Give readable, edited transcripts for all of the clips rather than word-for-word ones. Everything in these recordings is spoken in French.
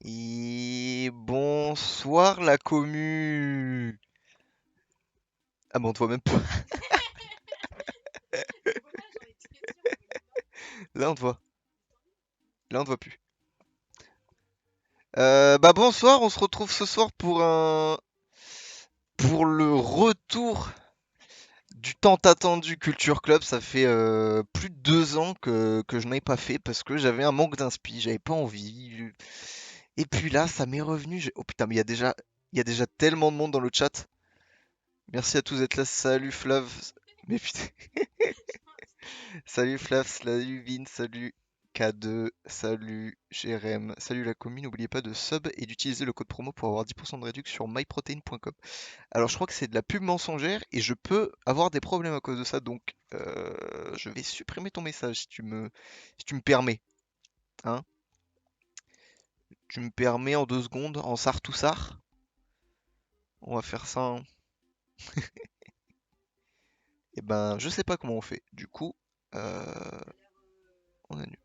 Et bonsoir la commu. Ah bon, on te voit même pas. Là on te voit. Là on te voit plus. Bah bonsoir, on se retrouve ce soir pour le retour du tant attendu Culture Club. Ça fait plus de 2 ans que je n'avais pas fait parce que j'avais un manque d'inspi, j'avais pas envie. Et puis là, ça m'est revenu. Oh putain, mais il y a déjà tellement de monde dans le chat. Merci à tous d'être là. Salut Flav. Mais putain. Salut Flav, salut Vin, salut K2, salut Jérém, salut la commune. N'oubliez pas de sub et d'utiliser le code promo pour avoir 10% de réduction sur myprotein.com. Alors je crois que c'est de la pub mensongère et je peux avoir des problèmes à cause de ça, donc je vais supprimer ton message si tu me permets. Hein? Tu me permets en 2 secondes, en sartoussard. On va faire ça. Hein. Et ben je sais pas comment on fait. Du coup, on annule.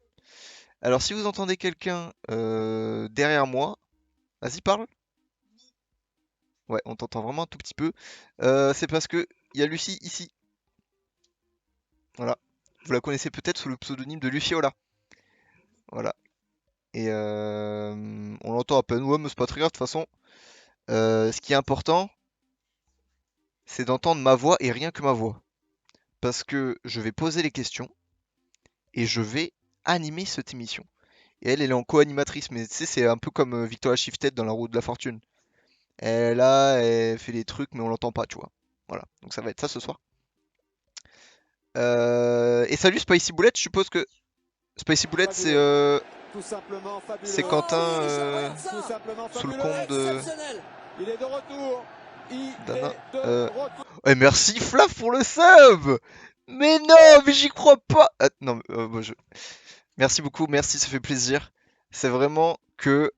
Alors si vous entendez quelqu'un derrière moi, vas-y parle. Ouais, on t'entend vraiment un tout petit peu. C'est parce que il y a Lucie ici. Voilà. Vous la connaissez peut-être sous le pseudonyme de Luciola. Voilà. Et on l'entend à peine. Ouais, mais c'est pas très grave. De toute façon, ce qui est important, c'est d'entendre ma voix et rien que ma voix. Parce que je vais poser les questions et je vais animer cette émission. Et elle est en co-animatrice, mais tu sais, c'est un peu comme Victoria Shifted dans La Roue de la Fortune. Elle est là, elle fait des trucs, mais on l'entend pas, tu vois. Voilà. Donc ça va être ça ce soir. Et salut Spicy Bullet, je suppose que Spicy Bullet, c'est Fabuleux, tout simplement c'est fabuleux. Quentin Oh, Didier Deschamps, regarde Tout ça. simplement sous le fabuleux. compte de Exceptionnel. Il est de retour. Il Dana. est de Euh... retour. Ouais, merci Flav pour le sub. Mais non, mais j'y crois pas. Non, bon, merci beaucoup, merci, ça fait plaisir. C'est vraiment que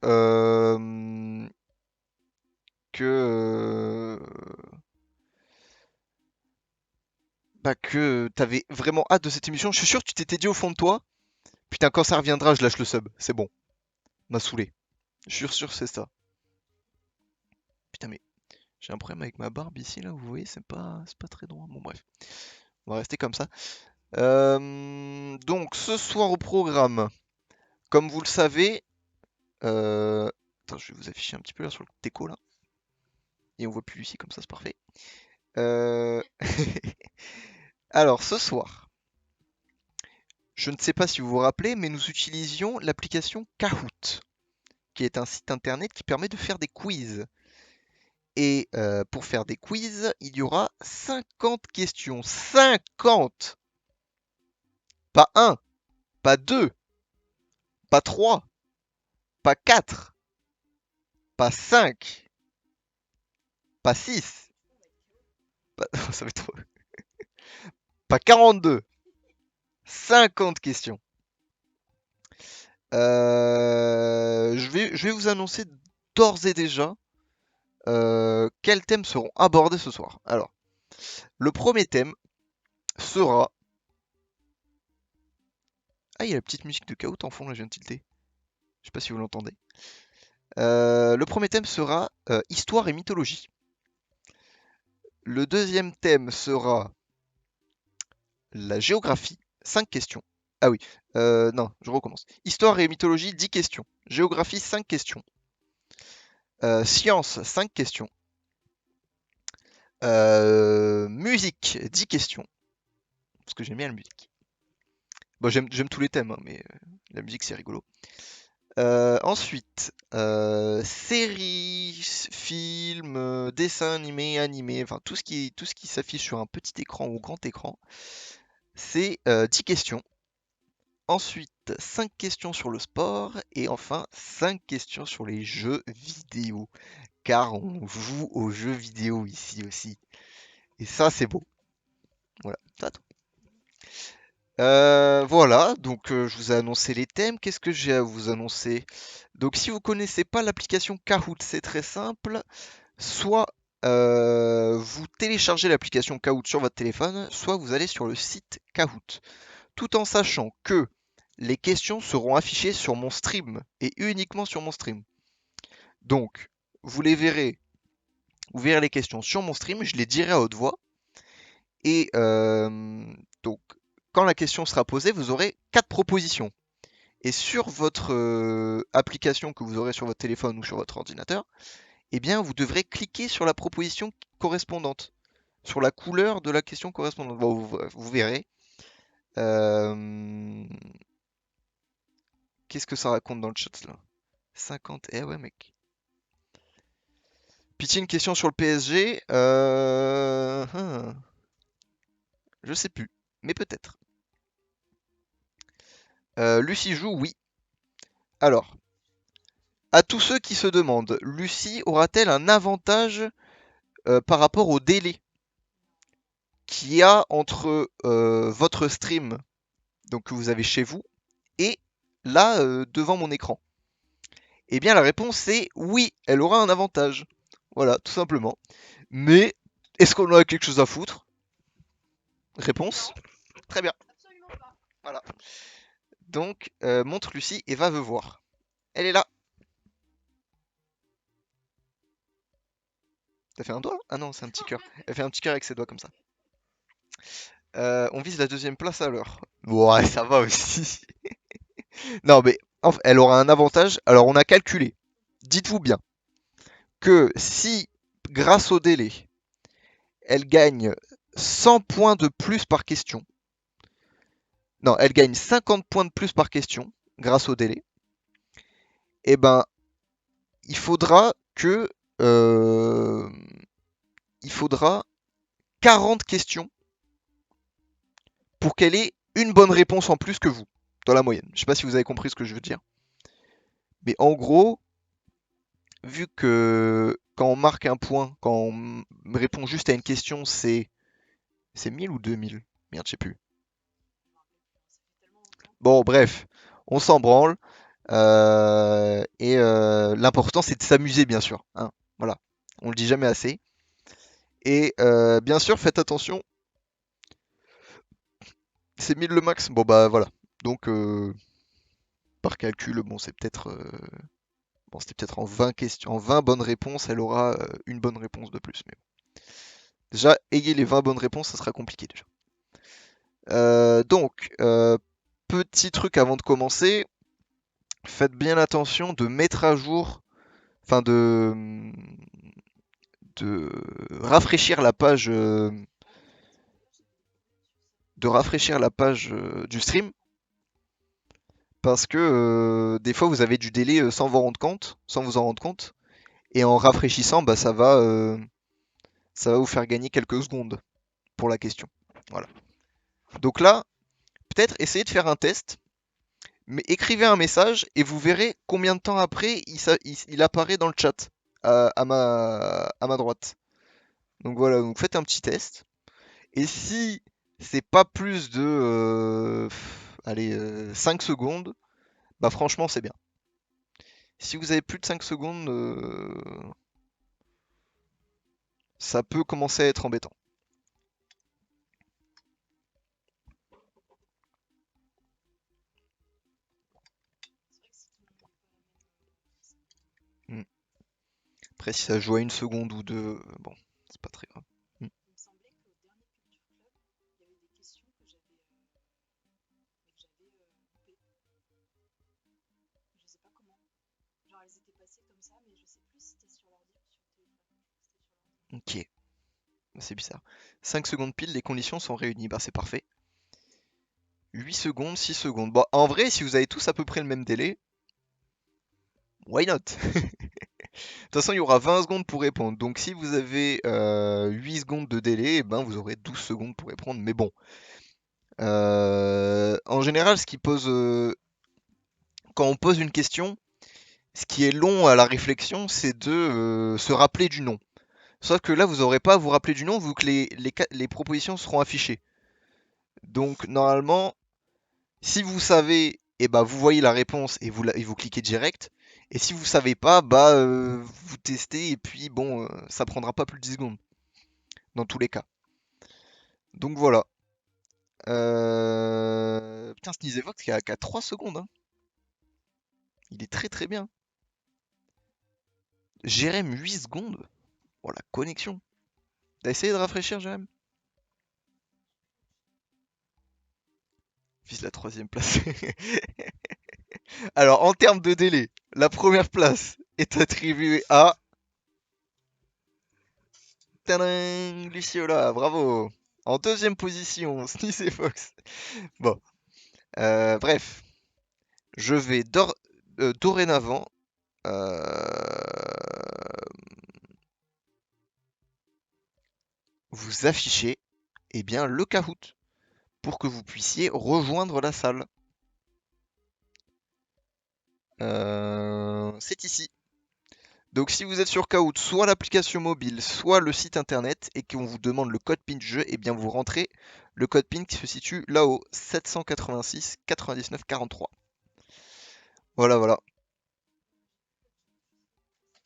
t'avais vraiment hâte de cette émission. Je suis sûr que tu t'étais dit au fond de toi, putain, quand ça reviendra, je lâche le sub. C'est bon, m'a saoulé. Je suis sûr que c'est ça. Putain, mais j'ai un problème avec ma barbe ici, là, vous voyez, c'est pas très droit. Bon, bref, on va rester comme ça. Donc, ce soir au programme, comme vous le savez, attends, je vais vous afficher un petit peu là sur le déco, là. Et on voit plus Lucie, comme ça, c'est parfait. Euh, Alors, ce soir, je ne sais pas si vous vous rappelez, mais nous utilisions l'application Kahoot, qui est un site internet qui permet de faire des quiz. Et pour faire des quiz, il y aura 50 questions. 50! Pas un, pas deux, pas trois, pas quatre, pas cinq, pas six, ça va être trop. Pas 42, 50 questions. Je vais vous annoncer d'ores et déjà quels thèmes seront abordés ce soir. Alors, le premier thème sera... Ah, il y a la petite musique de Chaos en fond, là, je viens de tilter. Je sais pas si vous l'entendez. Le premier thème sera histoire et mythologie. Le deuxième thème sera la géographie, 5 questions. Ah oui, non, je recommence. Histoire et mythologie, 10 questions. Géographie, 5 questions. Science, 5 questions. Musique, 10 questions. Parce que j'aime bien la musique. Bon, j'aime tous les thèmes, hein, mais la musique c'est rigolo. Ensuite, séries, films, dessins animés, enfin tout ce qui s'affiche sur un petit écran ou grand écran, c'est 10 questions. Ensuite, 5 questions sur le sport et enfin 5 questions sur les jeux vidéo. Car on joue aux jeux vidéo ici aussi. Et ça, c'est beau. Voilà. Voilà, donc je vous ai annoncé les thèmes. Qu'est-ce que j'ai à vous annoncer? Donc si vous connaissez pas l'application Kahoot, c'est très simple. Soit vous téléchargez l'application Kahoot sur votre téléphone, soit vous allez sur le site Kahoot. Tout en sachant que les questions seront affichées sur mon stream et uniquement sur mon stream. Donc, vous les verrez, vous verrez les questions sur mon stream, je les dirai à haute voix. Et donc, quand la question sera posée, vous aurez 4 propositions. Et sur votre application que vous aurez sur votre téléphone ou sur votre ordinateur, eh bien, vous devrez cliquer sur la proposition correspondante, sur la couleur de la question correspondante. Bon, vous verrez. Qu'est-ce que ça raconte dans le chat là? 50. Eh ouais, mec. Pitié, une question sur le PSG. Je sais plus, mais peut-être. Lucie joue, oui. Alors, à tous ceux qui se demandent, Lucie aura-t-elle un avantage par rapport au délai qu'il y a entre votre stream, donc que vous avez chez vous, et là, devant mon écran? Eh bien, la réponse est oui, elle aura un avantage. Voilà, tout simplement. Mais est-ce qu'on a quelque chose à foutre? Réponse? Très bien. Voilà. Donc, montre Lucie, Eva veut voir. Elle est là. T'as fait un doigt? Ah non, c'est un petit cœur. Elle fait un petit cœur avec ses doigts comme ça. On vise la deuxième place alors. Ouais, ça va aussi. Non, mais elle aura un avantage. Alors, on a calculé. Dites-vous bien que si, grâce au délai, elle gagne 100 points de plus par question, non, elle gagne 50 points de plus par question grâce au délai, eh ben, il faudra que. Il faudra 40 questions pour qu'elle ait une bonne réponse en plus que vous, dans la moyenne. Je sais pas si vous avez compris ce que je veux dire. Mais en gros, vu que quand on marque un point, quand on répond juste à une question, c'est 1000 ou 2000? Merde, je sais plus. Bon, bref, on s'en branle. L'important, c'est de s'amuser, bien sûr, hein. Voilà, on le dit jamais assez. Et bien sûr, faites attention, c'est 1000 le max. Bon, bah voilà. Donc, par calcul, bon, c'est peut-être bon, c'était peut-être en 20 questions, en 20 bonnes réponses, elle aura une bonne réponse de plus. Mais bon. Déjà, ayez les 20 bonnes réponses, ça sera compliqué déjà. Donc, petit truc avant de commencer, faites bien attention de mettre à jour, enfin de rafraîchir la page, du stream, parce que des fois vous avez du délai sans vous rendre compte, sans vous en rendre compte, et en rafraîchissant, bah ça va vous faire gagner quelques secondes pour la question. Voilà. Donc là, peut-être essayez de faire un test, mais écrivez un message et vous verrez combien de temps après il apparaît dans le chat à ma droite. Donc voilà, donc faites un petit test. Et si c'est pas plus de allez, 5 secondes, bah franchement c'est bien. Si vous avez plus de 5 secondes, ça peut commencer à être embêtant. Mm. Après si ça joue à une seconde ou deux, bon, c'est pas très grave. Mm. Ok, c'est bizarre. 5 secondes pile, les conditions sont réunies, bah c'est parfait. 8 secondes, 6 secondes. Bon, en vrai, si vous avez tous à peu près le même délai, why not? De toute façon, il y aura 20 secondes pour répondre. Donc si vous avez 8 secondes de délai, eh ben, vous aurez 12 secondes pour répondre. Mais bon, en général, quand on pose une question, ce qui est long à la réflexion, c'est de se rappeler du nom. Sauf que là, vous n'aurez pas à vous rappeler du nom vu que les propositions seront affichées. Donc normalement, si vous savez, eh ben, vous voyez la réponse et vous cliquez direct. Et si vous savez pas, bah vous testez et puis bon, ça prendra pas plus de 10 secondes dans tous les cas. Donc voilà. Putain, Sneezevox qui a 3 secondes, hein. Il est très très bien. Jérém 8 secondes. Oh la connexion. T'as essayé de rafraîchir, Jérém? Vise la troisième place. Alors, en termes de délai, la première place est attribuée à... Tadam, Luciola, bravo. En deuxième position, Sniss et Fox. Bon, bref, je vais dorénavant vous afficher eh bien, le Kahoot pour que vous puissiez rejoindre la salle. C'est ici. Donc si vous êtes sur Kahoot, soit l'application mobile, soit le site internet, et qu'on vous demande le code PIN du jeu, et bien vous rentrez le code PIN qui se situe là-haut, 786 99 43. Voilà, voilà.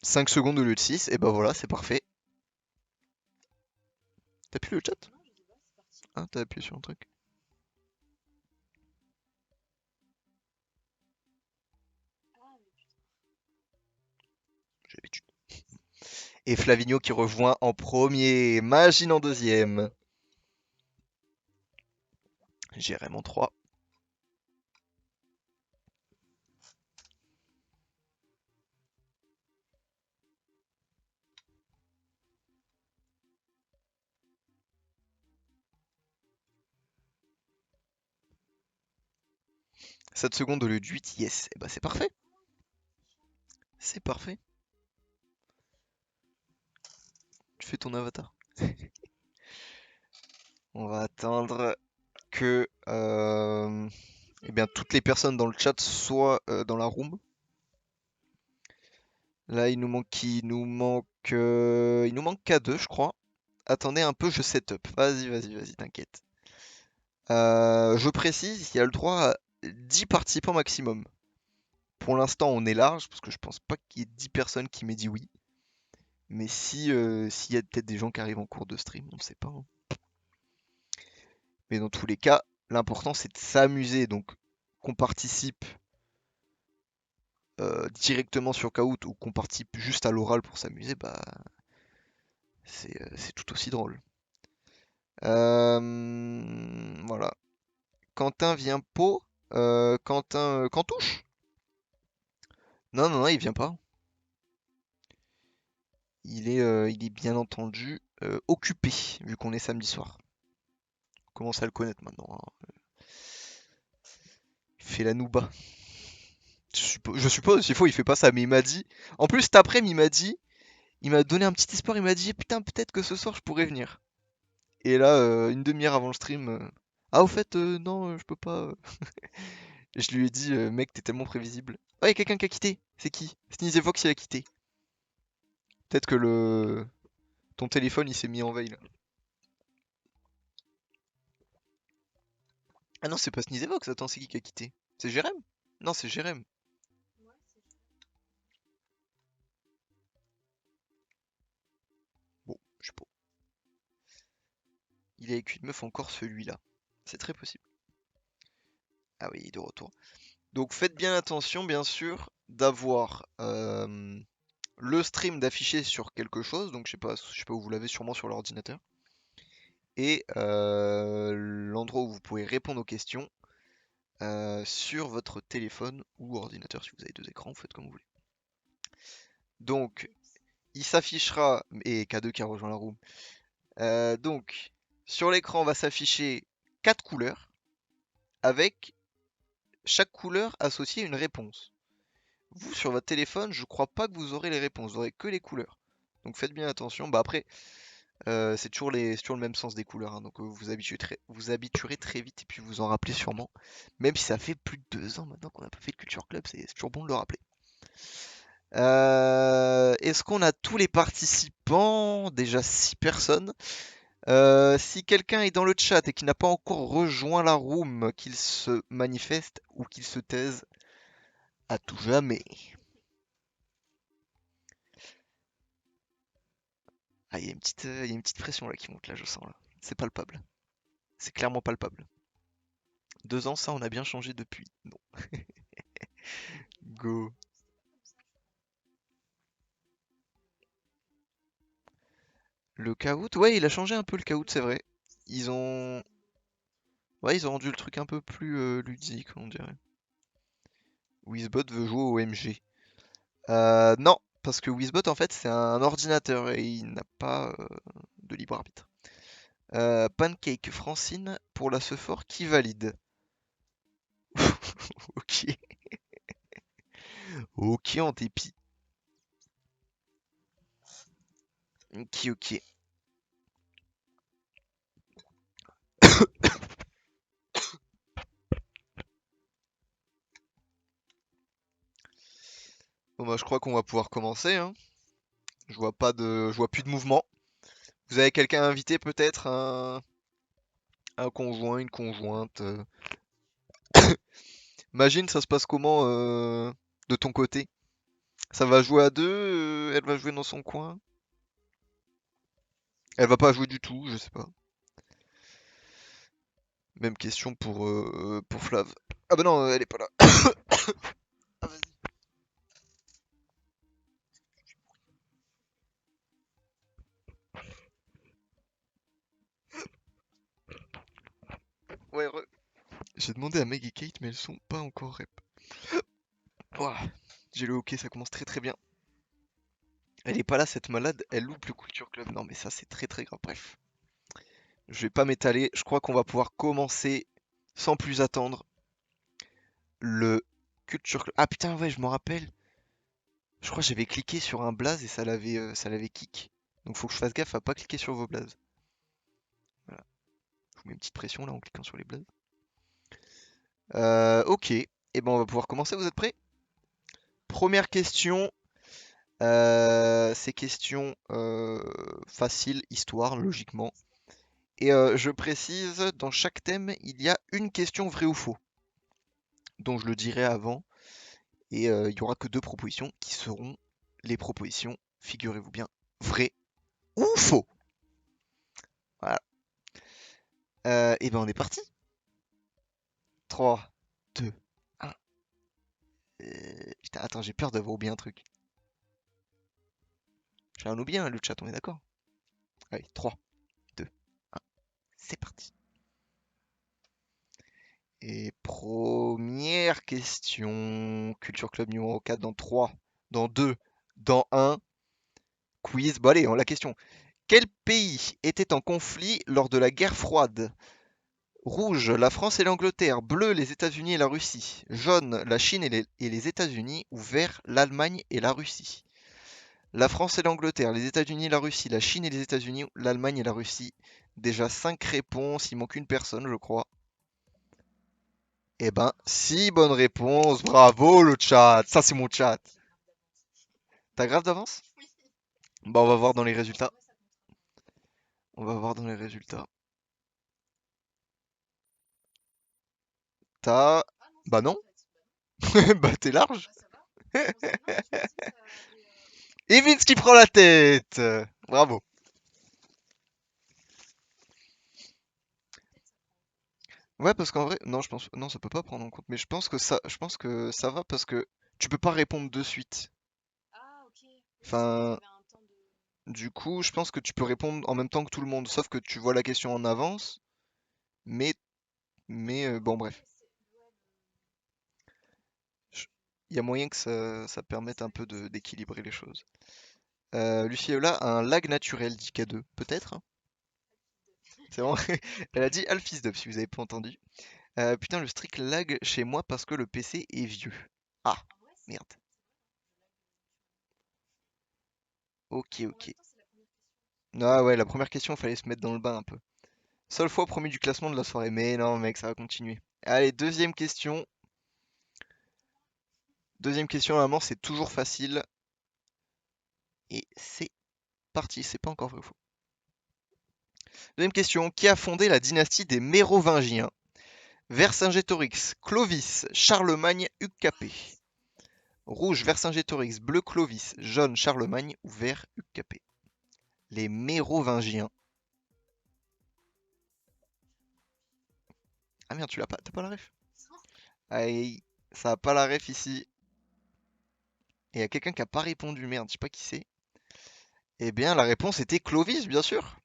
5 secondes au lieu de 6, et ben voilà, c'est parfait. T'as plus le chat? Ah, t'as appuyé sur un truc. J'ai l'habitude. Et Flavigno qui rejoint en premier, Magine en deuxième. Jérém en 3. « 7 secondes au lieu de 8, yes. Et bah c'est parfait. C'est parfait. Tu fais ton avatar. On va attendre que eh bien, toutes les personnes dans le chat soient dans la room. Là, il nous manque qui? Il nous manque K2, je crois. Attendez un peu, je setup. Vas-y, vas-y, vas-y, t'inquiète. Je précise, il y a le droit à 10 participants maximum. Pour l'instant, on est large, parce que je pense pas qu'il y ait 10 personnes qui m'aient dit oui. Mais si, s'il y a peut-être des gens qui arrivent en cours de stream, on ne sait pas, hein. Mais dans tous les cas, l'important c'est de s'amuser. Donc qu'on participe directement sur Kahoot ou qu'on participe juste à l'oral pour s'amuser, bah c'est tout aussi drôle. Voilà. Quentin vient pas. Quentin Cantouche? Non, non, non, il vient pas. Il est bien entendu occupé, vu qu'on est samedi soir. On commence à le connaître maintenant, hein. Il fait la nouba. Je suppose, s'il faut, il fait pas ça, mais il m'a dit. En plus, cet après-midi, il m'a donné un petit espoir, il m'a dit putain, peut-être que ce soir je pourrais venir. Et là, une demi-heure avant le stream, ah, au fait, non, je peux pas. Je lui ai dit, mec, t'es tellement prévisible. Oh, y a quelqu'un qui a quitté. C'est qui? Sneezy Fox, il a quitté. Peut-être que ton téléphone, il s'est mis en veille là. Ah non, c'est pas Sneezy Fox, attends, c'est qui a quitté? C'est Jérém? Non, c'est Jérém. Bon, je sais pas. Il est avec une meuf encore celui-là. C'est très possible. Ah oui, il est de retour. Donc faites bien attention, bien sûr, d'avoir le stream d'afficher sur quelque chose. Donc je sais pas où vous l'avez, sûrement sur l'ordinateur. Et l'endroit où vous pouvez répondre aux questions sur votre téléphone ou ordinateur. Si vous avez deux écrans, vous faites comme vous voulez. Donc, il s'affichera, et K2 qui a rejoint la room. Donc, sur l'écran va s'afficher 4 couleurs avec chaque couleur associée à une réponse. Vous, sur votre téléphone, je crois pas que vous aurez les réponses, vous aurez que les couleurs. Donc faites bien attention. Bah après, c'est toujours le même sens des couleurs, hein, donc vous habituerez très vite et puis vous en rappelez sûrement. Même si ça fait plus de 2 ans maintenant qu'on n'a pas fait de Culture Club, c'est toujours bon de le rappeler. Est-ce qu'on a tous les participants? Déjà 6 personnes. Si quelqu'un est dans le chat et qui n'a pas encore rejoint la room, qu'il se manifeste ou qu'il se taise à tout jamais. Ah, il y a une petite pression là qui monte là, je sens là. C'est palpable. C'est clairement palpable. 2 ans, ça, on a bien changé depuis. Non. Go. Le Kahoot, ouais, il a changé un peu le Kahoot, c'est vrai. Ils ont... Ouais, ils ont rendu le truc un peu plus ludique, on dirait. Wizbot veut jouer au MG. Non, parce que Wizbot, en fait, c'est un ordinateur et il n'a pas de libre arbitre. Pancake, Francine, pour la Sephore, qui valide? Ok. Ok, en dépit. Ok, ok. Bon bah je crois qu'on va pouvoir commencer, hein. Je vois plus de mouvement. Vous avez quelqu'un à inviter peut-être? Un conjoint, une conjointe. Imagine, ça se passe comment de ton côté? Ça va jouer à deux? Elle va jouer dans son coin? Elle va pas jouer du tout, je sais pas. Même question pour Flav. Ah bah non, elle est pas là. Ah, vas-y. Ouais, j'ai demandé à Meg et Kate, mais elles sont pas encore rep. Ouah, j'ai le hockey, ça commence très très bien. Elle est pas là, cette malade, elle loupe le Culture Club. Non, mais ça, c'est très très grave. Bref, je vais pas m'étaler. Je crois qu'on va pouvoir commencer sans plus attendre le Culture Club. Ah putain, ouais, je m'en rappelle. Je crois que j'avais cliqué sur un blaze et ça l'avait kick. Donc faut que je fasse gaffe à pas cliquer sur vos blazes. Voilà. Je vous mets une petite pression là en cliquant sur les blazes. Ok. Et ben on va pouvoir commencer. Vous êtes prêts? Première question. C'est question facile, histoire, logiquement. Et je précise, dans chaque thème, il y a une question vrai ou faux, dont je le dirai avant. Et il y aura que deux propositions qui seront les propositions, figurez-vous bien, vrai ou faux. Voilà. Et ben on est parti. 3, 2, 1. Putain, attends, j'ai peur d'avoir oublié un truc. J'ai un oublié, hein, le chat, on est d'accord? Allez, 3, 2, 1, c'est parti. Et première question. Culture Club numéro 4 dans 3, dans 2, dans 1. Quiz. Bon allez, on la question. Quel pays était en conflit lors de la guerre froide? Rouge, la France et l'Angleterre. Bleu, les États-Unis et la Russie. Jaune, la Chine et les États-Unis. Ou vert, l'Allemagne et la Russie. La France et l'Angleterre, les États-Unis et la Russie, la Chine et les États-Unis, l'Allemagne et la Russie. Déjà 5 réponses, il manque une personne, je crois. Eh ben, 6 bonnes réponses. Bravo le chat. Ça, c'est mon chat. T'as grave d'avance? Bah, on va voir dans les résultats. On va voir dans les résultats. T'as... Bah non. Bah t'es large. Et Vince qui prend la tête. Bravo. Ouais, parce qu'en vrai, non, je pense, non, ça peut pas prendre en compte. Mais je pense que ça va parce que tu peux pas répondre de suite. Enfin, du coup, je pense que tu peux répondre en même temps que tout le monde, sauf que tu vois la question en avance. Mais, bon, bref. Je- Il y a moyen que ça permette un peu d'équilibrer les choses. Luciola a un lag naturel, dit K2. Peut-être, hein. C'est vraiment... Elle a dit Alphysdub, si vous avez pas entendu. Putain, le strict lag chez moi parce que le PC est vieux. Ah, merde. Ok, ok. Ah ouais, la première question, fallait se mettre dans le bain un peu. Seule fois premier du classement de la soirée. Mais non, mec, ça va continuer. Allez, deuxième question. Deuxième question, normalement, c'est toujours facile. Et c'est parti, c'est pas encore vrai ou faux. Deuxième question, qui a fondé la dynastie des Mérovingiens? Vercingétorix, Clovis, Charlemagne, Hugues Capet. Rouge, Vercingétorix, bleu, Clovis, jaune, Charlemagne ou vert, Hugues Capet. Les Mérovingiens. Ah merde, tu l'as pas, t'as pas la ref? Aïe, ça a pas la ref ici. Et il y a quelqu'un qui a pas répondu, merde, je sais pas qui c'est. Eh bien, la réponse était Clovis, bien sûr.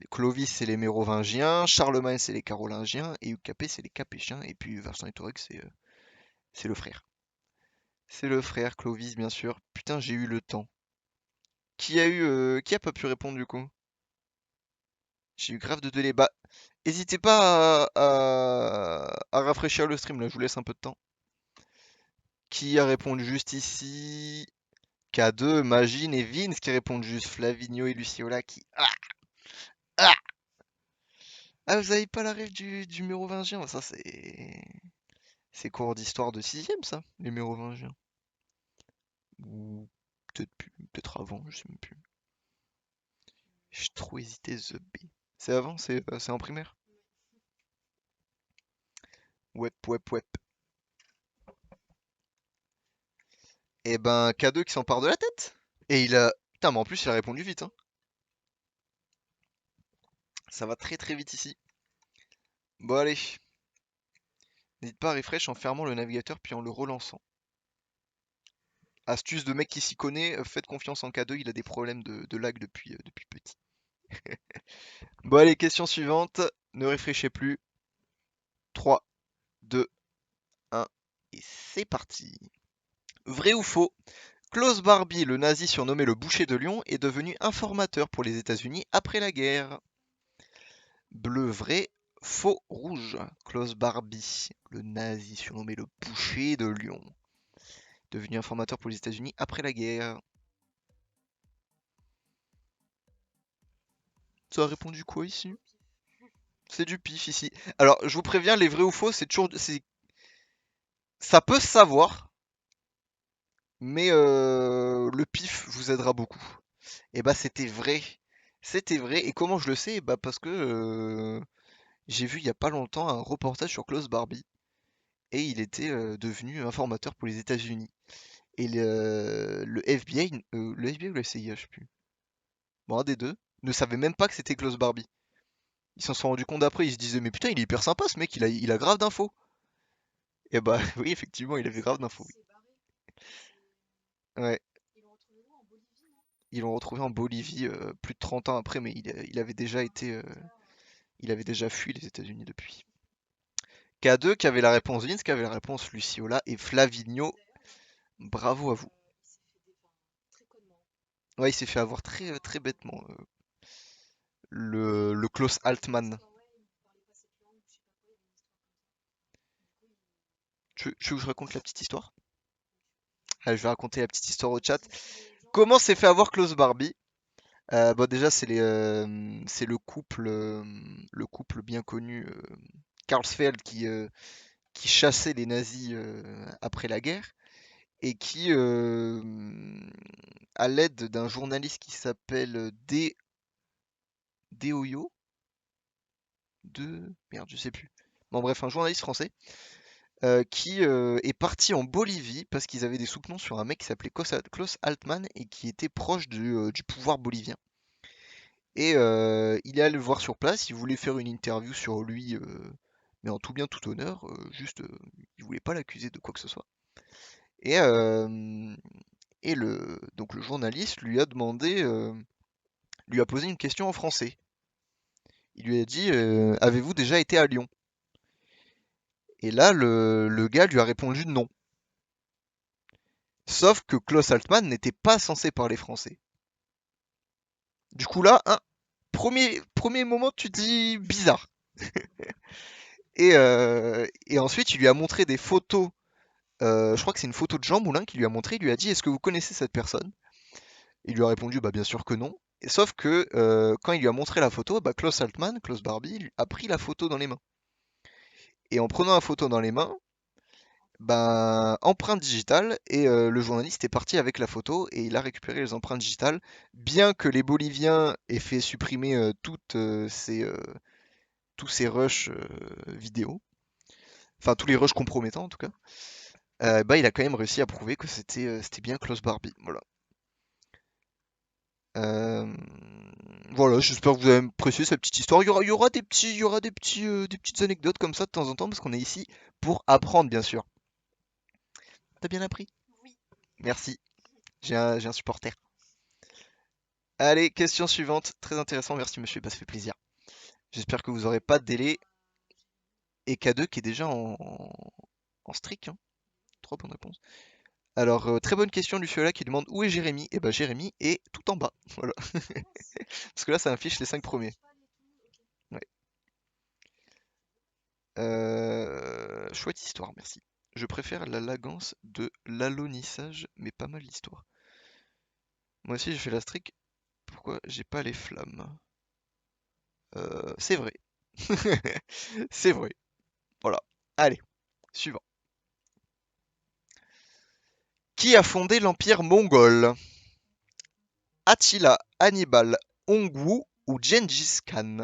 Clovis, c'est les Mérovingiens, Charlemagne, c'est les Carolingiens, et Capet, c'est les Capétiens, et puis Vercingétorix, c'est le frère. C'est le frère, Clovis, bien sûr. Putain, j'ai eu le temps. Qui a pas pu répondre du coup? J'ai eu grave de délai. Bah, hésitez pas à rafraîchir le stream, là, je vous laisse un peu de temps. Qui a répondu juste ici? K2, Magine et Vince qui répondent juste. Flavigno et Luciola qui. Ah, ah, vous avez pas la rêve du mérovingien? Ça, c'est cours d'histoire de sixième ça, les mérovingiens. Ou peut-être plus, peut-être avant, je sais même plus. J'ai trop hésité, The B. C'est avant, c'est en primaire? Wep, wep, wep. Et ben, K2 qui s'empare de la tête. Et il a. Putain, mais en plus, il a répondu vite, hein. Ça va très très vite ici. Bon, allez. N'hésite pas à refresh en fermant le navigateur puis en le relançant. Astuce de mec qui s'y connaît, faites confiance en K2, il a des problèmes de lag depuis petit. Bon, allez, question suivante. Ne réfléchissez plus. 3, 2, 1. Et c'est parti. Vrai ou faux? Klaus Barbie, le nazi surnommé le boucher de Lyon, est devenu informateur pour les États-Unis après la guerre. Bleu vrai, faux rouge. Klaus Barbie, le nazi surnommé le boucher de Lyon, devenu informateur pour les États-Unis après la guerre. Ça a répondu quoi ici? C'est du pif ici. Alors, je vous préviens, les vrais ou faux, c'est toujours, ça peut se savoir, mais le pif vous aidera beaucoup. Et bah, c'était vrai. C'était vrai. Et comment je le sais? Bah, parce que j'ai vu il y a pas longtemps un reportage sur Klaus Barbie. Et il était devenu informateur pour les États-Unis. Et le FBI, le FBI ou le CIA, je sais plus. Bon, un des deux, ne savait même pas que c'était Klaus Barbie. Ils s'en sont rendus compte après, ils se disaient, mais putain, il est hyper sympa ce mec, il a grave d'infos. Et bah oui, effectivement, il avait grave d'infos. Oui. Ouais, ils l'ont retrouvé en Bolivie plus de 30 ans après, mais il avait déjà été, il avait déjà fui les États-Unis depuis. K2 qui avait la réponse Vince, qui avait la réponse Luciola et Flavigno. Bravo à vous. Ouais, il s'est fait avoir très très bêtement. Le Klaus Altman. Tu veux que je raconte la petite histoire? Allez, je vais raconter la petite histoire au chat. Comment s'est fait avoir Klaus Barbie? Bon, déjà, c'est le couple bien connu, Karlsfeld, qui chassait les nazis après la guerre et qui, à l'aide d'un journaliste qui s'appelle Deoyo, merde, je sais plus. Bon, bref, un journaliste français qui est parti en Bolivie parce qu'ils avaient des soupçons sur un mec qui s'appelait Klaus Altman et qui était proche du pouvoir bolivien. Et il est allé le voir sur place, il voulait faire une interview sur lui, mais en tout bien tout honneur, juste, il voulait pas l'accuser de quoi que ce soit. Et, donc le journaliste lui a demandé, lui a posé une question en français. Il lui a dit, avez-vous déjà été à Lyon? Et là, le gars lui a répondu non. Sauf que Klaus Altman n'était pas censé parler français. Du coup là, premier moment, tu te dis bizarre. Et ensuite, il lui a montré des photos. Je crois que c'est une photo de Jean Moulin qui lui a montré. Il lui a dit, est-ce que vous connaissez cette personne? Il lui a répondu, bah bien sûr que non. Et sauf que quand il lui a montré la photo, bah, Klaus Altman, Klaus Barbie, a pris la photo dans les mains. Et en prenant la photo dans les mains, ben, empreinte digitale, et le journaliste est parti avec la photo et il a récupéré les empreintes digitales, bien que les Boliviens aient fait supprimer tous ces rushs vidéo, enfin tous les rushs compromettants en tout cas, bah, il a quand même réussi à prouver que c'était bien Klaus Barbie. Voilà. Euh, voilà, j'espère que vous avez apprécié cette petite histoire. Il y aura des petites anecdotes comme ça de temps en temps parce qu'on est ici pour apprendre, bien sûr. T'as bien appris? Merci. J'ai un supporter. Allez, question suivante. Très intéressant, merci monsieur, bah, ça fait plaisir. J'espère que vous aurez pas de délai. Et K2 qui est déjà en streak, hein. 3 bonnes réponses. Alors, très bonne question, Luciola qui demande où est Jérémy? Et bah Jérémy est tout en bas. Voilà. Parce que là, ça affiche les 5 premiers. Ouais. Chouette histoire, merci. Je préfère la lagance de l'alunissage, mais pas mal l'histoire. Moi aussi, j'ai fait la streak. Pourquoi j'ai pas les flammes? C'est vrai. C'est vrai. Voilà. Allez, suivant. Qui a fondé l'empire mongol? Attila, Hannibal, Hongwu ou Gengis Khan?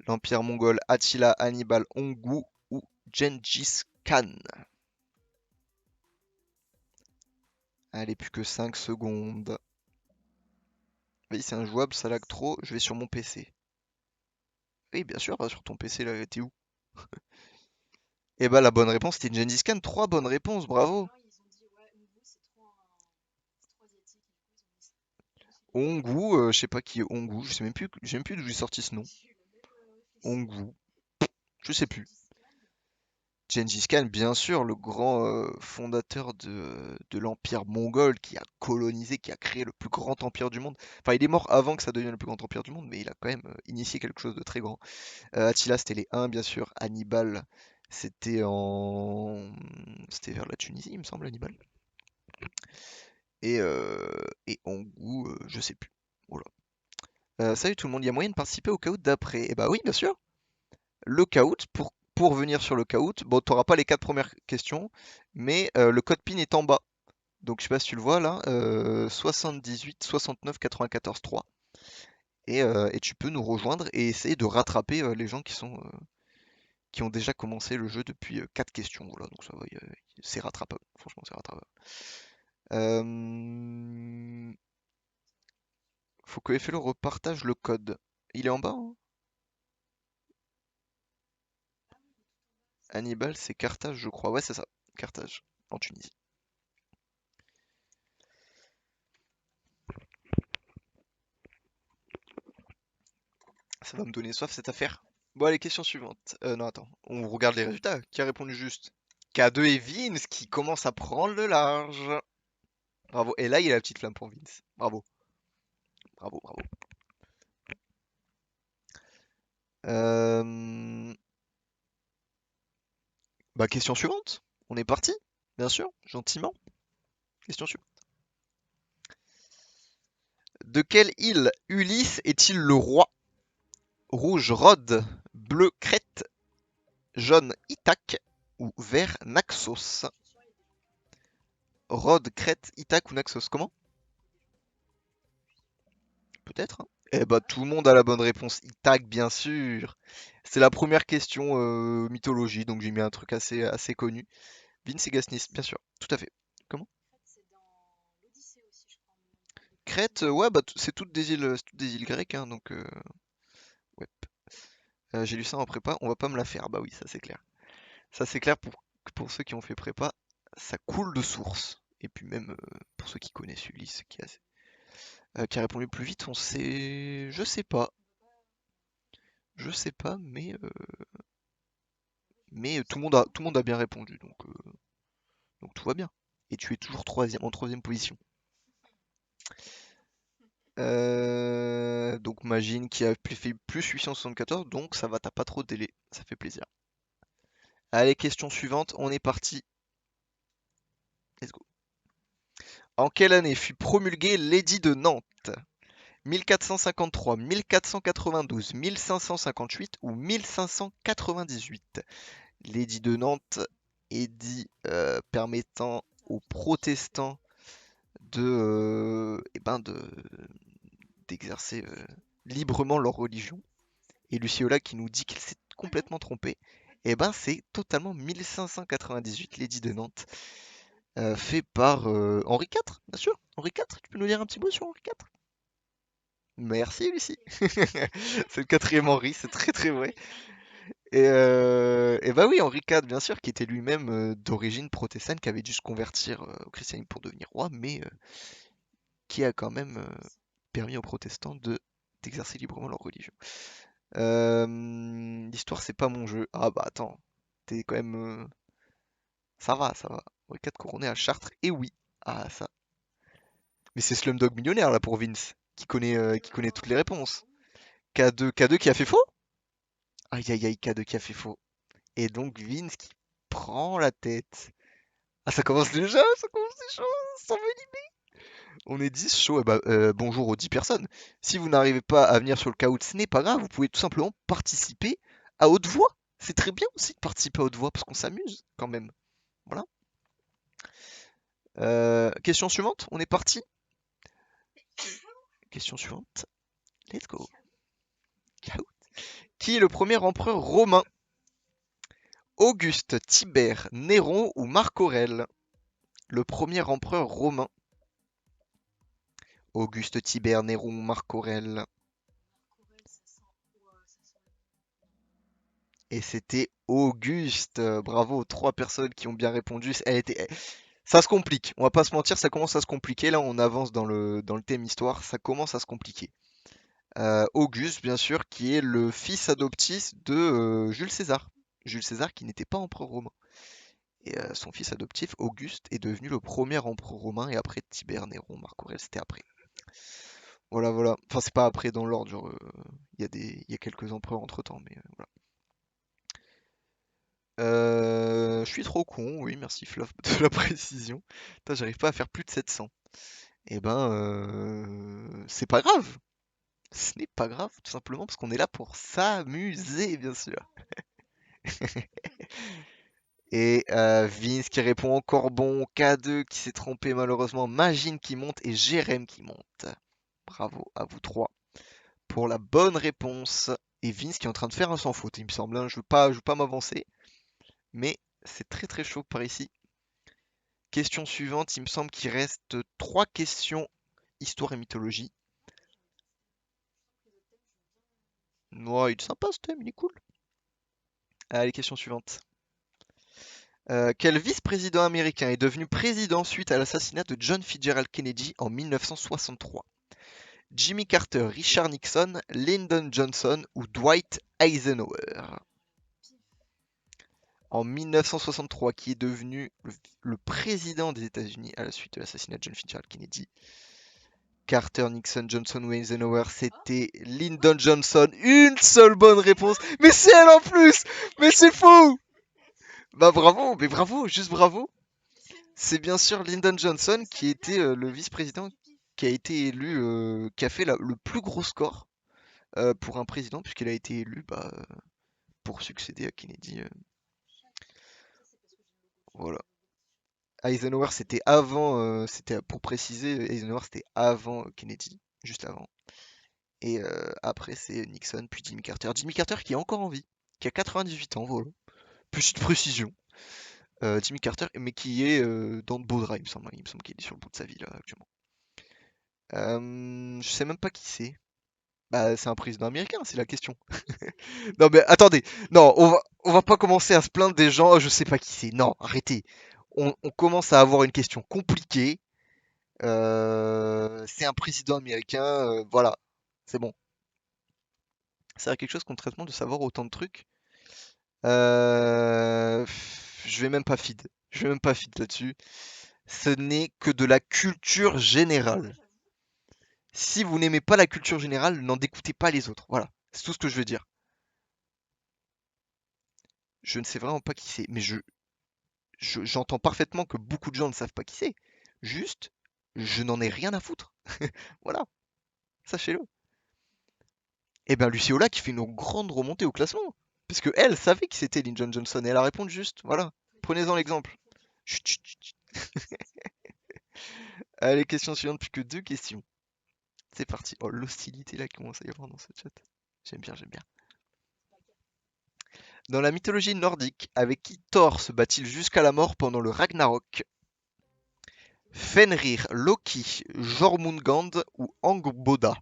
L'empire mongol, Attila, Hannibal, Hongwu ou Gengis Khan? Allez, plus que 5 secondes. Oui, c'est injouable, ça lag trop, je vais sur mon PC. Oui, bien sûr, sur ton PC, là, t'es où? Eh bah, la bonne réponse, c'était Gengis Khan. 3 bonnes réponses, bravo. Hongwu, je sais pas qui est Hongwu, je sais même plus d'où est sorti ce nom. Hongwu, je sais plus. Gengis Khan, bien sûr, le grand fondateur de l'empire mongol qui a colonisé, qui a créé le plus grand empire du monde. Enfin, il est mort avant que ça devienne le plus grand empire du monde, mais il a quand même initié quelque chose de très grand. Attila, c'était les Huns, bien sûr. Hannibal, c'était en... C'était vers la Tunisie, il me semble, Hannibal. Et Hongwu, je sais plus. Voilà. Salut tout le monde, il y a moyen de participer au caout d'après? Eh bah oui, bien sûr. Le caout, pour venir sur le caout, bon, tu n'auras pas les 4 premières questions, mais le code PIN est en bas. Donc je sais pas si tu le vois là, 78 69 94 3. Et tu peux nous rejoindre et essayer de rattraper les gens qui ont déjà commencé le jeu depuis 4 questions. Voilà, donc ça va, c'est rattrapable. Franchement, c'est rattrapable. Euh, Faut que FLO repartage le code. Il est en bas, hein? Hannibal, c'est Carthage, je crois. Ouais, c'est ça. Carthage, en Tunisie. Ça va me donner soif cette affaire. Bon, allez, question suivante. Non, attends. On regarde les résultats. Qui a répondu juste? K2 et Vince qui commence à prendre le large. Bravo. Et là, il y a la petite flamme pour Vince. Bravo. Bravo, bravo. Euh, Bah, question suivante. On est parti, bien sûr, gentiment. Question suivante. De quelle île Ulysse est-il le roi? Rouge Rhodes, bleu Crète, jaune Ithaque ou vert Naxos? Rhodes, Crète, Ithaque ou Naxos? Comment? Peut-être, hein. Eh bah, tout le monde a la bonne réponse. Ithaque, bien sûr. C'est la première question mythologie, donc j'ai mis un truc assez connu. Vince et Gasnis, bien sûr. Tout à fait. Comment? Crète, ouais, bah, c'est toutes des îles grecques, hein, donc ouais. J'ai lu ça en prépa, on va pas me la faire. Bah oui, ça c'est clair. Ça c'est clair pour ceux qui ont fait prépa, ça coule de source. Et puis même pour ceux qui connaissent Ulysse, qui a répondu plus vite, on sait. Je sais pas. Je sais pas, mais tout le monde a bien répondu, donc tout va bien. Et tu es toujours en troisième position. Donc Magine qui a fait plus 874, donc ça va, t'as pas trop de délai, ça fait plaisir. Allez, question suivante, on est parti. Let's go. En quelle année fut promulguée l'édit de Nantes? 1453, 1492, 1558 ou 1598? L'édit de Nantes, édit permettant aux protestants d'exercer librement leur religion. Et Luciola qui nous dit qu'il s'est complètement trompé. Et ben c'est totalement 1598, l'édit de Nantes, fait par Henri IV, bien sûr. Henri IV, tu peux nous dire un petit mot sur Henri IV? Merci Lucie. C'est le quatrième Henri, c'est très très vrai. Et bah oui, Henri IV, bien sûr, qui était lui-même d'origine protestante, qui avait dû se convertir au christianisme pour devenir roi, mais qui a quand même permis aux protestants d'exercer librement leur religion. L'histoire, c'est pas mon jeu. Ah bah attends, t'es quand même... Ça va, ça va. Henri IV couronné à Chartres, et oui. Ah ça. Mais c'est Slumdog Millionnaire là pour Vince, qui connaît toutes les réponses. K2 qui a fait faux? Aïe aïe aïe, K2 qui a fait faux. Et donc Vince qui prend la tête. Ah ça commence déjà, ça commence déjà, ça s'envenime. On est 10 chaud. Eh bah, bonjour aux 10 personnes. Si vous n'arrivez pas à venir sur le caout, ce n'est pas grave, vous pouvez tout simplement participer à haute voix. C'est très bien aussi de participer à haute voix parce qu'on s'amuse quand même. Voilà. Question suivante, on est parti. Question suivante. Let's go. Caout. Qui est le premier empereur romain? Auguste, Tibère, Néron ou Marc Aurèle? Le premier empereur romain. Auguste, Tibère, Néron ou Marc Aurèle? Et c'était Auguste. Bravo, 3 personnes qui ont bien répondu. Ça se complique. On va pas se mentir, ça commence à se compliquer. Là, on avance dans le thème histoire. Ça commence à se compliquer. Auguste, bien sûr, qui est le fils adoptif de Jules César. Jules César qui n'était pas empereur romain. Et son fils adoptif, Auguste, est devenu le premier empereur romain. Et après, Tibère, Néron, Marc Aurèle, c'était après. Voilà, voilà. Enfin, c'est pas après dans l'ordre. Genre, il y a quelques empereurs entre-temps, mais voilà. Je suis trop con, oui, merci Fluff de la précision. Putain, j'arrive pas à faire plus de 700. Eh ben, c'est pas grave. Ce n'est pas grave, tout simplement parce qu'on est là pour s'amuser, bien sûr. Et Vince qui répond encore bon, K2 qui s'est trompé malheureusement, Magine qui monte et Jérém qui monte. Bravo à vous trois pour la bonne réponse. Et Vince qui est en train de faire un sans faute, il me semble, hein. Je veux pas m'avancer, mais c'est très très chaud par ici. Question suivante, il me semble qu'il reste 3 questions histoire et mythologie. Ouais, il est sympa ce thème, il est cool. Allez, question suivante. Quel vice-président américain est devenu président suite à l'assassinat de John Fitzgerald Kennedy en 1963? Jimmy Carter, Richard Nixon, Lyndon Johnson ou Dwight Eisenhower? En 1963, qui est devenu le président des États-Unis à la suite de l'assassinat de John Fitzgerald Kennedy? Carter, Nixon, Johnson ou Eisenhower, c'était Lyndon Johnson. Une seule bonne réponse. Mais c'est elle en plus. Mais c'est fou. Bah bravo, mais bravo, juste bravo. C'est bien sûr Lyndon Johnson qui était le vice-président qui a été élu, qui a fait le plus gros score pour un président puisqu'il a été élu pour succéder à Kennedy. Voilà. Eisenhower c'était avant, c'était pour préciser, Eisenhower c'était avant Kennedy, juste avant. Et après, c'est Nixon, puis Jimmy Carter. Jimmy Carter qui est encore en vie, qui a 98 ans, voilà. Petite précision. Jimmy Carter, mais qui est dans de beaux draps, il me semble. Il me semble qu'il est sur le bout de sa vie, là, actuellement. Je sais même pas qui c'est. Bah, c'est un président américain, c'est la question. Non, mais attendez. Non, on va pas commencer à se plaindre des gens. Oh, je sais pas qui c'est. Non, arrêtez. On commence à avoir une question compliquée. C'est un président américain. Voilà. C'est bon. C'est quelque chose qu'on traite de savoir autant de trucs. Je vais même pas feed. Je vais même pas feed là-dessus. Ce n'est que de la culture générale. Si vous n'aimez pas la culture générale, n'en écoutez pas les autres. Voilà, c'est tout ce que je veux dire. Je ne sais vraiment pas qui c'est, mais j'entends parfaitement que beaucoup de gens ne savent pas qui c'est. Juste, je n'en ai rien à foutre. Voilà, sachez-le. Et bien Luciola qui fait une grande remontée au classement. Parce que elle savait qui c'était Lyndon Johnson et elle a répondu juste. Voilà, prenez-en l'exemple. Chut, chut, chut. Allez, question suivante, plus que 2 questions. C'est parti. Oh, l'hostilité là qui commence à y avoir dans ce chat. J'aime bien, j'aime bien. Dans la mythologie nordique, avec qui Thor se bat-il jusqu'à la mort pendant le Ragnarok? Fenrir, Loki, Jormungand ou Angbodda?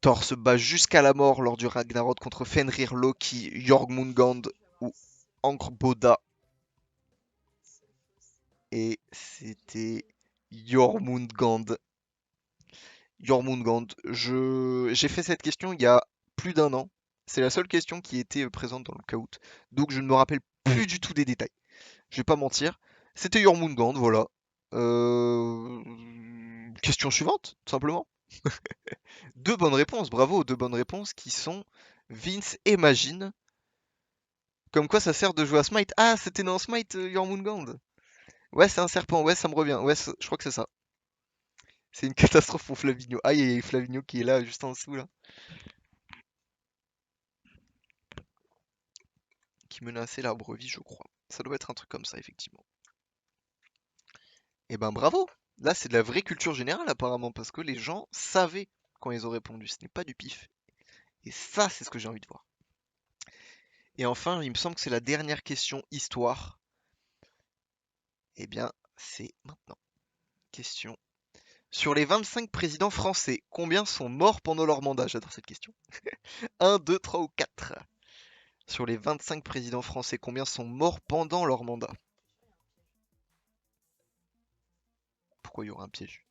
Thor se bat jusqu'à la mort lors du Ragnarok contre Fenrir, Loki, Jormungand ou Angbodda. Et c'était Jormungand. Jormungand. J'ai fait cette question il y a plus d'un an. C'est la seule question qui était présente dans le Kahoot. Donc je ne me rappelle plus du tout des détails. Je vais pas mentir. C'était Jormungand, voilà. Question suivante, tout simplement. Deux bonnes réponses, bravo, deux bonnes réponses qui sont Vince et Magine. Comme quoi ça sert de jouer à Smite. Ah, c'était dans Smite, Jormungand. Ouais, c'est un serpent, ouais, ça me revient. Ouais, je crois que c'est ça. C'est une catastrophe pour Flavigno. Ah, il y a Flavigno qui est là, juste en dessous, là. Qui menaçait l'arbre vie, je crois. Ça doit être un truc comme ça, effectivement. Eh ben, bravo! Là, c'est de la vraie culture générale, apparemment, parce que les gens savaient quand ils ont répondu. Ce n'est pas du pif. Et ça, c'est ce que j'ai envie de voir. Et enfin, il me semble que c'est la dernière question histoire. Eh bien, c'est maintenant. Question. Sur les 25 présidents français, combien sont morts pendant leur mandat? J'adore cette question. 1, 2, 3 ou 4? Sur les 25 présidents français, combien sont morts pendant leur mandat? Pourquoi il y aura un piège?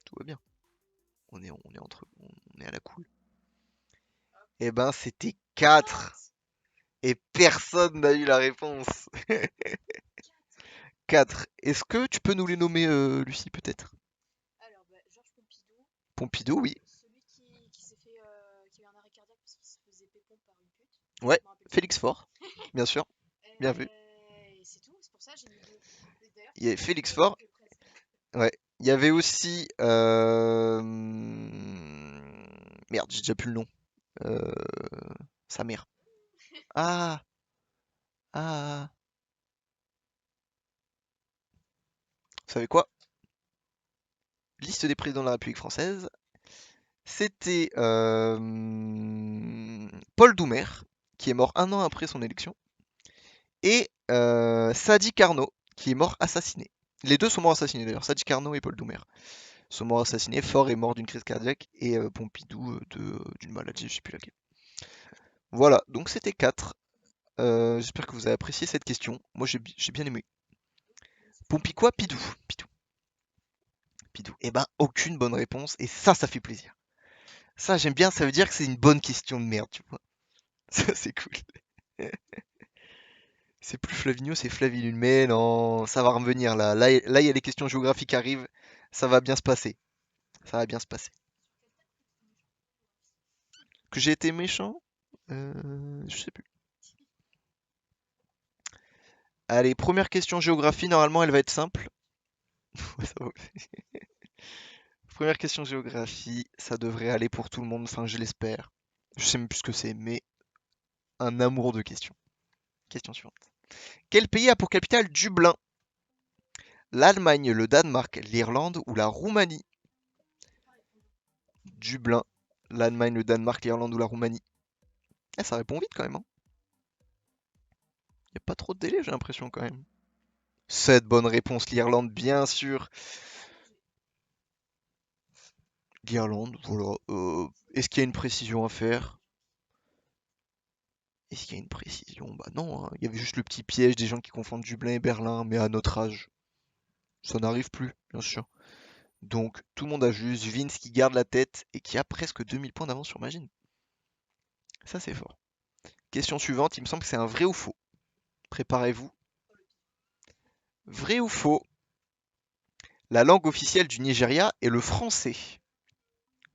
Tout va bien. On est à la cool. Eh ben, c'était 4. Et personne n'a eu la réponse. 4. Est-ce que tu peux nous les nommer, Lucie, peut-être? Alors, Georges Pompidou, Pompidou, oui. celui qui s'est fait, qui a eu un arrêt cardiaque parce qu'il se faisait pépon par une pute. Ouais, Je me rappelle plus. Félix Faure, bien sûr. Bien vu. Et c'est tout, c'est pour ça que j'ai mis deux. Et d'ailleurs, Il y a c'est Félix le Faure. que presse. Ouais. Il y avait aussi. Merde, j'ai déjà plus le nom. Euh, Sa mère. Ah, ah. Vous savez quoi? Liste des présidents de la République française. C'était Paul Doumer, qui est mort un an après son élection, et Sadi Carnot, qui est mort assassiné. Les deux sont morts assassinés d'ailleurs, Sadi Carnot et Paul Doumer sont morts assassinés. Faure est mort d'une crise cardiaque et Pompidou d'une maladie, je sais plus laquelle. Voilà, donc c'était 4. J'espère que vous avez apprécié cette question. Moi j'ai bien aimé. Pompi quoi? Pidou. Pidou. Pidou. Eh ben, aucune bonne réponse, et ça fait plaisir. Ça, j'aime bien, ça veut dire que c'est une bonne question de merde, tu vois. Ça, c'est cool. C'est plus Flavigno, c'est Flavilune. Mais non, ça va revenir là. Là, il y a les questions géographiques qui arrivent. Ça va bien se passer. Ça va bien se passer. Que j'ai été méchant? Je sais plus. Allez, première question géographie. Normalement, elle va être simple. Ouais, ça va aussi. Première question géographie. Ça devrait aller pour tout le monde. Enfin, je l'espère. Je sais même plus ce que c'est, mais un amour de questions. Question suivante. Quel pays a pour capitale Dublin? L'Allemagne, le Danemark, l'Irlande ou la Roumanie? Dublin, l'Allemagne, le Danemark, l'Irlande ou la Roumanie? Ah, ça répond vite quand même, hein. Y a pas trop de délai, j'ai l'impression quand même. Cette bonne réponse, l'Irlande, bien sûr. L'Irlande, voilà. Est-ce qu'il y a une précision à faire? Est-ce qu'il y a une précision? Bah non, hein. Il y avait juste le petit piège des gens qui confondent Dublin et Berlin, mais à notre âge, ça n'arrive plus, bien sûr. Donc tout le monde a juste Vince qui garde la tête et qui a presque 2000 points d'avance sur Magine. Ça c'est fort. Question suivante, il me semble que c'est un vrai ou faux. Préparez-vous. Vrai ou faux? La langue officielle du Nigeria est le français.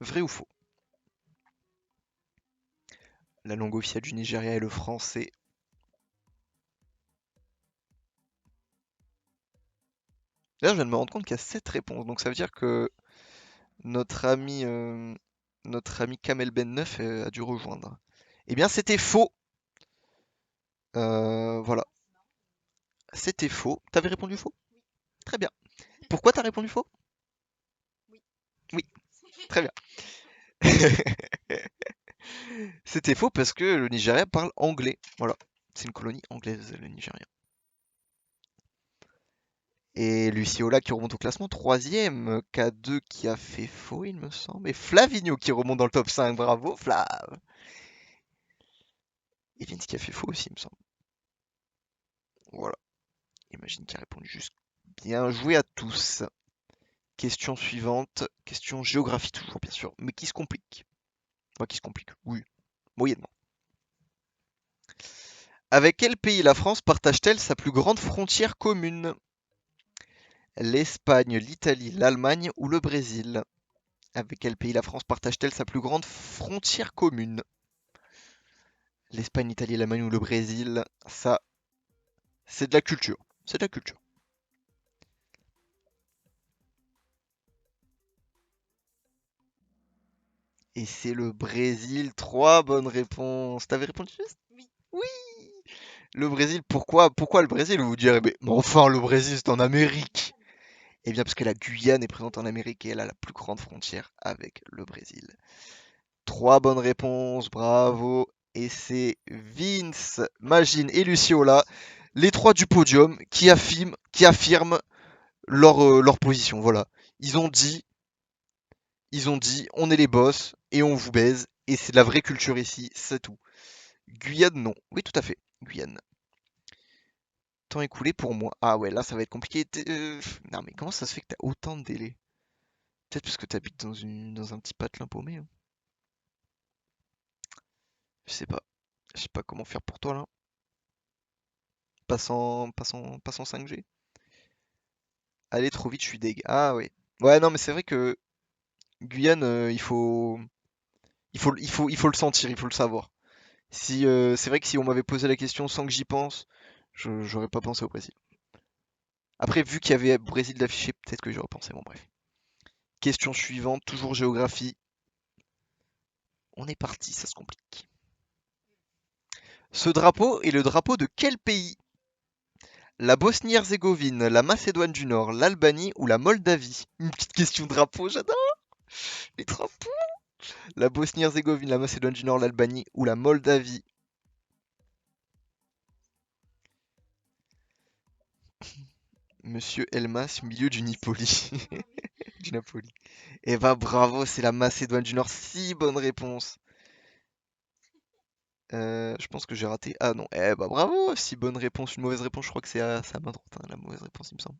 Vrai ou faux? La langue officielle du Nigeria est le français. Là, je viens de me rendre compte qu'il y a 7 réponses. Donc ça veut dire que notre ami, Kamel Ben 9 a dû rejoindre. Eh bien, c'était faux. Voilà. C'était faux. T'avais répondu faux? Très bien. Pourquoi t'as répondu faux? Oui. Oui, très bien. C'était faux parce que le Nigeria parle anglais. Voilà. C'est une colonie anglaise, le Nigeria. Et Luciola qui remonte au classement, troisième. K2 qui a fait faux, il me semble. Et Flavigno qui remonte dans le top 5. Bravo, Flav. Et Vince qui a fait faux aussi, il me semble. Voilà. Imagine qui a répondu juste Bien joué à tous. Question suivante. Question géographie toujours, bien sûr, mais qui se complique. Enfin, qui se complique, oui, moyennement. Avec quel pays la France partage-t-elle sa plus grande frontière commune? L'Espagne, l'Italie, l'Allemagne ou le Brésil? Avec quel pays la France partage-t-elle sa plus grande frontière commune? L'Espagne, l'Italie, l'Allemagne ou le Brésil? Ça, c'est de la culture. C'est de la culture. Et c'est le Brésil. 3 bonnes réponses. T'avais répondu juste? Oui. Oui. Le Brésil, pourquoi le Brésil? Vous vous direz, mais enfin, le Brésil, c'est en Amérique. Eh bien, parce que la Guyane est présente en Amérique et elle a la plus grande frontière avec le Brésil. 3 bonnes réponses, bravo. Et c'est Vince, Magine et Luciola, les trois du podium, qui affirment leur position. Voilà. Ils ont dit, on est les boss et on vous baise. Et c'est de la vraie culture ici, c'est tout. Guyane, non. Oui, tout à fait. Guyane. Temps écoulé pour moi. Ah ouais, là, ça va être compliqué. Non, mais comment ça se fait que t'as autant de délais? Peut-être parce que t'habites dans un petit patelin paumé, hein. Je sais pas. Je sais pas comment faire pour toi, là. Passe en 5G. Aller trop vite, je suis deg. Ah ouais. Ouais, non, mais c'est vrai que Guyane, il faut le sentir, il faut le savoir. Si, c'est vrai que si on m'avait posé la question sans que j'y pense, j'aurais pas pensé au Brésil. Après, vu qu'il y avait Brésil d'affiché, peut-être que j'aurais pensé. Bon, bref. Question suivante, toujours géographie. On est parti, ça se complique. Ce drapeau est le drapeau de quel pays? La Bosnie-Herzégovine, la Macédoine du Nord, l'Albanie ou la Moldavie? Une petite question drapeau, j'adore les drapeaux. La Bosnie-Herzégovine, la Macédoine du Nord, l'Albanie ou la Moldavie? Monsieur Elmas, milieu du Nipoli. Du Napoli. Eh bah bravo, c'est la Macédoine du Nord. 6 bonnes réponses. Je pense que j'ai raté. Ah non, eh bah bravo, 6 bonnes réponses. Une mauvaise réponse, je crois que c'est à main droite, hein, la mauvaise réponse, il me semble.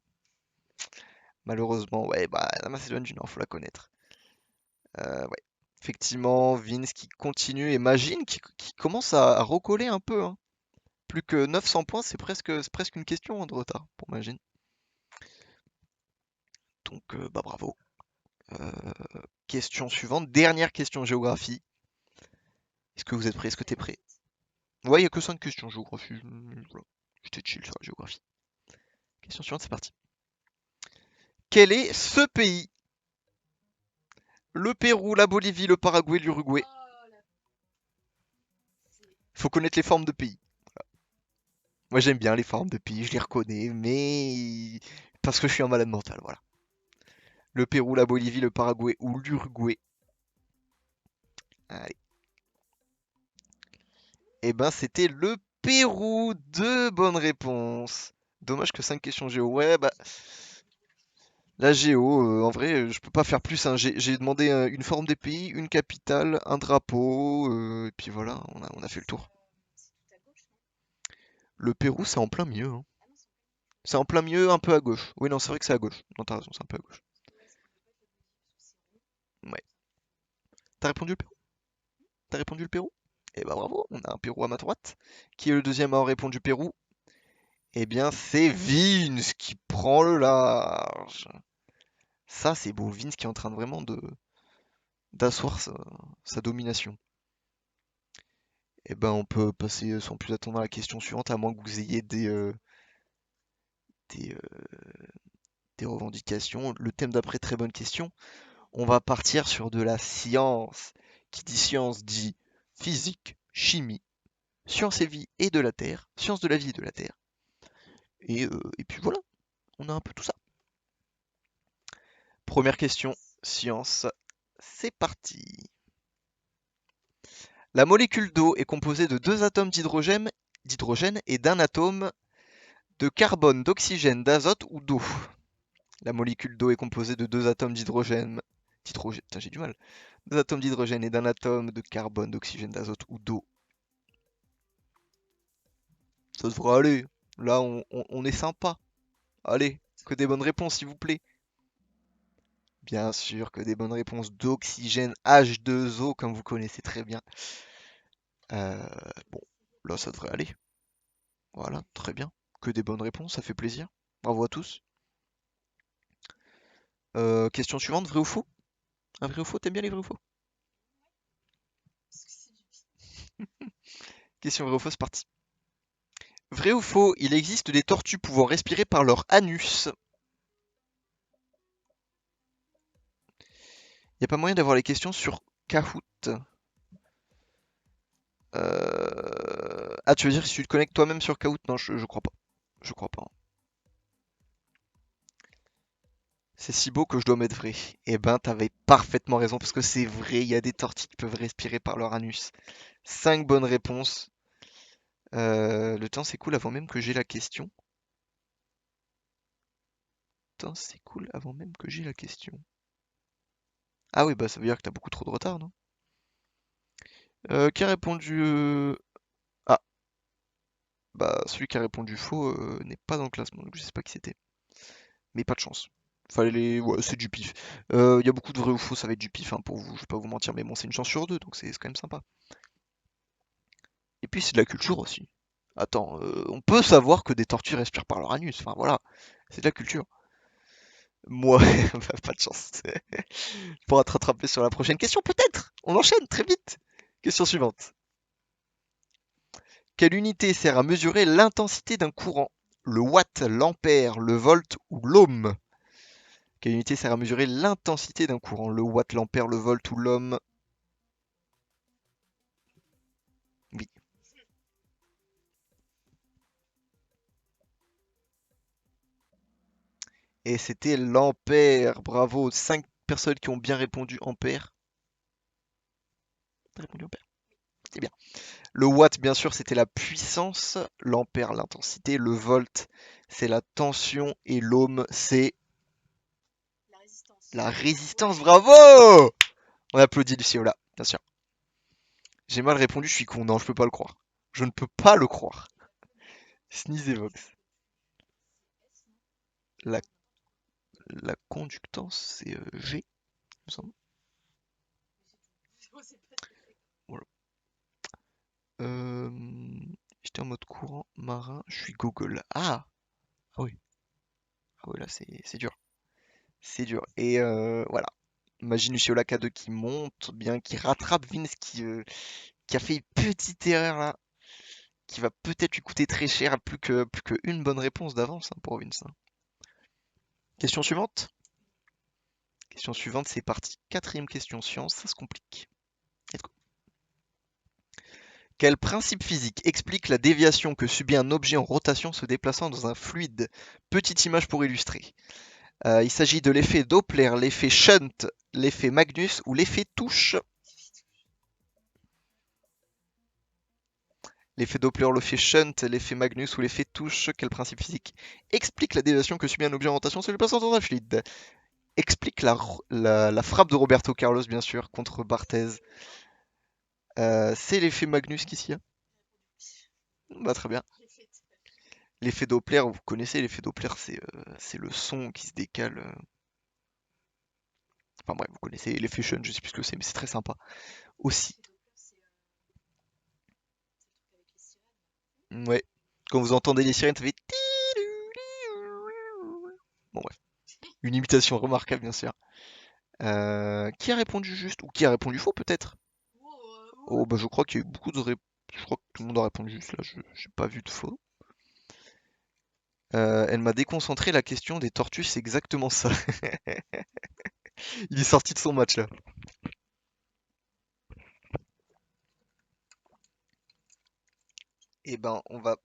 Malheureusement, ouais, bah la Macédoine du Nord, faut la connaître. Ouais. Effectivement, Vince qui continue et Magine qui commence à recoller un peu, hein. Plus que 900 points, c'est presque une question, hein, de retard pour Magine. Donc, bah bravo. Euh, Question suivante, dernière question géographie. Est-ce que vous êtes prêts? Est-ce que t'es prêt? Ouais, il n'y a que 5 questions géographie. Voilà. J'étais chill sur la géographie. Question suivante, c'est parti. Quel est ce pays? Le Pérou, la Bolivie, le Paraguay, l'Uruguay. Oh là. C'est Faut connaître les formes de pays. Moi j'aime bien les formes de pays, je les reconnais, mais parce que je suis un malade mental, voilà. Le Pérou, la Bolivie, le Paraguay ou l'Uruguay. Allez. Eh ben c'était le Pérou. 2 bonnes réponses. Dommage que 5 questions géo. Ouais, bah la géo, en vrai, je peux pas faire plus, hein. J'ai demandé une forme des pays, une capitale, un drapeau, et puis voilà, on a fait le tour. c'est tout à gauche, non? Le Pérou, c'est en plein milieu, hein. Ah non, c'est pas. C'est en plein milieu, un peu à gauche. Oui, non, c'est vrai que c'est à gauche. Non, t'as raison, c'est un peu à gauche. Parce que ouais, ça peut pas être la Bolivie parce que c'est rond. Ouais. T'as répondu le Pérou? T'as répondu le Pérou? Eh bah bravo, on a un Pérou à ma droite. Qui est le deuxième à avoir répondu Pérou? Eh bien, c'est Vince qui prend le large. Ça, c'est beau. Vince qui est en train de vraiment d'asseoir sa domination. Eh ben, on peut passer sans plus attendre à la question suivante, à moins que vous ayez des, euh, des revendications. Le thème d'après, très bonne question. On va partir sur de la science. Qui dit science dit physique, chimie, science et vie et de la Terre, science de la vie et de la Terre. Et puis voilà, on a un peu tout ça. Première question, science. C'est parti. La molécule d'eau est composée de deux atomes d'hydrogène et d'un atome de carbone, d'oxygène, d'azote ou d'eau. La molécule d'eau est composée de deux atomes putain, j'ai du mal. Deux atomes d'hydrogène et d'un atome de carbone, d'oxygène, d'azote ou d'eau. Ça devrait aller. Là, on est sympa. Allez. Que des bonnes réponses, s'il vous plaît. Bien sûr que des bonnes réponses. D'oxygène H2O, comme vous connaissez très bien. Bon, là, ça devrait aller. Voilà, très bien. Que des bonnes réponses, ça fait plaisir. Bravo à tous. Question suivante, vrai ou faux? Un vrai ou faux, t'aimes bien les vrais ou faux? Parce que c'est du pif. Question vrai ou faux, c'est parti. Vrai ou faux, il existe des tortues pouvant respirer par leur anus. Il n'y a pas moyen d'avoir les questions sur Kahoot. Ah, tu veux dire si tu te connectes toi-même sur Kahoot? Non, je crois pas. Je crois pas. C'est si beau que je dois mettre vrai. Eh ben, t'avais parfaitement raison, parce que c'est vrai, il y a des tortues qui peuvent respirer par leur anus. 5 bonnes réponses. Le temps s'écoule avant même que j'ai la question. Le temps s'écoule avant même que j'ai la question. Ah oui, bah ça veut dire que t'as beaucoup trop de retard, non? Qui a répondu... Ah, bah celui qui a répondu faux n'est pas dans le classement, donc je sais pas qui c'était. Mais pas de chance. Ouais, c'est du pif. Il y a beaucoup de vrai ou faux, ça va être du pif hein, pour vous, je vais pas vous mentir, mais bon, c'est une chance sur deux, donc c'est quand même sympa. Et puis c'est de la culture aussi. Attends, on peut savoir que des tortues respirent par leur anus, enfin voilà, c'est de la culture. Moi, bah, pas de chance. Tu pourras te rattraper sur la prochaine question, peut-être. On enchaîne très vite. Question suivante. Quelle unité sert à mesurer l'intensité d'un courant? Le watt, l'ampère, le volt ou l'ohm? Quelle unité sert à mesurer l'intensité d'un courant? Le watt, l'ampère, le volt ou l'ohm? Oui. Et c'était l'ampère. Bravo. 5 personnes qui ont bien répondu ampère. T'as répondu ampère. C'est bien. Le watt, bien sûr, c'était la puissance. L'ampère, l'intensité. Le volt, c'est la tension. Et l'ohm, c'est La résistance. la résistance. Ouais. Bravo! On applaudit Lucie, là, bien sûr. J'ai mal répondu, je suis con. Non, je peux pas le croire. Je ne peux pas le croire. Sneeze et Vox. La, la conductance, c'est G, il me semble. Je sais pas ce que c'est. Voilà. J'étais en mode courant marin, je suis Google. Ah! Ah oui. Ah oui, là, c'est dur. C'est dur. Et voilà. Imagine Luciola K2 qui monte bien, qui rattrape Vince qui a fait une petite erreur là, qui va peut-être lui coûter très cher, plus que une bonne réponse d'avance hein, pour Vince. Hein. Question suivante. Question suivante, c'est parti. Quatrième question science, ça se complique. Let's go. Quel principe physique explique la déviation que subit un objet en rotation se déplaçant dans un fluide? Petite image pour illustrer. Il s'agit de l'effet Doppler, l'effet Shunt, l'effet Magnus ou l'effet touche. L'effet Doppler, l'effet Shunt, l'effet Magnus ou l'effet touche, quel principe physique explique la déviation que subit un objet en rotation se déplaçant dans un fluide? Explique la frappe de Roberto Carlos, bien sûr, contre Barthez. C'est l'effet Magnus qui s'y a. Bah, très bien. L'effet Doppler, vous connaissez, l'effet Doppler, c'est le son qui se décale. Enfin bref, vous connaissez l'effet Shunt, je sais plus ce que c'est, mais c'est très sympa. Aussi. Ouais. Quand vous entendez les sirènes, ça fait. Bon bref. Une imitation remarquable, bien sûr. Qui a répondu juste? Ou qui a répondu faux, peut-être? Oh, bah je crois qu'il y a eu beaucoup de réponses. Je crois que tout le monde a répondu juste là, je j'ai pas vu de faux. Elle m'a déconcentré la question des tortues, c'est exactement ça. Il est sorti de son match là. Et ben, on va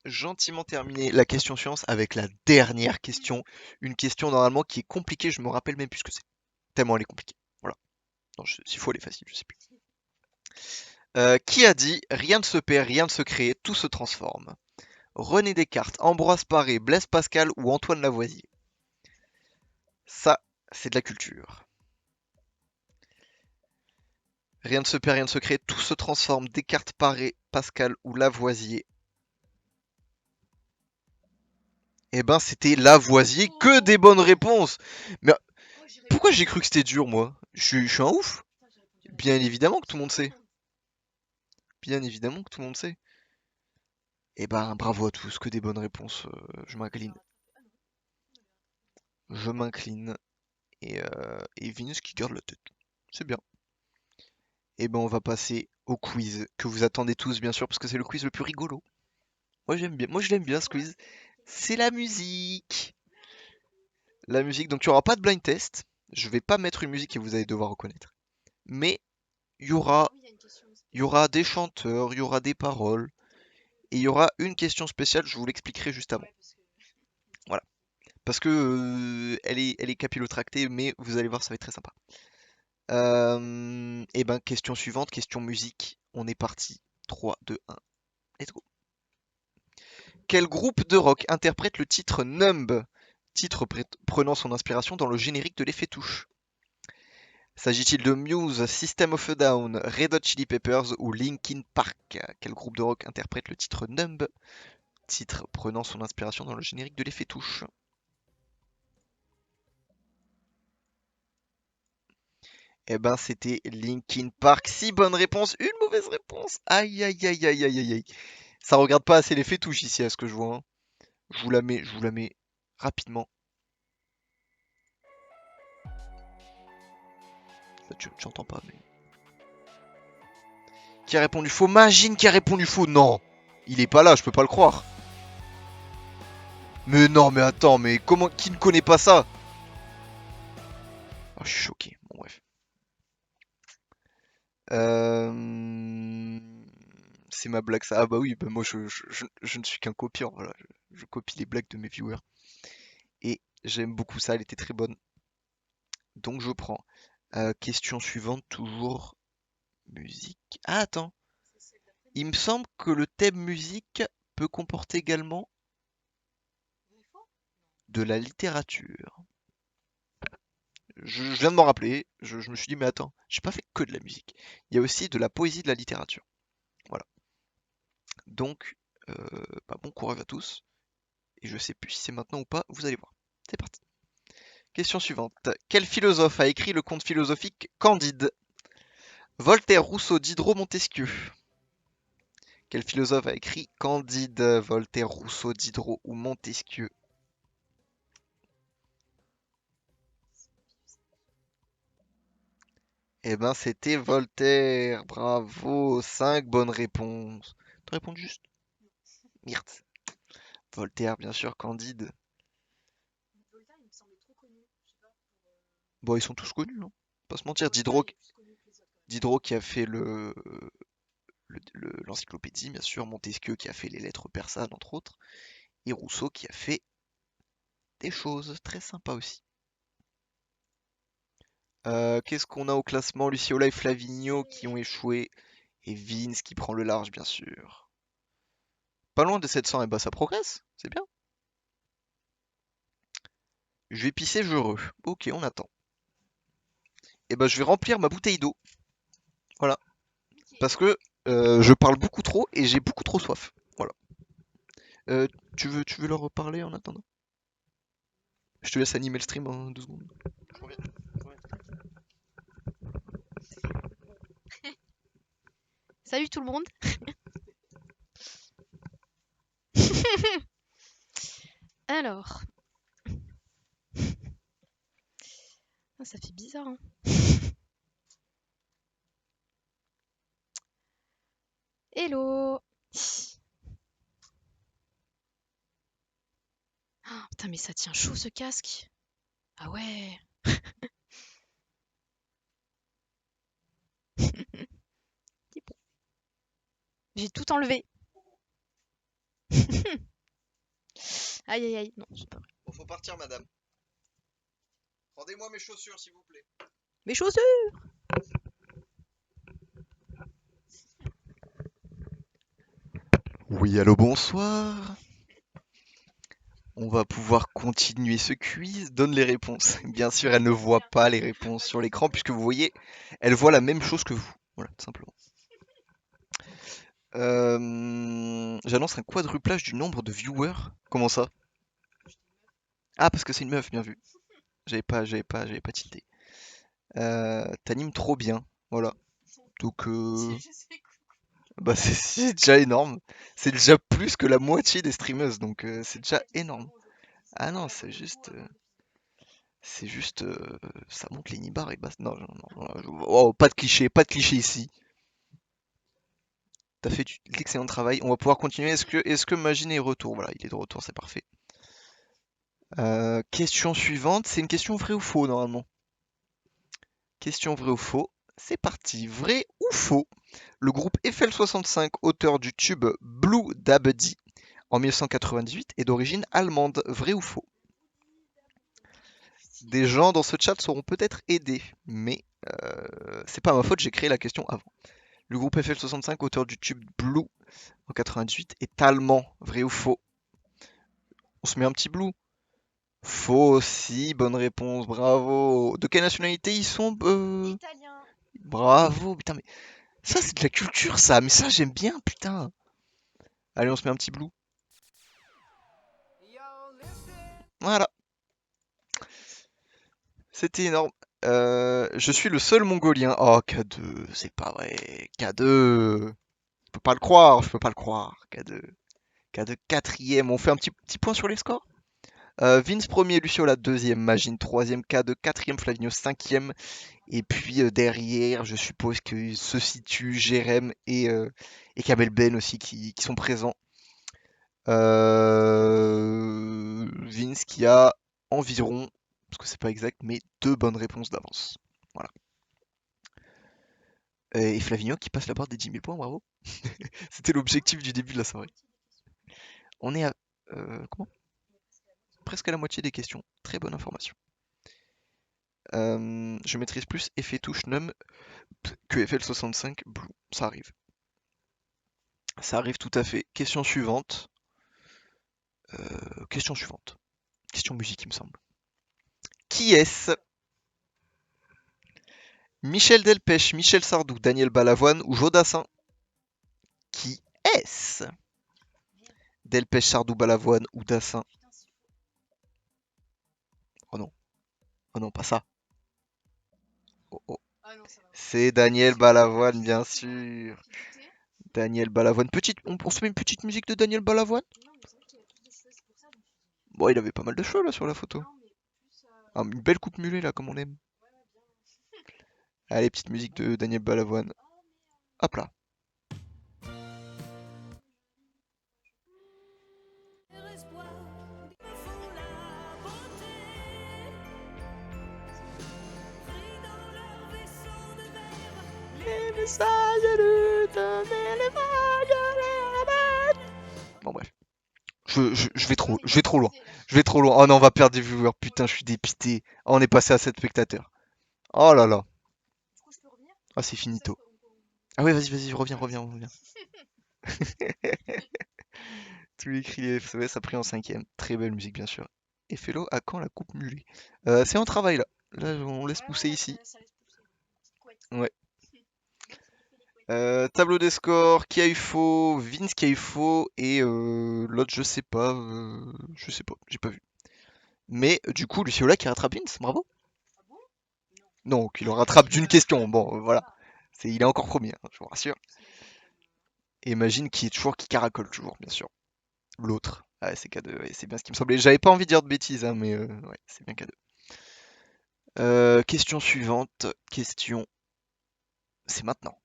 gentiment terminer la question science avec la dernière question. Une question normalement qui est compliquée, je me rappelle même plus ce que c'est. Tellement elle est compliquée. Voilà. Non, s'il faut, elle est facile, je sais plus. Qui a dit rien ne se perd, rien ne se crée, tout se transforme? René Descartes, Ambroise Paré, Blaise Pascal ou Antoine Lavoisier? Ça, c'est de la culture. Rien ne se perd, rien ne se crée, tout se transforme. Descartes, Paré, Pascal ou Lavoisier? Eh ben, c'était Lavoisier, que des bonnes réponses. Mais Oh, j'ai pourquoi répondu. j'ai cru que c'était dur, moi? Je suis un ouf. Putain, j'ai répondu à la Bien question. évidemment que tout le monde Tout le sait. monde. Bien évidemment que tout le monde sait. Eh ben, bravo à tous, que des bonnes réponses. Je On m'incline. m'a rattrapé. Ah non, on m'avait rattrapé. Je m'incline. Et Vinus qui garde la tête. C'est bien. Eh ben, on va passer au quiz que vous attendez tous, bien sûr, parce que c'est le quiz le plus rigolo. Moi, j'aime bien. Moi, je l'aime bien, C'est ce quoi? quiz. C'est la musique. La musique. Donc, tu auras pas de blind test. Je vais pas mettre une musique et vous allez devoir reconnaître. Mais il y Ah aura, oui, il y a une question il y spéciale. aura des chanteurs, il y aura des paroles, et il y aura une question spéciale. Je vous l'expliquerai juste avant. Ouais, parce que. Voilà. Parce que elle est capillotractée, mais vous allez voir, ça va être très sympa. Et ben, question suivante, question musique. On est parti. 3, 2, 1. Let's go. Quel groupe de rock interprète le titre Numb, titre prenant son inspiration dans le générique de l'effet touche? S'agit-il de Muse, System of a Down, Red Hot Chili Peppers ou Linkin Park? Quel groupe de rock interprète le titre Numb, titre prenant son inspiration dans le générique de l'effet touche? Eh ben, c'était Linkin Park. 6 bonnes réponses, une mauvaise réponse. Aïe, aïe, aïe, aïe, aïe, aïe, aïe. Ça regarde pas assez l'effet touche ici, à ce que je vois, hein. Je vous la mets rapidement. Tu entends pas, mais. Qui a répondu faux? Magine qui a répondu faux. Non, il est pas là, je peux pas le croire. Mais non, mais attends, mais comment, qui ne connaît pas ça? Ah, je suis choqué. Bon, bref. Euh, C'est ma blague, ça. Ah bah oui, bah moi je ne suis qu'un copieur, voilà. Je copie les blagues de mes viewers. Et j'aime beaucoup ça, elle était très bonne. Donc je prends. Question suivante, toujours musique. Ah attends, C'est celle d'après, non? il me semble que le thème musique peut comporter également Vrai ou faux? de la littérature. Je viens de m'en rappeler, je me suis dit mais attends, j'ai pas fait que de la musique. Il y a aussi de la poésie, de la littérature. Voilà. Donc, bah, bon courage à tous. Et je sais plus si c'est maintenant ou pas, vous allez voir. C'est parti. Question suivante. Quel philosophe a écrit le conte philosophique Candide? Voltaire, Rousseau, Diderot, Montesquieu. Quel philosophe a écrit Candide? Voltaire, Rousseau, Diderot ou Montesquieu? Eh ben, c'était Voltaire. Bravo. 5 bonnes réponses. T'as répondu juste? Merde. Voltaire, bien sûr, Candide. Voltaire, il me semblait trop connu. Je sais pas pour. Bon, ils sont tous connus, hein. Pas se mentir. Voltaire, il est plus connu que les autres quand même. Diderot qui a fait l'encyclopédie, bien sûr. Montesquieu qui a fait les lettres persanes, entre autres. Et Rousseau qui a fait des choses très sympas aussi. Qu'est-ce qu'on a au classement? Luciola et Flavigno qui ont échoué. Et Vince qui prend le large, bien sûr. Pas loin de 700, et bah ça progresse. C'est bien. Je vais pisser, je re. Ok, on attend. Et bah je vais remplir ma bouteille d'eau. Voilà. Ok. Parce que je parle beaucoup trop et j'ai beaucoup trop soif. Voilà. Euh, tu veux leur reparler en attendant? Je te laisse animer le stream en 2 secondes. Je reviens. Salut tout le monde. Alors, ah, ça fait bizarre, hein. Hello. Ah, putain, mais ça tient chaud ce casque. Ah ouais. C'est bon. J'ai tout enlevé. Aïe aïe aïe. Non, c'est pas vrai. Bon, faut partir, madame. Rendez-moi mes chaussures, s'il vous plaît. Mes chaussures. Oui, allô, bonsoir. On va pouvoir continuer ce quiz. Donne les réponses. Bien sûr, elle ne voit pas les réponses sur l'écran puisque vous voyez, elle voit la même chose que vous. Voilà, tout simplement. J'annonce un quadruplage du nombre de viewers. Comment ça? Ah, parce que c'est une meuf, bien vu. J'avais pas tilté. T'animes trop bien, voilà. Donc, Je sais quoi. bah c'est déjà énorme. C'est déjà plus que la moitié des streameuses, donc c'est déjà Ouais, c'est énorme. vraiment, je Ah non, préfère c'est beaucoup juste, avant l'épisode. c'est juste, ça monte les nibards et basta. Non, non, non, non, oh, pas de cliché ici. T'as fait de l'excellent travail. On va pouvoir continuer. Est-ce que Magine est de retour? Voilà, il est de retour, c'est parfait. Question suivante, c'est une question vrai ou faux normalement. Question vrai ou faux. C'est parti. Vrai ou faux? Le groupe FL65, auteur du tube Blue Dabdi en 1998, est d'origine allemande. Vrai ou faux? Des gens dans ce chat seront peut-être aidés, mais c'est pas ma faute, j'ai créé la question avant. Le groupe FL65, auteur du tube Blue en 98, est allemand. Vrai ou faux? On se met un petit Blue. Faux aussi, bonne réponse, bravo. De quelle nationalité ils sont? Italien. Bravo, putain, mais ça c'est de la culture ça, mais ça j'aime bien, putain. Allez, on se met un petit Blue. Voilà, c'était énorme. Je suis le seul mongolien. Oh, K2, c'est pas vrai. K2. Je peux pas le croire, je peux pas le croire. K2. K2 quatrième. On fait un petit point sur les scores. Vince premier, Luciola deuxième, Magine troisième, K2 quatrième, Flavigno cinquième. Et puis derrière, je suppose que se situent Jérém et Kamel Ben aussi qui sont présents. Vince qui a environ, parce que c'est pas exact, mais deux bonnes réponses d'avance. Voilà. Et Flavigno qui passe la barre des 10 000 points, bravo. C'était l'objectif du début de la soirée. On est à comment? Presque à la moitié des questions. Très bonne information. Je maîtrise plus effet touche num que FL65 Blue. Ça arrive. Ça arrive tout à fait. Question suivante. Question suivante. Question musique, il me semble. Qui est-ce? Michel Delpech, Michel Sardou, Daniel Balavoine ou Jodassin? Qui est-ce? Merde. Delpech, Sardou, Balavoine ou Dassin? Putain, c'est faux. Oh non, oh non, pas ça. Oh, oh. Ah non, ça va. C'est Daniel Balavoine, bien sûr. J'ai douté. Daniel Balavoine. On se met une petite musique de Daniel Balavoine? Non, mais c'est vrai qu'il a plus de cheveux, c'est pour ça que je me suis dit. Bon, il avait pas mal de cheveux là sur la photo. Non, mais plus. Ah, une belle coupe mulet là, comme on aime. Ouais, ouais, bien. Allez, petite musique de Daniel Balavoine. Oh, merde. Hop là. Bon bref. Je vais trop, je vais trop loin. Je vais trop loin. Oh non, on va perdre des viewers. Putain, je suis dépité. Oh, on est passé à 7 spectateurs. Oh là là. Du coup, je peux revenir? Ah, c'est Comme ça, finito. on Ah ouais, vas-y, reviens, reviens. Tous les cris FOS a pris en cinquième. Très belle musique, bien sûr. Et Fellow, à quand la coupe mulet? C'est en travail là. Là, on laisse Ouais, pousser ouais, là, ici. ça laisse pousser. Petite couette. Ouais. S'il fait des couettes. Tableau des scores, qui a eu faux, Vince qui a eu faux, et l'autre je sais pas, j'ai pas vu. Mais du coup, Luciola qui rattrape Vince, bravo. Ah bon? Non. Non, qui le rattrape d'une question, bon, Ça voilà. va. Il est encore premier, hein, je vous rassure. S'imagine quand même. Et imagine qui caracole toujours, bien sûr. L'autre. Ouais, c'est K2, ouais, c'est bien ce qui me semblait. J'avais pas envie de dire de bêtises, hein, mais ouais, c'est bien K2. Question suivante, question, c'est maintenant.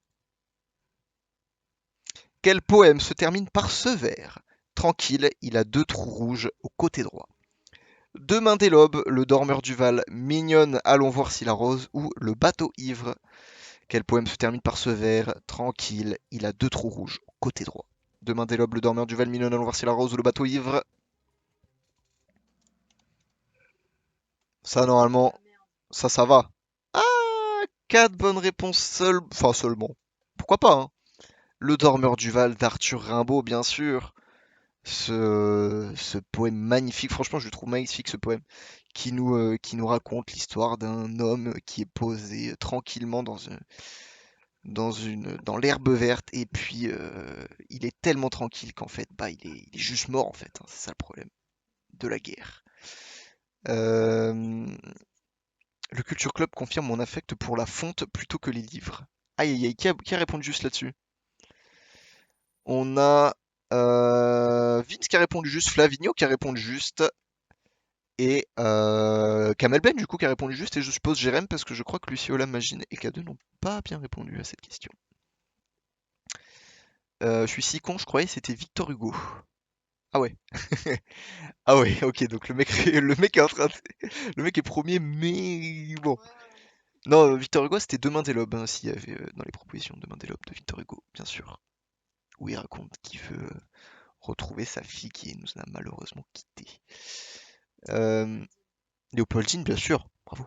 Quel poème se termine par ce vers? Tranquille, il a deux trous rouges au côté droit. Demain dès l'aube, le dormeur du Val, mignonne, allons voir si la rose, ou le bateau ivre. Quel poème se termine par ce vers? Tranquille, il a deux trous rouges au côté droit. Demain dès l'aube, le dormeur du Val, mignonne, allons voir si la rose, ou le bateau ivre. Ça, normalement, Ah merde. ça va. Ah, quatre bonnes réponses enfin seulement. Pourquoi pas, hein. Le dormeur du Val d'Arthur Rimbaud, bien sûr. Ce poème magnifique, franchement, je le trouve magnifique ce poème, qui nous raconte l'histoire d'un homme qui est posé tranquillement dans l'herbe verte, et puis il est tellement tranquille qu'en fait, bah, il est juste mort en fait, hein, c'est ça le problème de la guerre. Euh, Le Culture Club confirme mon affect pour la fonte plutôt que les livres. Aïe aïe aïe, qui a répondu juste là-dessus? On a Vince qui a répondu juste, Flavigno qui a répondu juste, et Kamel Ben du coup qui a répondu juste, et je suppose Jérém parce que je crois que Luciola, Magine et K2 n'ont pas bien répondu à cette question. Je suis si con, je croyais que c'était Victor Hugo. Ah ouais. Ah ouais, ok, donc le mec, le mec est en train le mec est premier, mais bon. Ouais, ouais. Non, Victor Hugo, c'était Demain des Lobes, hein, s'il y avait dans les propositions Demain des Lobes de Victor Hugo, bien sûr. Où il raconte qu'il veut retrouver sa fille qui nous a malheureusement quittés. Euh, Léopoldine, bien sûr, bravo.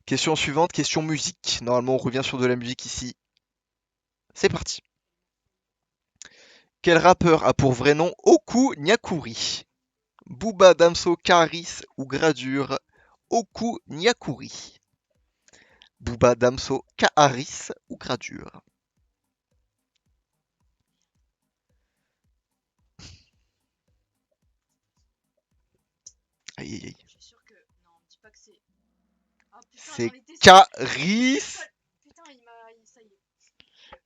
Question suivante, question musique. Normalement, on revient sur de la musique ici. C'est parti. Quel rappeur a pour vrai nom Oku Nyakuri? Booba, Damso, Karis ou Gradure? Oku Nyakuri. Booba, Damso, Karis ou Gradure? Aïe aïe aïe. Je suis sûre que. Non, me dis pas que c'est. Ah putain, C'est j'en étais sûre. Karis. Putain, il m'a. Ça y est.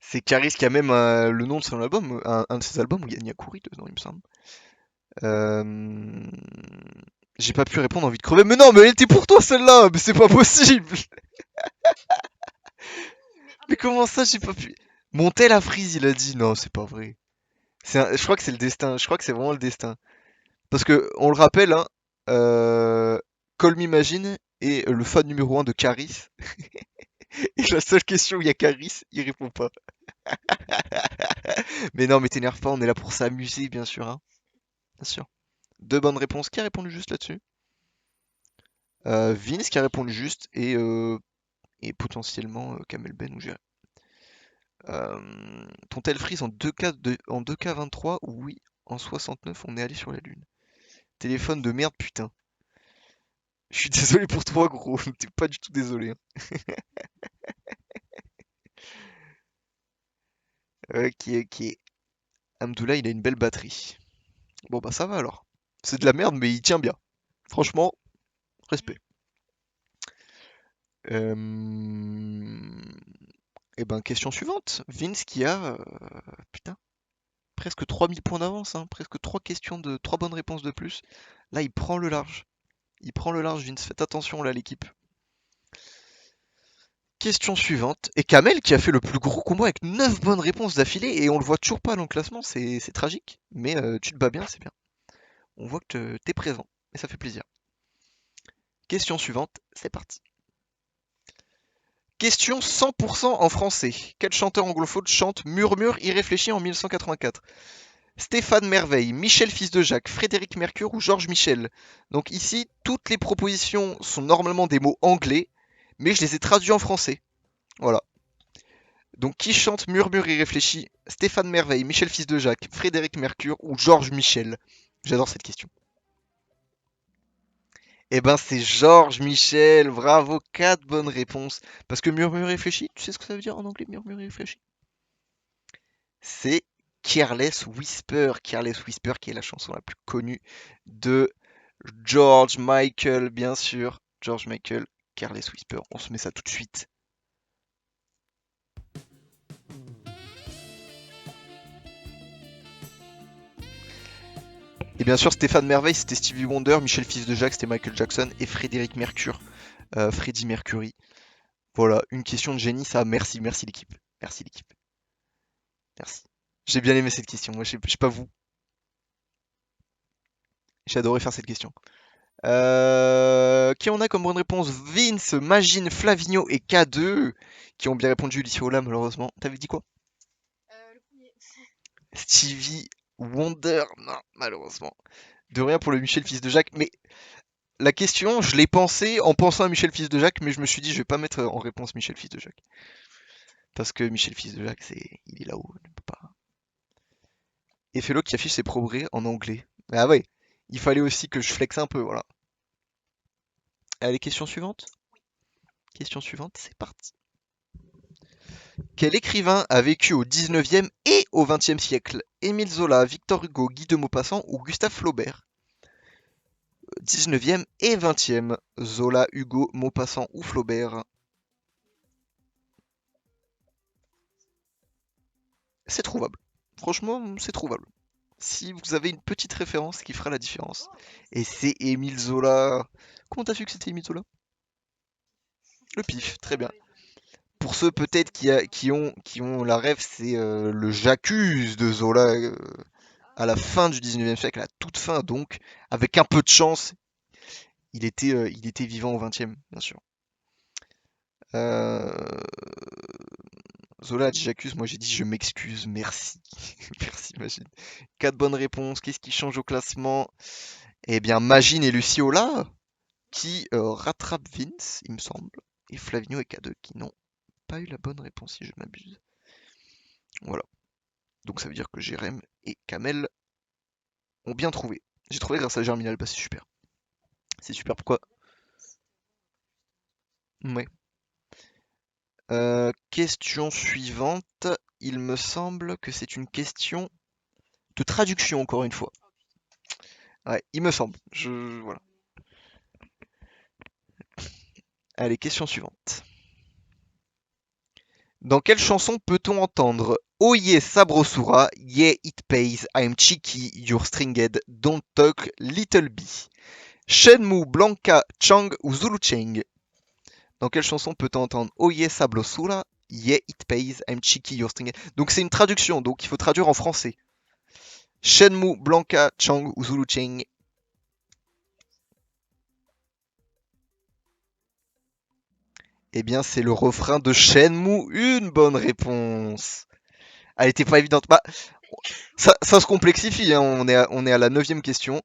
C'est Karis qui a même le nom de son album, un de ses albums où il y a Nyakuri dedans, il me semble. Euh, J'ai pas pu répondre, envie de crever. Mais non, mais elle était pour toi celle-là, mais c'est pas possible. Mais. Ah Mais bah oui, comment ça, j'ai pas pu. Monter la frise, il a dit. Non, c'est pas vrai. Je crois que c'est le destin. Je crois que c'est vraiment le destin. Parce que, on le rappelle, hein, Call Me Imagine est le fan numéro 1 de Caris. Et la seule question où il y a Caris, il répond pas. Mais non, mais t'énerve pas, on est là pour s'amuser, bien sûr, hein. Bien sûr. Deux bonnes réponses. Qui a répondu juste là-dessus? Vince qui a répondu juste et potentiellement Kamel Ben ou Jerry. Ton-tel freeze en 2K, en 2K23 ou oui, en 69, on est allé sur la Lune. Téléphone de merde, putain. Je suis désolé pour toi, gros. T'es pas du tout désolé, hein. Ok, ok. Amdoula, il a une belle batterie. Bon, bah ça va alors. C'est de la merde, mais il tient bien. Franchement, respect. Euh... Et ben, question suivante. Vince qui a, putain, presque 3000 points d'avance, hein. Presque 3 questions de 3 bonnes réponses de plus. Là, il prend le large. Il prend le large, Vince. Faites attention là, l'équipe. Question suivante. Et Kamel qui a fait le plus gros combo avec 9 bonnes réponses d'affilée et on le voit toujours pas dans le classement, c'est tragique. Mais tu te bats bien, c'est bien. On voit que t'es présent et ça fait plaisir. Question suivante, c'est parti. Question 100% en français. Quel chanteur anglophone chante Murmure irréfléchi en 1984? Stéphane Merveille, Michel Fils de Jacques, Frédéric Mercure ou Georges Michel? Donc ici, toutes les propositions sont normalement des mots anglais, mais je les ai traduits en français. Voilà. Donc qui chante Murmure irréfléchi? Stéphane Merveille, Michel Fils de Jacques, Frédéric Mercure ou Georges Michel? J'adore cette question. Eh ben c'est Georges Michel, bravo, 4 bonnes réponses. Parce que Murmure réfléchi, tu sais ce que ça veut dire en anglais, Murmure réfléchi? C'est Careless Whisper, Careless Whisper qui est la chanson la plus connue de George Michael, bien sûr. George Michael, Careless Whisper, on se met ça tout de suite. Et bien sûr, Stéphane Merveille, c'était Stevie Wonder, Michel Fils de Jacques, c'était Michael Jackson, et Frédéric Mercure, Freddie Mercury. Voilà, une question de génie, ça. Merci, merci l'équipe. Merci l'équipe. Merci. J'ai bien aimé cette question. Moi, je sais pas vous. J'ai adoré faire cette question. Qui on a comme bonne réponse? Vince, Magine, Flavigno et K2 qui ont bien répondu. Luciola, malheureusement. T'avais dit quoi? le premier. Stevie Wonder, non, malheureusement. De rien pour le Michel Fils de Jacques, mais la question, je l'ai pensée en pensant à Michel Fils de Jacques, mais je me suis dit, je vais pas mettre en réponse Michel Fils de Jacques. Parce que Michel Fils de Jacques, il est là-haut, je ne peux pas. Et Fellow qui affiche ses progrès en anglais. Ah ouais, il fallait aussi que je flexe un peu, voilà. Allez, question suivante. Question suivante, c'est parti. Quel écrivain a vécu au 19e et au 20e siècle? Émile Zola, Victor Hugo, Guy de Maupassant ou Gustave Flaubert? 19e et 20e. Zola, Hugo, Maupassant ou Flaubert. C'est trouvable. Franchement, c'est trouvable. Si vous avez une petite référence qui fera la différence. Oh, Et c'est Émile Zola. Comment t'as su que c'était Émile Zola? Le pif, très bien. Pour ceux peut-être qui ont la rêve, c'est le J'accuse de Zola à la fin du 19e siècle, à la toute fin, donc avec un peu de chance, il était vivant au 20e, bien sûr. Euh, Zola a dit j'accuse, moi j'ai dit je m'excuse, merci. Merci Magine. 4 bonnes réponses, qu'est-ce qui change au classement? Eh bien Magine et Luciola qui rattrapent Vince, il me semble, et Flavigno et K2 qui n'ont pas eu la bonne réponse si je m'abuse. Voilà. Donc ça veut dire que Jérém et Kamel ont bien trouvé. J'ai trouvé grâce à Germinal, bah c'est super. C'est super, pourquoi? Ouais. Question suivante. Il me semble que c'est une question de traduction, encore une fois. Ouais, il me semble. Voilà. Allez, question suivante. Dans quelle chanson peut-on entendre Oye Sabrosura, Yeah It Pays, I'm Cheeky, You're Stringed, Don't Talk, Little B. Shenmue, Blanca, Chang ou Zulu Cheng? Dans quelle chanson peut-on entendre Oye Sabrosura, Yeah It Pays, I'm Cheeky, You're Stringed? Donc c'est une traduction, donc il faut traduire en français. Shenmue, Blanca, Chang ou Zulu Cheng? Eh bien, c'est le refrain de Shenmue. Une bonne réponse. Elle était pas évidente. Bah, ça se complexifie, hein. On est à la 9e question.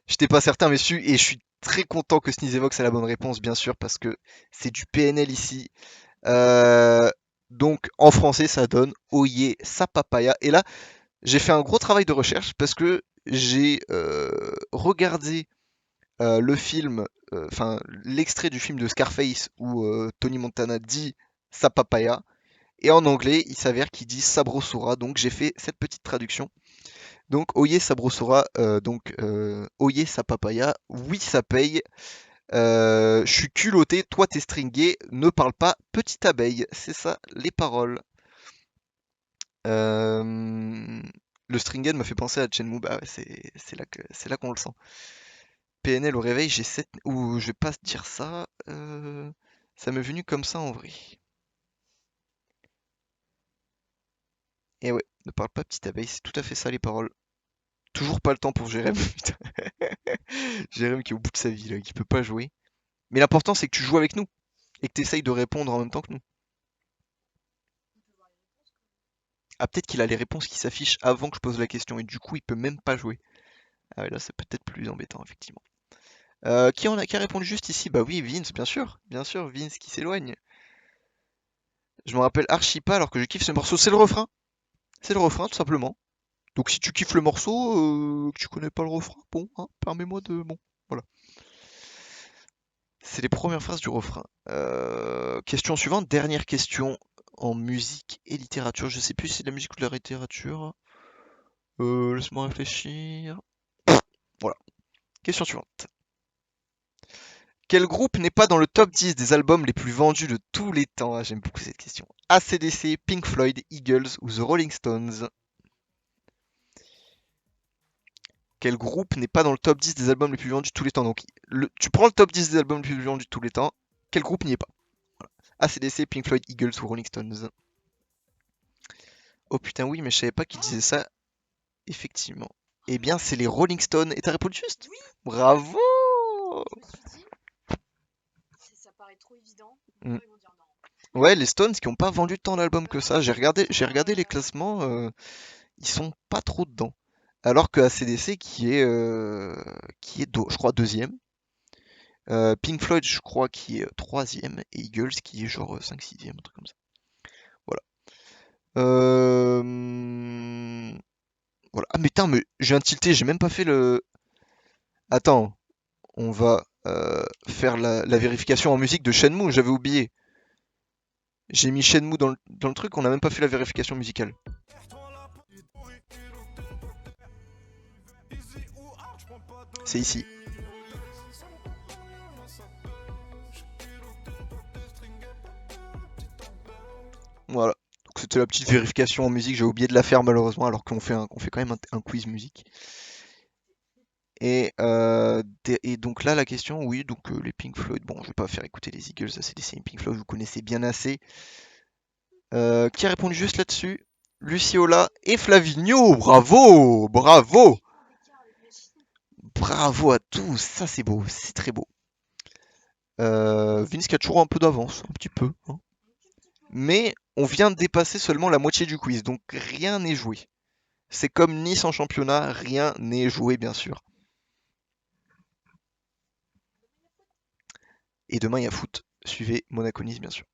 J'étais pas certain, mais et je suis très content que Sneezevox ait la bonne réponse, bien sûr, parce que c'est du PNL ici. Euh, donc, en français, ça donne Oye sa papaya. Et là, j'ai fait un gros travail de recherche parce que j'ai regardé le film, enfin l'extrait du film de Scarface où Tony Montana dit sa papaya. Et en anglais, il s'avère qu'il dit Sabrosura, donc j'ai fait cette petite traduction. Donc Oye Sabrosura, Oye sa papaya, oui ça paye. Je suis culotté, toi t'es stringé, ne parle pas, petite abeille. C'est ça les paroles. Euh, Le stringé m'a fait penser à Shenmue, bah ouais, c'est là qu'on le sent. PNL au réveil, j'ai 7. Ou je vais pas dire ça. Ça m'est venu comme ça en vrai. Et ouais, ne parle pas petite abeille, c'est tout à fait ça les paroles. Toujours pas le temps pour Jérém, putain. Jérém qui est au bout de sa vie là, qui peut pas jouer. Mais l'important c'est que tu joues avec nous et que tu essayes de répondre en même temps que nous. Ah, peut-être qu'il a les réponses qui s'affichent avant que je pose la question et du coup il peut même pas jouer. Ah ouais, là c'est peut-être plus embêtant effectivement. Qui a répondu juste ici? Bah oui, Vince, bien sûr, Vince qui s'éloigne. Je me rappelle archi pas alors que je kiffe ce morceau. C'est le refrain tout simplement. Donc si tu kiffes le morceau, que tu connais pas le refrain, bon, hein, permets-moi de... Bon, voilà. C'est les premières phrases du refrain. Question suivante, dernière question en musique et littérature. Je sais plus si c'est de la musique ou de la littérature. Laisse-moi réfléchir. Voilà. Question suivante. Quel groupe n'est pas dans le top 10 des albums les plus vendus de tous les temps? Ah, j'aime beaucoup cette question. AC/DC, Pink Floyd, Eagles ou The Rolling Stones? Quel groupe n'est pas dans le top 10 des albums les plus vendus de tous les temps? Donc, tu prends le top 10 des albums les plus vendus de tous les temps. Quel groupe n'y est pas? Voilà. AC/DC, Pink Floyd, Eagles ou Rolling Stones? Oh putain, oui, mais je savais pas qu'il disait ça. Effectivement. Eh bien, c'est les Rolling Stones. Et t'as répondu juste? oui, Bravo! je me suis dit, ça paraît trop évident. Mm. Ils vont dire non. Ouais, les Stones qui ont pas vendu tant d'albums que ça. J'ai regardé les classements, ils sont pas trop dedans. Alors que AC/DC je crois, deuxième. Pink Floyd, je crois, qui est troisième. Et Eagles qui est genre 5-6e, un truc comme ça. Voilà. Voilà. Ah, mais putain, mais j'ai un tilté, j'ai même pas fait le. Attends, on va faire la vérification en musique de Shenmue, j'avais oublié. J'ai mis Shenmue dans le truc, on n'a même pas fait la vérification musicale. C'est ici. C'était la petite vérification en musique, j'ai oublié de la faire malheureusement, alors on fait quand même un quiz musique. Et donc là, la question, oui, donc les Pink Floyd, bon, je vais pas faire écouter les Eagles, c'est Pink Floyd, vous connaissez bien assez. Qui a répondu juste là-dessus? Luciola et Flavinio, bravo! Bravo! Bravo à tous, ça c'est beau, c'est très beau. Vince qui a toujours un peu d'avance, un petit peu, hein. Mais on vient de dépasser seulement la moitié du quiz, donc rien n'est joué. C'est comme Nice en championnat, rien n'est joué bien sûr. Et demain il y a foot, suivez Monaco-Nice bien sûr.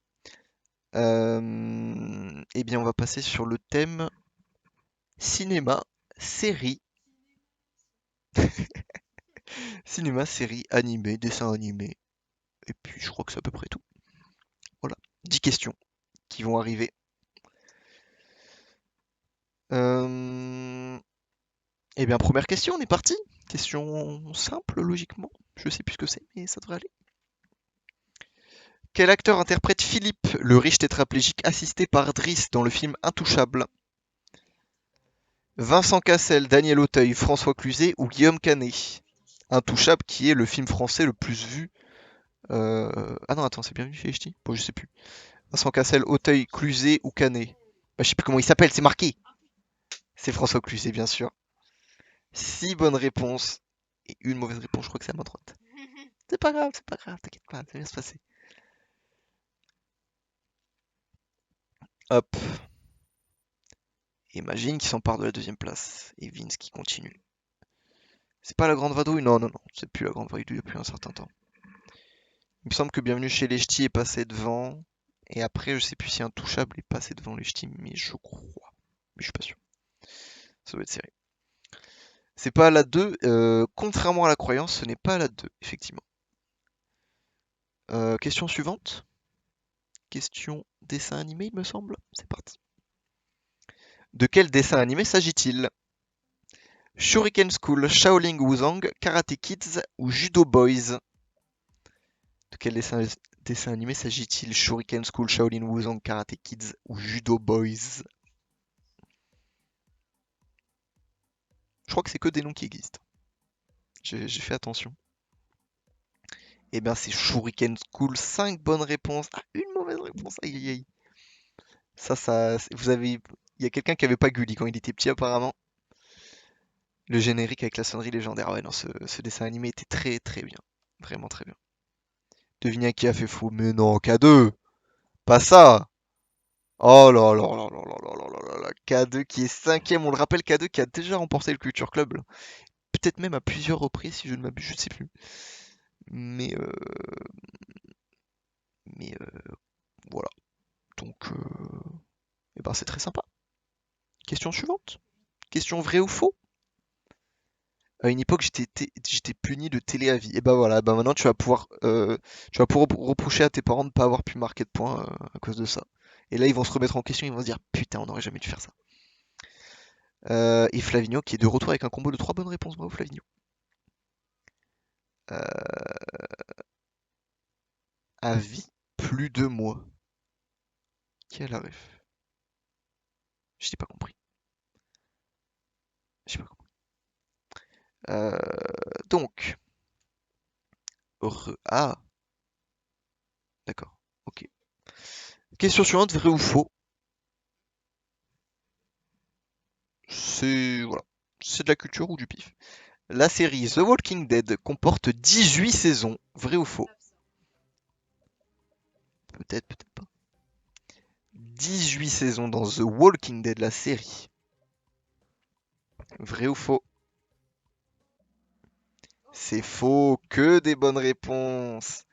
Eh bien on va passer sur le thème cinéma, série, cinéma, série, animé, dessin animé. Et puis je crois que c'est à peu près tout. Voilà, 10 questions qui vont arriver. Eh bien, première question, on est parti. Question simple, logiquement. Je sais plus ce que c'est, mais ça devrait aller. Quel acteur interprète Philippe, le riche tétraplégique assisté par Driss dans le film Intouchable? Vincent Cassel, Daniel Auteuil, François Cluzet ou Guillaume Canet? Intouchable qui est le film français le plus vu. Ah non, attends, c'est bien vu chez HT? Bon, je sais plus. Vincent Cassel, Auteuil, Cluzet ou Canet? Bah, je sais plus comment il s'appelle, c'est marqué. C'est François Cluzet, bien sûr. 6 bonnes réponses et une mauvaise réponse, je crois que c'est à ma droite. C'est pas grave, t'inquiète pas, ça va bien se passer. Hop. Imagine qu'il s'empare de la deuxième place. Et Vince qui continue. C'est pas la Grande Vadrouille? Non, non, non, c'est plus la Grande Vadrouille depuis un certain temps. Il me semble que Bienvenue chez les Ch'tis est passé devant. Et après, je sais plus si Intouchable est passé devant les Ch'tis, mais je crois. Mais je suis pas sûr. Ça doit être serré. C'est pas la 2, contrairement à la croyance, ce n'est pas la 2, effectivement. Question suivante. Question dessin animé, il me semble. C'est parti. De quel dessin animé s'agit-il? Shuriken School, Shaolin Wuzong, Karate Kids ou Judo Boys? De quel dessin animé s'agit-il? Shuriken School, Shaolin Wuzong, Karate Kids ou Judo Boys? Je crois que c'est que des noms qui existent. J'ai fait attention. Eh bien, c'est Shuriken School. 5 bonnes réponses. Ah, une mauvaise réponse. Aïe, aïe, aïe. Vous avez. Il y a quelqu'un qui avait pas Gulli quand il était petit, apparemment. Le générique avec la sonnerie légendaire. Ah ouais, non, ce dessin animé était très, très bien. Vraiment très bien. Devinez qui a fait fou. Mais non, K2. Pas ça. Oh là là là là là là là là là là. K2 qui est cinquième. On le rappelle, K2 qui a déjà remporté le Culture Club, là. Peut-être même à plusieurs reprises, si je ne m'abuse, je ne sais plus. Mais, euh, mais voilà. Donc, eh ben, c'est très sympa. Question suivante. Question vrai ou faux? À une époque, j'étais puni de télé à vie. Et bah voilà, bah maintenant tu vas pouvoir reprocher à tes parents de ne pas avoir pu marquer de points à cause de ça. Et là, ils vont se remettre en question, ils vont se dire putain, on n'aurait jamais dû faire ça. Et Flavigno qui est de retour avec un combo de 3 bonnes réponses. Bravo Flavigno. À vie, plus de mois. Qui a la ref? Je n'ai pas compris. J'ai pas compris. Euh, donc, ah, d'accord, ok. Question suivante, vrai ou faux? C'est voilà, c'est de la culture ou du pif. La série The Walking Dead comporte 18 saisons, vrai ou faux? Peut-être, peut-être pas. 18 saisons dans The Walking Dead, la série. Vrai ou faux? C'est faux, que des bonnes réponses.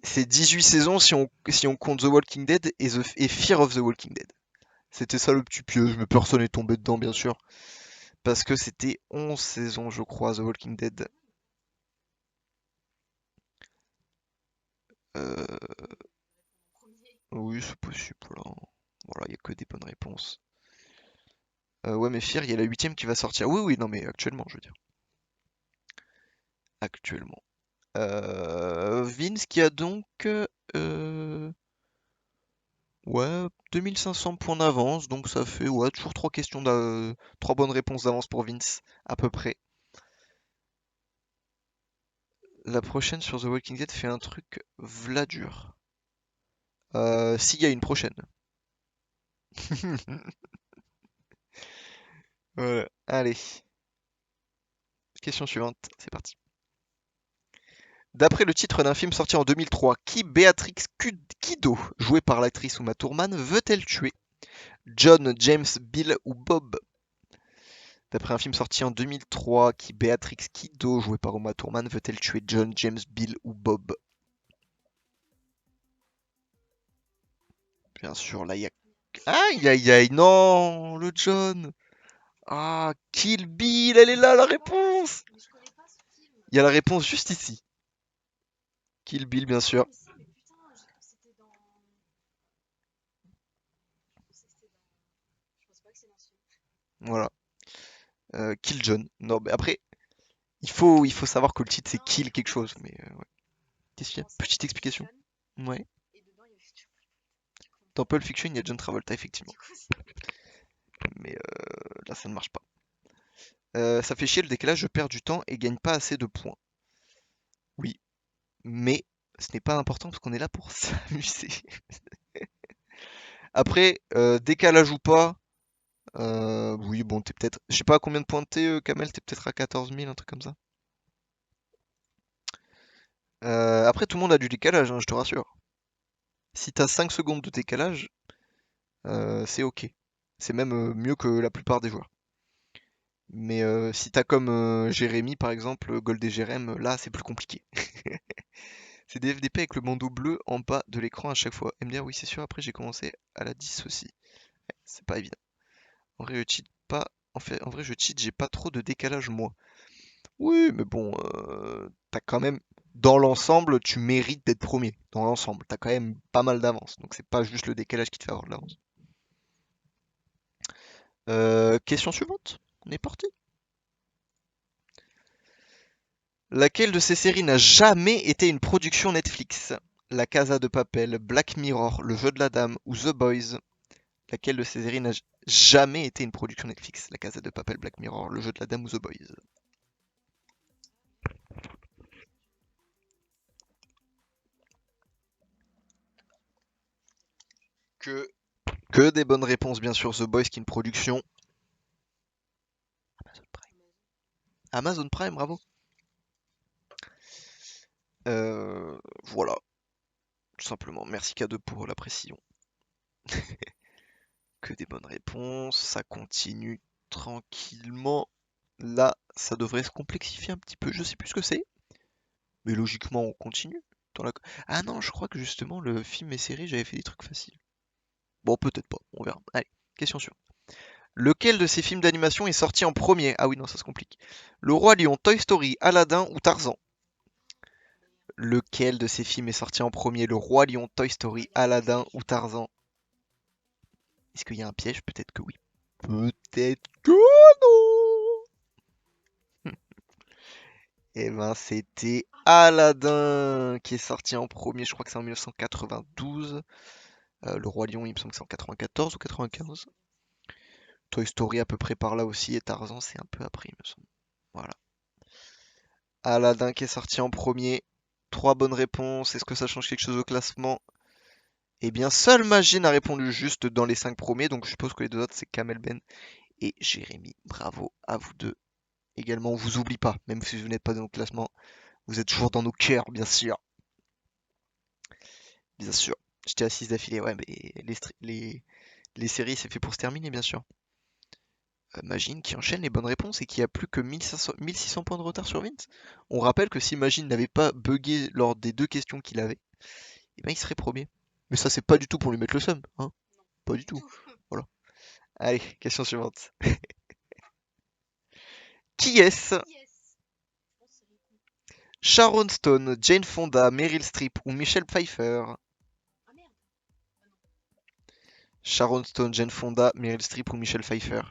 C'est 18 saisons si on compte The Walking Dead et Fear of the Walking Dead. C'était ça le petit piège, mais personne n'est tombé dedans, bien sûr. Parce que c'était 11 saisons, je crois, The Walking Dead. Euh, Oui, c'est possible, là. Voilà, il n'y a que des bonnes réponses. Ouais, mais Fear, il y a la huitième qui va sortir. Oui, oui, non, mais actuellement, je veux dire. Actuellement. Vince qui a donc... Ouais, 2500 points d'avance, donc ça fait ouais, toujours 3 questions 3 bonnes réponses d'avance pour Vince, à peu près. La prochaine sur The Walking Dead fait un truc vladur. S'il y a une prochaine. Voilà. Allez, question suivante, c'est parti. D'après le titre d'un film sorti en 2003, qui Béatrix Kiddo, jouée par l'actrice Uma Thurman, veut-elle tuer? John, James, Bill ou Bob? D'après un film sorti en 2003, qui Béatrix Kiddo, jouée par Uma Thurman, veut-elle tuer John, James, Bill ou Bob? Bien sûr, là, il y a... Aïe, aïe, aïe, non, le John. Ah, Kill Bill, elle est là, la réponse. Mais je connais pas ce film. Il y a la réponse juste ici. Kill Bill, bien sûr. Mais si, mais putain, j'ai cru que c'était dans. Je pensais que c'était dans. Je pense pas que c'est dans ce film. Voilà. Kill John. Non, mais après, il faut savoir que le titre c'est Non, Kill mais quelque en chose. fait, Mais ouais. Qu'est-ce je qu'il y a? pensais à Petite Pulp explication. Fiction Ouais. et dedans il y avait John Travolta. Du coup, Dans Pulp Fiction, il y a John Travolta, effectivement. du coup, Mais là, ça ne marche pas. Ça fait chier le décalage, je perds du temps et gagne pas assez de points. Oui, mais ce n'est pas important parce qu'on est là pour s'amuser. Après, décalage ou pas, oui, bon, t'es peut-être. Je sais pas à combien de points t'es, Kamel, t'es peut-être à 14 000, un truc comme ça. Après, tout le monde a du décalage, hein, je te rassure. Si t'as 5 secondes de décalage, c'est ok. C'est même mieux que la plupart des joueurs. Mais si t'as comme Jérémy, par exemple, Gold et Jérém, là, c'est plus compliqué. C'est des FDP avec le bandeau bleu en bas de l'écran à chaque fois. MDR, oui, c'est sûr, après j'ai commencé à la 10 aussi. Ouais, c'est pas évident. En vrai, je cheat pas. En vrai, je cheat, j'ai pas trop de décalage, moi. Oui, mais bon, t'as quand même, dans l'ensemble, tu mérites d'être premier. Dans l'ensemble, t'as quand même pas mal d'avance. Donc c'est pas juste le décalage qui te fait avoir de l'avance. Question suivante. On est parti. Laquelle de ces séries n'a jamais été une production Netflix? La Casa de Papel, Black Mirror, Le Jeu de la Dame ou The Boys? Laquelle de ces séries n'a jamais été une production Netflix? La Casa de Papel, Black Mirror, Le Jeu de la Dame ou The Boys? Que, que des bonnes réponses, bien sûr. The Boys qui est une production. Amazon Prime. Amazon Prime, bravo. Voilà, tout simplement. Merci K2 pour la précision. Que des bonnes réponses. Ça continue tranquillement. Là, ça devrait se complexifier un petit peu. Je sais plus ce que c'est. Mais logiquement, on continue. Ah non, je crois que justement, le film et série, j'avais fait des trucs faciles. Bon, peut-être pas, on verra. Allez, question suivante. Lequel de ces films d'animation est sorti en premier? Ah oui, non, ça se complique. Le Roi Lion, Toy Story, Aladdin ou Tarzan? Lequel de ces films est sorti en premier? Le Roi Lion, Toy Story, Aladdin ou Tarzan? Est-ce qu'il y a un piège? Peut-être que oui. Peut-être que non. Eh ben, c'était Aladdin qui est sorti en premier. Je crois que c'est en 1992. Le Roi Lion, il me semble que c'est en 94 ou 95. Toy Story à peu près par là aussi. Et Tarzan, c'est un peu après, il me semble. Voilà. Aladdin qui est sorti en premier. 3 bonnes réponses. Est-ce que ça change quelque chose au classement? Eh bien, seul Magine a répondu juste dans les 5 premiers. Donc je suppose que les deux autres, c'est Kamel Ben et Jérémy. Bravo à vous deux. Également, on vous oublie pas. Même si vous n'êtes pas dans nos classements, vous êtes toujours dans nos cœurs, bien sûr. Bien sûr. J'étais à 6 d'affilée. Ouais, mais les séries, c'est fait pour se terminer, bien sûr. Magine qui enchaîne les bonnes réponses et qui a plus que 1600 points de retard sur Vince. On rappelle que si Magine n'avait pas bugué lors des 2 questions qu'il avait, eh ben il serait premier. Mais ça, c'est pas du tout pour lui mettre le seum, hein. Pas du tout. Voilà. Allez, question suivante. Qui est-ce? Yes. Je pense que c'est Rico. Sharon Stone, Jane Fonda, Meryl Streep ou Michelle Pfeiffer? Ah merde. Ah non. Sharon Stone, Jane Fonda, Meryl Streep ou Michelle Pfeiffer?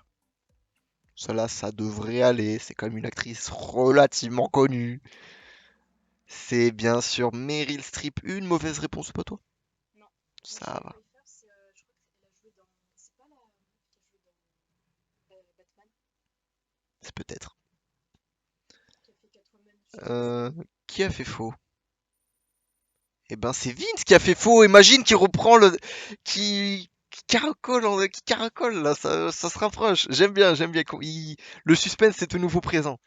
Cela, ça devrait aller. C'est quand même une actrice relativement connue. C'est bien sûr Meryl Streep. Une mauvaise réponse, pas toi? Non. Ça Michelle va. Pfeiffer, Batman, C'est peut-être. qui a fait Catwoman. Je sais pas. Qui a fait faux? Eh ben, c'est Vince qui a fait faux. Imagine qui reprend le, qui caracole, qui caracole là. Ça se rapproche. J'aime bien, j'aime bien. Le suspense est de nouveau présent.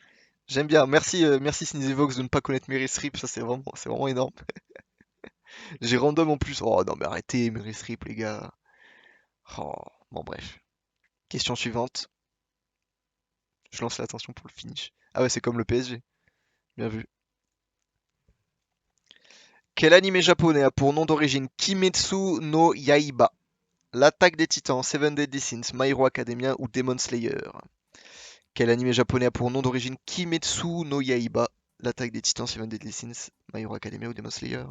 J'aime bien. Merci, merci Sneezyvox de ne pas connaître Meryl Streep. Ça, c'est vraiment énorme. J'ai random en plus. Oh non, mais arrêtez, Meryl Streep, les gars. Oh, bon, bref. Question suivante. Je lance l'attention pour le finish. Ah ouais, c'est comme le PSG. Bien vu. Quel animé japonais a pour nom d'origine Kimetsu no Yaiba? L'attaque des titans, Seven Deadly Sins, My Hero Academia ou Demon Slayer? Quel animé japonais a pour nom d'origine Kimetsu no Yaiba? L'attaque des titans, Seven Deadly Sins, My Hero Academia ou Demon Slayer?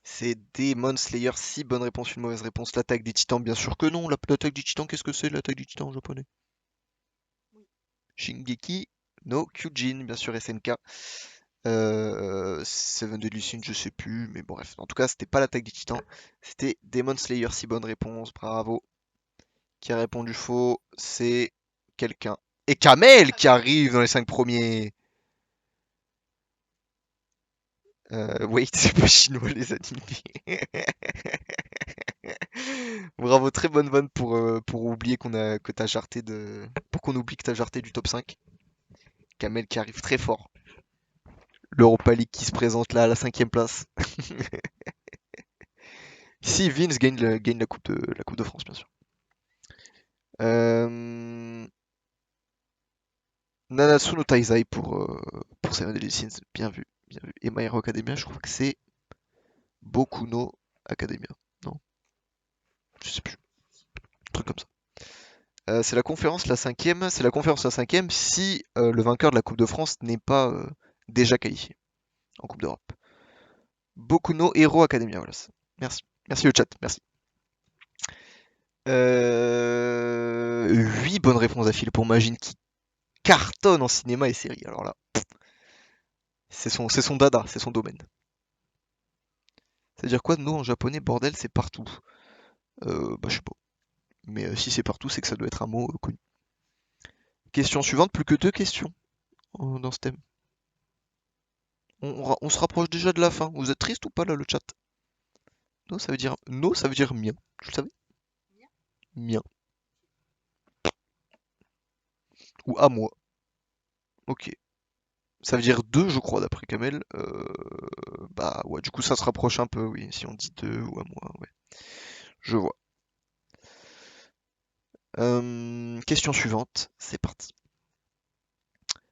C'est Demon Slayer, 6 bonnes réponses, une mauvaise réponse. L'attaque des titans, bien sûr que non. L'attaque des titans, qu'est-ce que c'est l'attaque des titans en japonais? Oui. Shingeki no Kyojin, bien sûr SNK. Seven Deadly Sins, je sais plus, mais bon, bref. En tout cas, c'était pas l'attaque des titans, c'était Demon Slayer, 6 bonnes réponses, bravo. Qui a répondu faux, c'est quelqu'un. Et Kamel qui arrive dans les 5 premiers. Wait, c'est pas chinois les animés. Bravo, très bonne vanne pour oublier que t'as jarté de. Pour qu'on oublie que t'as jarté du top 5. Kamel qui arrive très fort. L'Europa League qui se présente là à la 5ème place. Si Vince gagne la coupe de France, bien sûr. Euh, Nanatsu no Taizai pour Seven Deadly Sins, bien vu, bien vu. Et My Hero Academia, je crois que c'est Boku no Academia. Non, je sais plus, un truc comme ça. C'est la conférence la 5ème, c'est la conférence la 5ème si le vainqueur de la Coupe de France n'est pas déjà qualifié en Coupe d'Europe. Boku no Hero Academia, voilà. Merci. Merci le chat, merci. 8 bonnes réponses d'affilée pour Magine qui cartonne en cinéma et série. Alors là, c'est son dada, c'est son domaine. C'est-à-dire quoi, no en japonais, bordel, c'est partout. Bah je sais pas. Mais si c'est partout, c'est que ça doit être un mot connu. Question suivante, plus que 2 questions dans ce thème. On se rapproche déjà de la fin. Vous êtes triste ou pas là, le chat? No, ça veut dire mien. Tu le savais? Mien. Mien. Ou à moi. Ok. Ça veut dire 2, je crois, d'après Kamel. Bah ouais, du coup ça se rapproche un peu, oui. Si on dit 2 ou à moi, ouais. Je vois. Question suivante, c'est parti.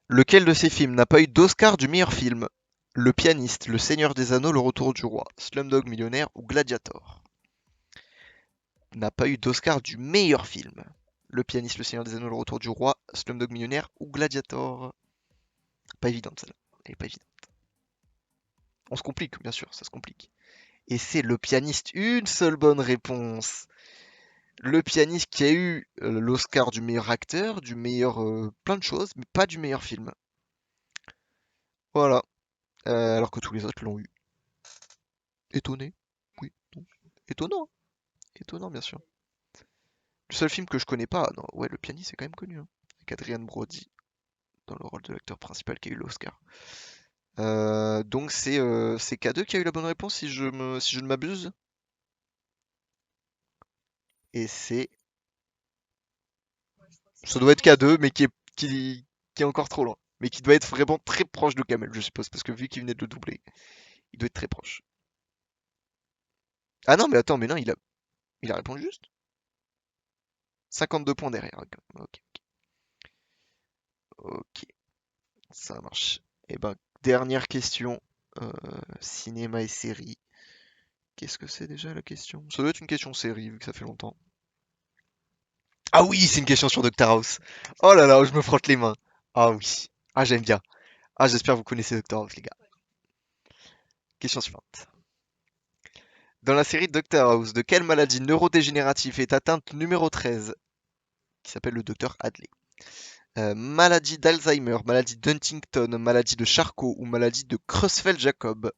Lequel de ces films n'a pas eu d'Oscar du meilleur film? Le pianiste, Le Seigneur des Anneaux, Le Retour du Roi, Slumdog Millionnaire ou Gladiator? N'a pas eu d'Oscar du meilleur film. Le pianiste, Le Seigneur des Anneaux, Le Retour du Roi, Slumdog Millionnaire ou Gladiator? Pas évidente celle-là. Elle est pas évidente. On se complique, bien sûr, ça se complique. Et c'est le pianiste, une seule bonne réponse. Le pianiste qui a eu l'Oscar du meilleur acteur, du meilleur plein de choses, mais pas du meilleur film. Voilà. Alors que tous les autres l'ont eu. Étonné? Oui, non. Étonnant, hein. Étonnant, bien sûr. Le seul film que je connais pas, non, ouais, le pianiste c'est quand même connu, hein. Avec Adrian Brody dans le rôle de l'acteur principal qui a eu l'Oscar. Donc c'est K2 qui a eu la bonne réponse si si je ne m'abuse. Et c'est. Ouais, je crois que c'est Ça ça. doit être K2, mais qui est encore trop loin. Mais qui doit être vraiment très proche de Kamel, je suppose, parce que vu qu'il venait de le doubler, il doit être très proche. Ah non, mais attends, mais non, il a répondu juste. 52 points derrière. Ok, ok, ça marche. Et ben, dernière question. euh, Cinéma et série. Qu'est-ce que c'est déjà la question? Ça doit être une question série, vu que ça fait longtemps. Ah oui, c'est une question sur Doctor House. Oh là là, je me frotte les mains. Ah oui. Ah, j'aime bien. Ah, j'espère que vous connaissez Doctor House, les gars. Question suivante. Dans la série Doctor House, de quelle maladie neurodégénérative est atteinte numéro 13, qui s'appelle le docteur Hadley? Maladie d'Alzheimer, maladie d'Huntington, maladie de Charcot ou maladie de Creutzfeldt-Jacob?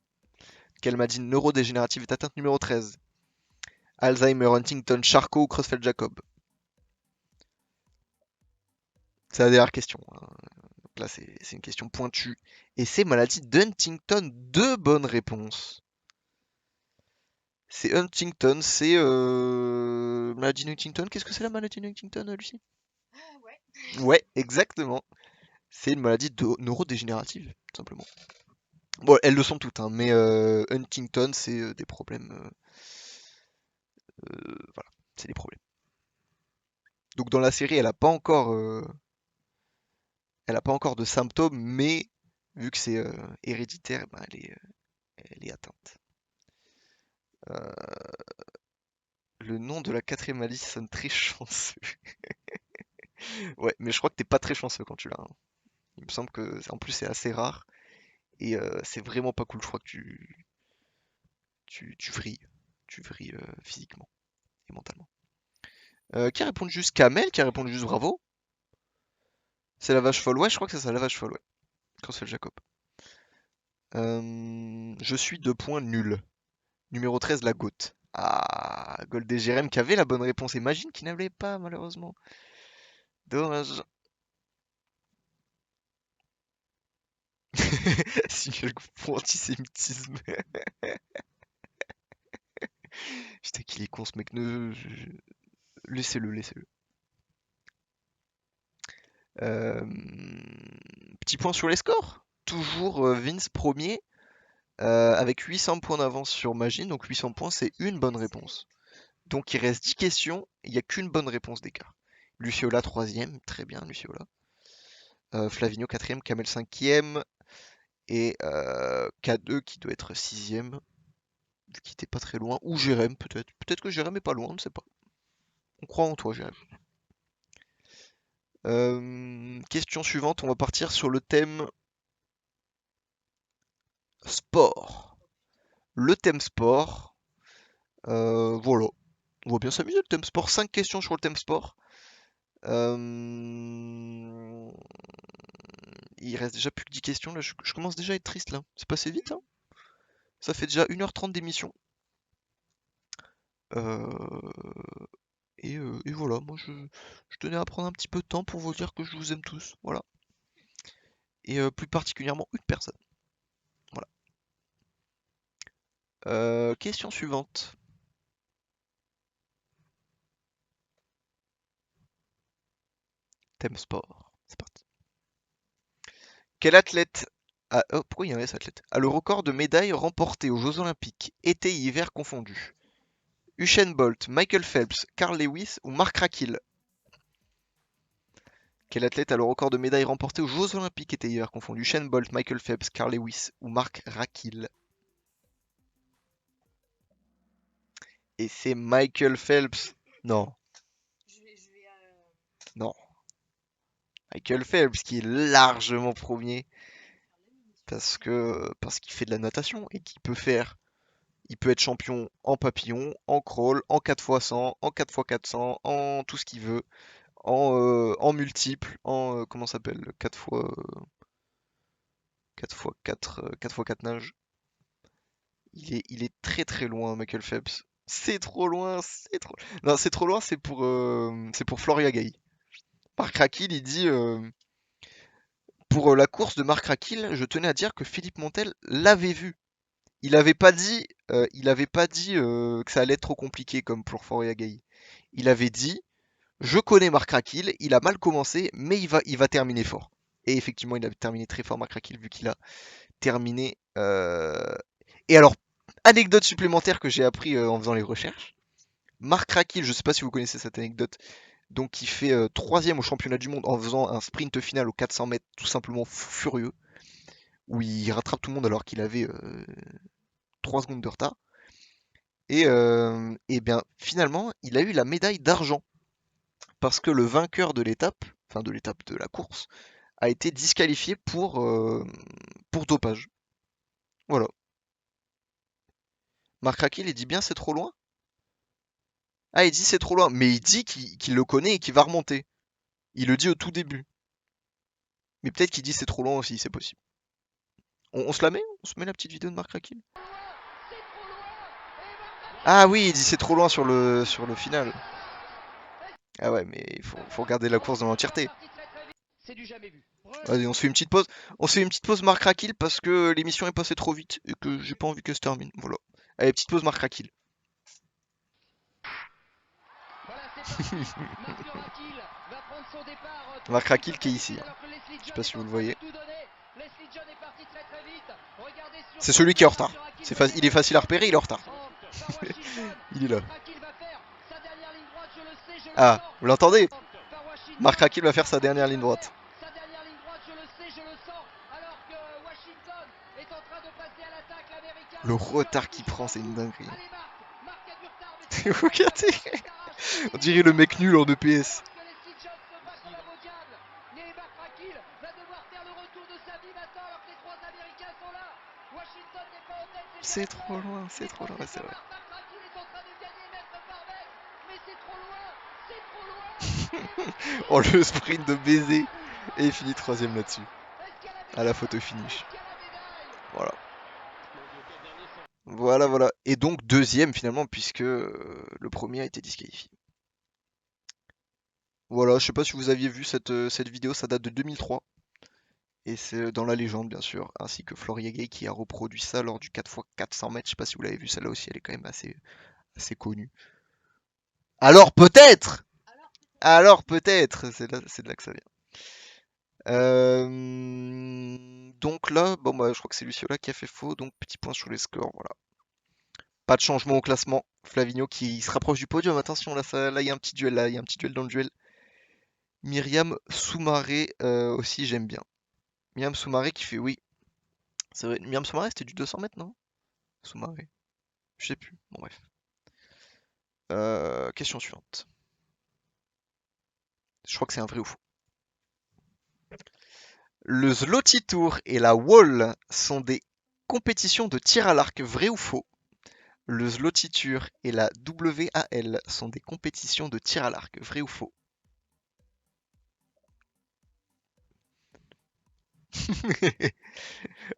Quelle maladie neurodégénérative est atteinte numéro 13? Alzheimer, Huntington, Charcot ou Creutzfeldt-Jacob? C'est la dernière question, hein. Donc là, c'est une question pointue. Et c'est maladie d'Huntington. Deux bonnes réponses. C'est Huntington, c'est maladie d'Huntington. Qu'est-ce que c'est la maladie d'Huntington, Lucie? Ouais. Ouais, exactement. C'est une maladie neurodégénérative, tout simplement. Bon, elles le sont toutes, hein, mais Huntington, c'est des problèmes. Voilà, c'est des problèmes. Donc dans la série, elle a pas encore de symptômes, mais vu que c'est héréditaire, ben, elle est atteinte. Le nom de la quatrième Alice sonne très chanceux. Ouais, mais je crois que t'es pas très chanceux quand tu l'as, hein. Il me semble que, en plus, c'est assez rare et c'est vraiment pas cool. Je crois que tu vrilles, tu vrilles physiquement et mentalement. Qui a répondu juste Kamel? Qui a répondu juste bravo? C'est la vache folle. Ouais, je crois que c'est ça, la vache folle. Ouais. Creutzfeldt Jacob. Je suis 2 points nul. Numéro 13, la goutte. Ah, Gold et Jérém qui avait la bonne réponse. Imagine qu'il n'avait pas, malheureusement. Dommage. Signal pour antisémitisme. Putain, qu'il est con ce mec. Laissez-le, laissez-le. Euh, Petit point sur les scores. Toujours Vince premier avec 800 points d'avance sur Magine. Donc 800 points, c'est une bonne réponse. Donc il reste 10 questions. Il n'y a qu'une bonne réponse d'écart. Luciola troisième, très bien Luciola. Flavigno quatrième, Kamel cinquième. Et K2 qui doit être sixième, vu qu'il était pas très loin. Ou Jérém peut-être. Peut-être que Jérém est pas loin, on ne sait pas. On croit en toi, Jérém. Question suivante, on va partir sur le thème sport. Le thème sport, voilà. On va bien s'amuser le thème sport. 5 questions sur le thème sport. Euh, Il reste déjà plus que 10 questions. Là, je commence déjà à être triste là. C'est passé vite, hein. Ça fait déjà 1h30 d'émission. Euh, et voilà, moi je tenais à prendre un petit peu de temps pour vous dire que je vous aime tous. Voilà. Et plus particulièrement une personne. Voilà. Question suivante. Thème sport. C'est parti. Quel athlète oh, pourquoi il y a un S athlète? A le record de médailles remportées aux Jeux Olympiques, été et hiver confondus? Usain Bolt, Michael Phelps, Carl Lewis ou Mark Rackil? Quel athlète a le record de médailles remportées aux Jeux Olympiques, été et hiver confondus? Usain Bolt, Michael Phelps, Carl Lewis ou Mark Rackil? Et c'est Michael Phelps. Non, non. Michael Phelps qui est largement premier parce qu'il fait de la natation et qu'il peut faire. Il peut être champion en papillon, en crawl, en 4x100, en 4x400, en tout ce qu'il veut, en multiple, en comment ça s'appelle 4x4 4x4 nage. Il est très très loin, Michael Phelps. C'est trop loin, c'est trop. Non, c'est trop loin, c'est pour Floria Gay. Marc Raquil, il dit pour la course de Marc Raquil, je tenais à dire que Philippe Montel l'avait vu. Il avait pas dit que ça allait être trop compliqué comme pour Floria Gay. Il avait dit je connais Marc Raquil, il a mal commencé, mais il va terminer fort. Et effectivement, il a terminé très fort, Marc Raquil, vu qu'il a terminé. Et alors, anecdote supplémentaire que j'ai appris en faisant les recherches. Marc Raquil, je ne sais pas si vous connaissez cette anecdote, donc il fait troisième au championnat du monde en faisant un sprint final aux 400 mètres, tout simplement furieux, où il rattrape tout le monde alors qu'il avait 3 secondes de retard. Et bien, finalement, il a eu la médaille d'argent parce que le vainqueur de l'étape, enfin de l'étape de la course, a été disqualifié pour dopage. Voilà. Marc Raquil, il dit bien c'est trop loin? Ah, il dit c'est trop loin, mais il dit qu'il le connaît et qu'il va remonter. Il le dit au tout début. Mais peut-être qu'il dit c'est trop loin aussi, c'est possible. On se la met? On se met la petite vidéo de Marc Raquil? Ah oui, il dit c'est trop loin sur le final. Ah ouais, mais faut regarder la course dans l'entièreté. C'est du jamais vu. Allez, on se fait une petite pause. On se fait une petite pause Marc Rakil parce que l'émission est passée trop vite et que j'ai pas envie que se termine. Voilà. Allez, petite pause Marc Rakil. Voilà, c'est parti. Marc Rakil va prendre son départ tout Marc de suite Rakil au qui est ici, capitaine hein. alors que Leslie Je sais John pas est si vous en le train de voyez. tout donner. Leslie John est parti très très vite. Regardez C'est surtout celui qui est en Marc retard. Rakil C'est mené il est dans facile à cette repérer, il est en retard. par Washington. Il est là. Marc Rakil va faire sa dernière ligne droite, je le sais, je le Ah, sens. vous l'entendez? Par Washington. Marc Rakil va faire sa Marc dernière Rakil ligne va droite. faire sa dernière ligne droite, je le sais, je le sens. Alors que Washington est en train de passer à l'attaque, l'américain. Le Leslie John retard est qu'il toujours prend, en c'est une bout. dinguerie. Allez Marc, Marc a du retard, mais c'est pas grave, Regardez. il s'arrache. On dirait le mec nul en EPS. Alors que Leslie John se bat comme un beau diable. Et Marc Rakil va devoir faire le retour de sa vie maintenant alors que les trois Américains sont là. Washington n'est pas en tête, C'est trop loin, c'est trop loin, c'est vrai. Marc Rakil est en train de gagner mètre par mètre. Mais c'est trop loin, c'est trop loin. Oh, le sprint de baiser. Et il finit troisième là-dessus. Est-ce qu'il y a la À la médaille? photo finish. Est-ce qu'il y a la médaille? Voilà. Voilà, voilà. Et donc deuxième finalement, puisque le premier a été disqualifié. Voilà, je sais pas si vous aviez vu cette vidéo, ça date de 2003. Et c'est dans la légende, bien sûr, ainsi que Floria Gay qui a reproduit ça lors du 4x400 mètres. Je sais pas si vous l'avez vu, celle-là aussi, elle est quand même assez connue. Alors peut-être! Alors peut-être! C'est de là que ça vient. Donc là, bon bah je crois que c'est Luciola qui a fait faux, donc petit point sur les scores, voilà. Pas de changement au classement. Flavigno qui se rapproche du podium. Attention, là il y a un petit duel, là, il y a un petit duel dans le duel. Myriam Soumaré aussi, j'aime bien. Myriam Soumaré qui fait oui. C'est vrai, Myriam Soumaré c'était du 200 mètres, non? Soumaré. Je sais plus. Bon bref. Question suivante. Je crois que c'est un vrai ou faux. Le Zloty Tour et la Wall sont des compétitions de tir à l'arc, vrai ou faux? Le Zloty Tour et la WAL sont des compétitions de tir à l'arc, vrai ou faux?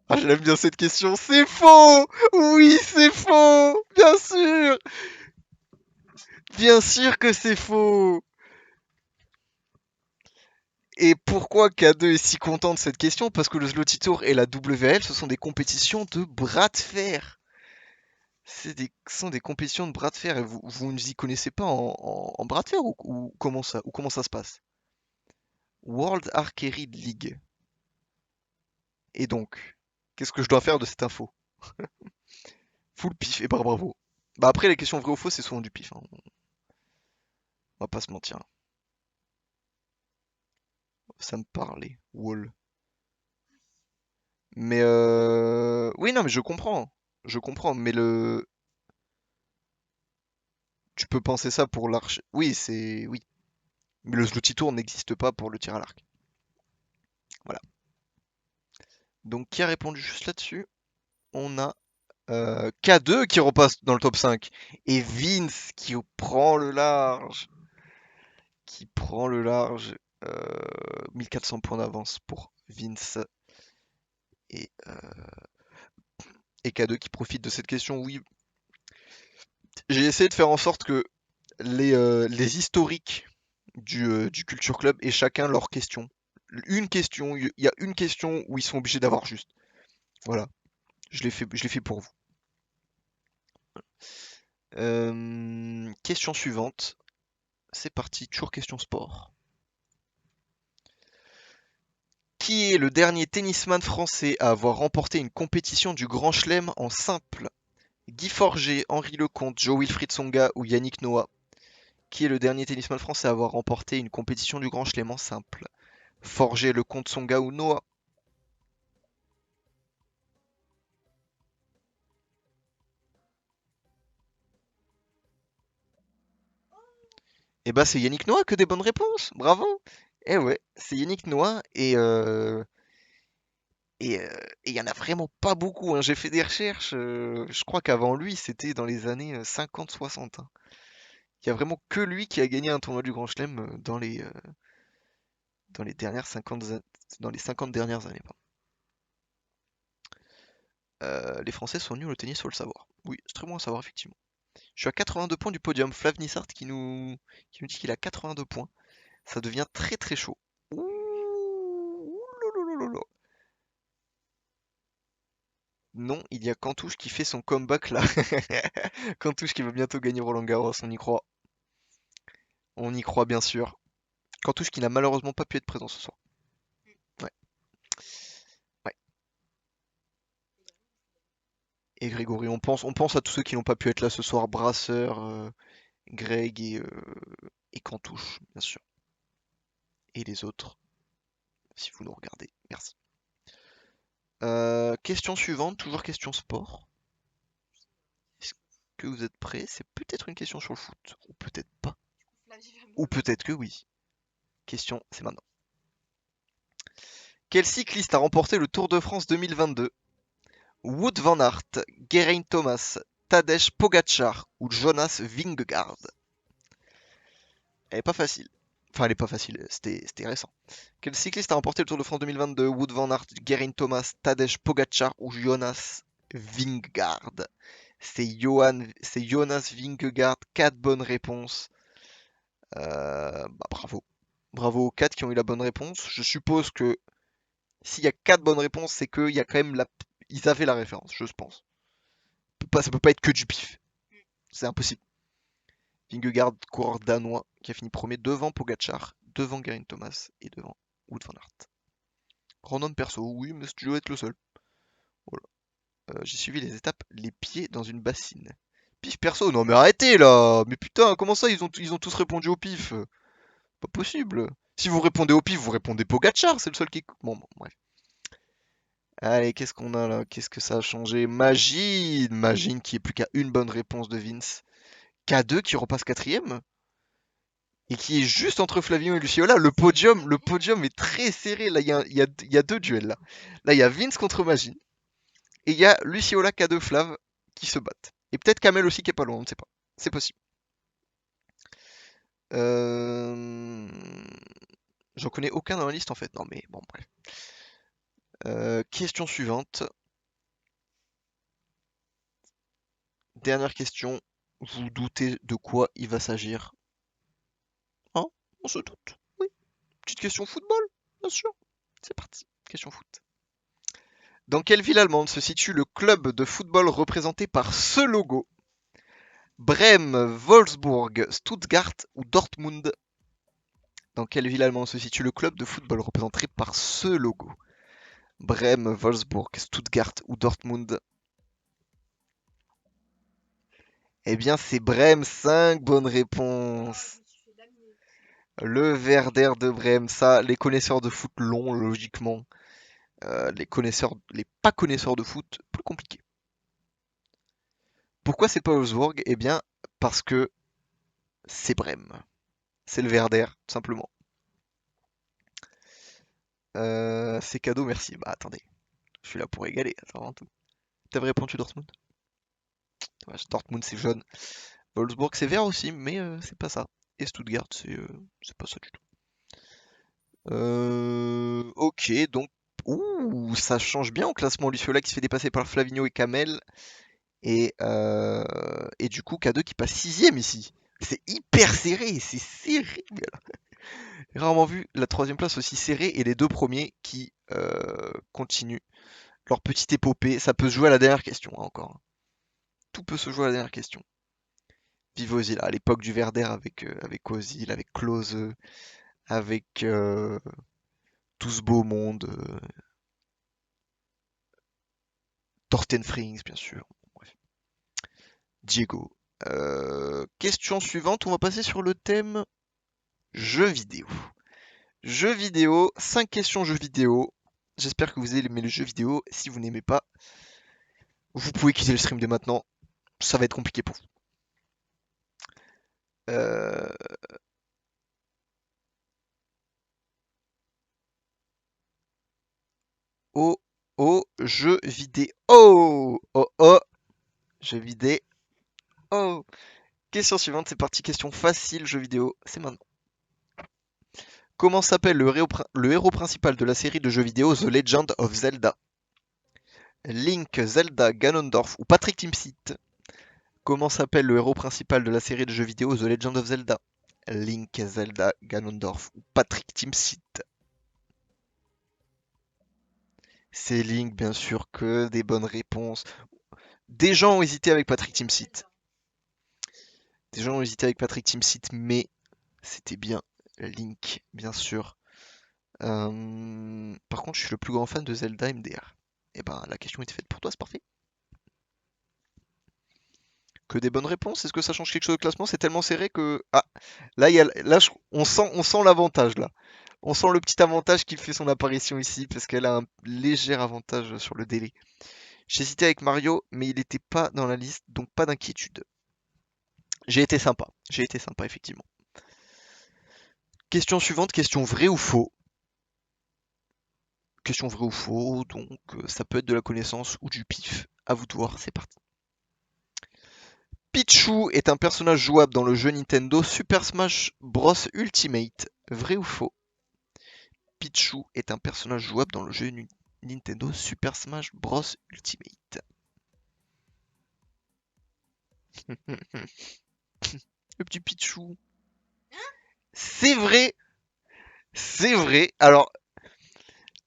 Ah, je l'aime bien cette question. C'est faux! Oui, c'est faux! Bien sûr! Bien sûr que c'est faux! Et pourquoi K2 est si content de cette question? Parce que le Zloty Tour et la WL, ce sont des compétitions de bras de fer. Ce sont des compétitions de bras de fer. Et vous ne vous y connaissez pas en bras de fer ou comment ça se passe? World Archery League. Et donc, qu'est-ce que je dois faire de cette info? Full pif, et bah bravo. Bah après, les questions vrai ou faux, c'est souvent du pif, hein. On va pas se mentir. Ça me parlait, Wall. Mais oui, non, mais je comprends. Je comprends, mais le... Tu peux penser ça pour l'arche. Oui, c'est... Oui. Mais le Zloty Tour n'existe pas pour le tir à l'arc. Voilà. Donc, qui a répondu juste là-dessus? On a K2 qui repasse dans le top 5. Et Vince qui prend le large. Qui prend le large. 1400 points d'avance pour Vince. Et et K2 qui profite de cette question. Oui, j'ai essayé de faire en sorte que les historiques du Culture Club aient chacun leur question. Une question, il y a une question où ils sont obligés d'avoir juste. Voilà, je l'ai fait pour vous. Question suivante. C'est parti, toujours question sport. Qui est le dernier tennisman français à avoir remporté une compétition du Grand Chelem en simple? Guy Forget, Henri Lecomte, Jo-Wilfried Tsonga ou Yannick Noah? Qui est le dernier tennisman français à avoir remporté une compétition du Grand Chelem en simple? Forger, Lecomte, Tsonga ou Noah? Eh bah c'est Yannick Noah, que des bonnes réponses, bravo. Eh ouais, c'est Yannick Noah et il y en a vraiment pas beaucoup, hein. J'ai fait des recherches, je crois qu'avant lui c'était dans les années 50-60, hein. Il y a vraiment que lui qui a gagné un tournoi du Grand Chelem dans les dernières 50, dans les 50 dernières années, pardon. Les Français sont nuls au tennis, faut le savoir. Oui, c'est très bon à savoir effectivement. Je suis à 82 points du podium. Flav Nissart qui nous dit qu'il a 82 points. Ça devient très très chaud. Ouh, lolololo. Non, il y a Cantouche qui fait son comeback là. Cantouche qui va bientôt gagner Roland Garros, on y croit. On y croit bien sûr. Cantouche qui n'a malheureusement pas pu être présent ce soir. Ouais. Ouais. Et Grégory, on pense à tous ceux qui n'ont pas pu être là ce soir. Brasseur, Greg et Cantouche, bien sûr. Et les autres, si vous nous regardez. Merci. Question suivante, toujours question sport. Est-ce que vous êtes prêts? C'est peut-être une question sur le foot, ou peut-être pas. Flavie va me Ou peut-être que oui. Question, c'est maintenant. Quel cycliste a remporté le Tour de France 2022? Wout van Aert, Geraint Thomas, Tadej Pogacar ou Jonas Vingegaard? Elle est pas facile. Enfin, elle est pas facile, c'était récent. Quel cycliste a remporté le Tour de France 2022? Wout van Aert, Geraint Thomas, Tadej Pogacar ou Jonas Vingegaard? C'est Jonas Vingegaard. 4 bonnes réponses. Bah, bravo. Bravo aux 4 qui ont eu la bonne réponse. Je suppose que s'il y a 4 bonnes réponses, c'est qu'il y a quand même ils avaient la référence, je pense. Ça peut pas être que du pif. C'est impossible. Vingegaard, coureur danois, qui a fini premier devant Pogacar, devant Geraint Thomas et devant Wout van Aert. Random perso, oui, mais tu dois être le seul. Voilà. J'ai suivi les étapes, les pieds dans une bassine. Pif perso, non mais arrêtez là. Mais putain, comment ça, ils ont tous répondu au pif? Pas possible. Si vous répondez au pif, vous répondez Pogacar, c'est le seul qui... Bon, bref. Allez, qu'est-ce qu'on a là? Qu'est-ce que ça a changé? Magine qui est plus qu'à une bonne réponse de Vince. K2 qui repasse quatrième et qui est juste entre Flavio et Luciola. Le podium est très serré. Là, il y a deux duels là. Là, il y a Vince contre Magine et il y a Luciola, K2, Flav qui se battent. Et peut-être Kamel aussi qui est pas loin, on ne sait pas. C'est possible. J'en connais aucun dans la liste en fait. Non mais bon, bref. Question suivante. Dernière question. Vous doutez de quoi il va s'agir? Hein? On se doute. Oui. Petite question football, bien sûr. C'est parti. Question foot. Dans quelle ville allemande se situe le club de football représenté par ce logo? Brême, Wolfsburg, Stuttgart ou Dortmund? Dans quelle ville allemande se situe le club de football représenté par ce logo? Brême, Wolfsburg, Stuttgart ou Dortmund? Eh bien, c'est Brême, 5 bonnes réponses. Le Werder de Brême, ça, les connaisseurs de foot l'ont logiquement. Les pas connaisseurs de foot, plus compliqué. Pourquoi c'est pas Wolfsburg? Eh bien, parce que c'est Brême. C'est le Werder, tout simplement. C'est cadeau, merci. Bah attendez, je suis là pour égaler, avant tout. T'avais répondu Dortmund? Ouais, Dortmund c'est jaune. Wolfsburg c'est vert aussi, mais c'est pas ça. Et Stuttgart c'est pas ça du tout. Ok, donc ouh, ça change bien au classement. Luciola qui se fait dépasser par Flavigno et Kamel. Et du coup, K2 qui passe 6ème ici. C'est hyper serré, c'est serré. J'ai rarement vu la 3ème place aussi serrée et les deux premiers qui continuent leur petite épopée. Ça peut se jouer à la dernière question hein, encore. Tout peut se jouer à la dernière question. Vive Ozil, à l'époque du Werder avec Ozil, avec Klose, avec tout ce beau monde. Thorsten Frings, bien sûr. Bref. Diego. Question suivante, on va passer sur le thème jeux vidéo. Jeux vidéo, 5 questions jeux vidéo. J'espère que vous aimez les jeux vidéo. Si vous n'aimez pas, vous pouvez quitter le stream dès maintenant. Ça va être compliqué pour vous. Jeux vidéo. Jeux vidéo. Question suivante, c'est parti. Question facile, jeux vidéo. C'est maintenant. Comment s'appelle le héros principal de la série de jeux vidéo The Legend of Zelda? Link, Zelda, Ganondorf ou Patrick Timsit? Comment s'appelle le héros principal de la série de jeux vidéo The Legend of Zelda? Link, Zelda, Ganondorf ou Patrick Timsit? C'est Link, bien sûr, que des bonnes réponses. Des gens ont hésité avec Patrick Timsit. Des gens ont hésité avec Patrick Timsit, mais c'était bien Link, bien sûr. Par contre, je suis le plus grand fan de Zelda MDR. Et ben, la question était faite pour toi, c'est parfait. Que des bonnes réponses. Est-ce que ça change quelque chose au classement? C'est tellement serré que... Ah, là, on sent l'avantage, là. On sent le petit avantage qui fait son apparition ici, parce qu'elle a un léger avantage sur le délai. J'hésitais avec Mario, mais il n'était pas dans la liste, donc pas d'inquiétude. J'ai été sympa, effectivement. Question suivante, question vrai ou faux. Question vrai ou faux, donc ça peut être de la connaissance ou du pif. À vous de voir, c'est parti. Pichu est un personnage jouable dans le jeu Nintendo Super Smash Bros Ultimate. Vrai ou faux? Pichu est un personnage jouable dans le jeu Nintendo Super Smash Bros Ultimate. Le petit Pichu. C'est vrai. C'est vrai. Alors,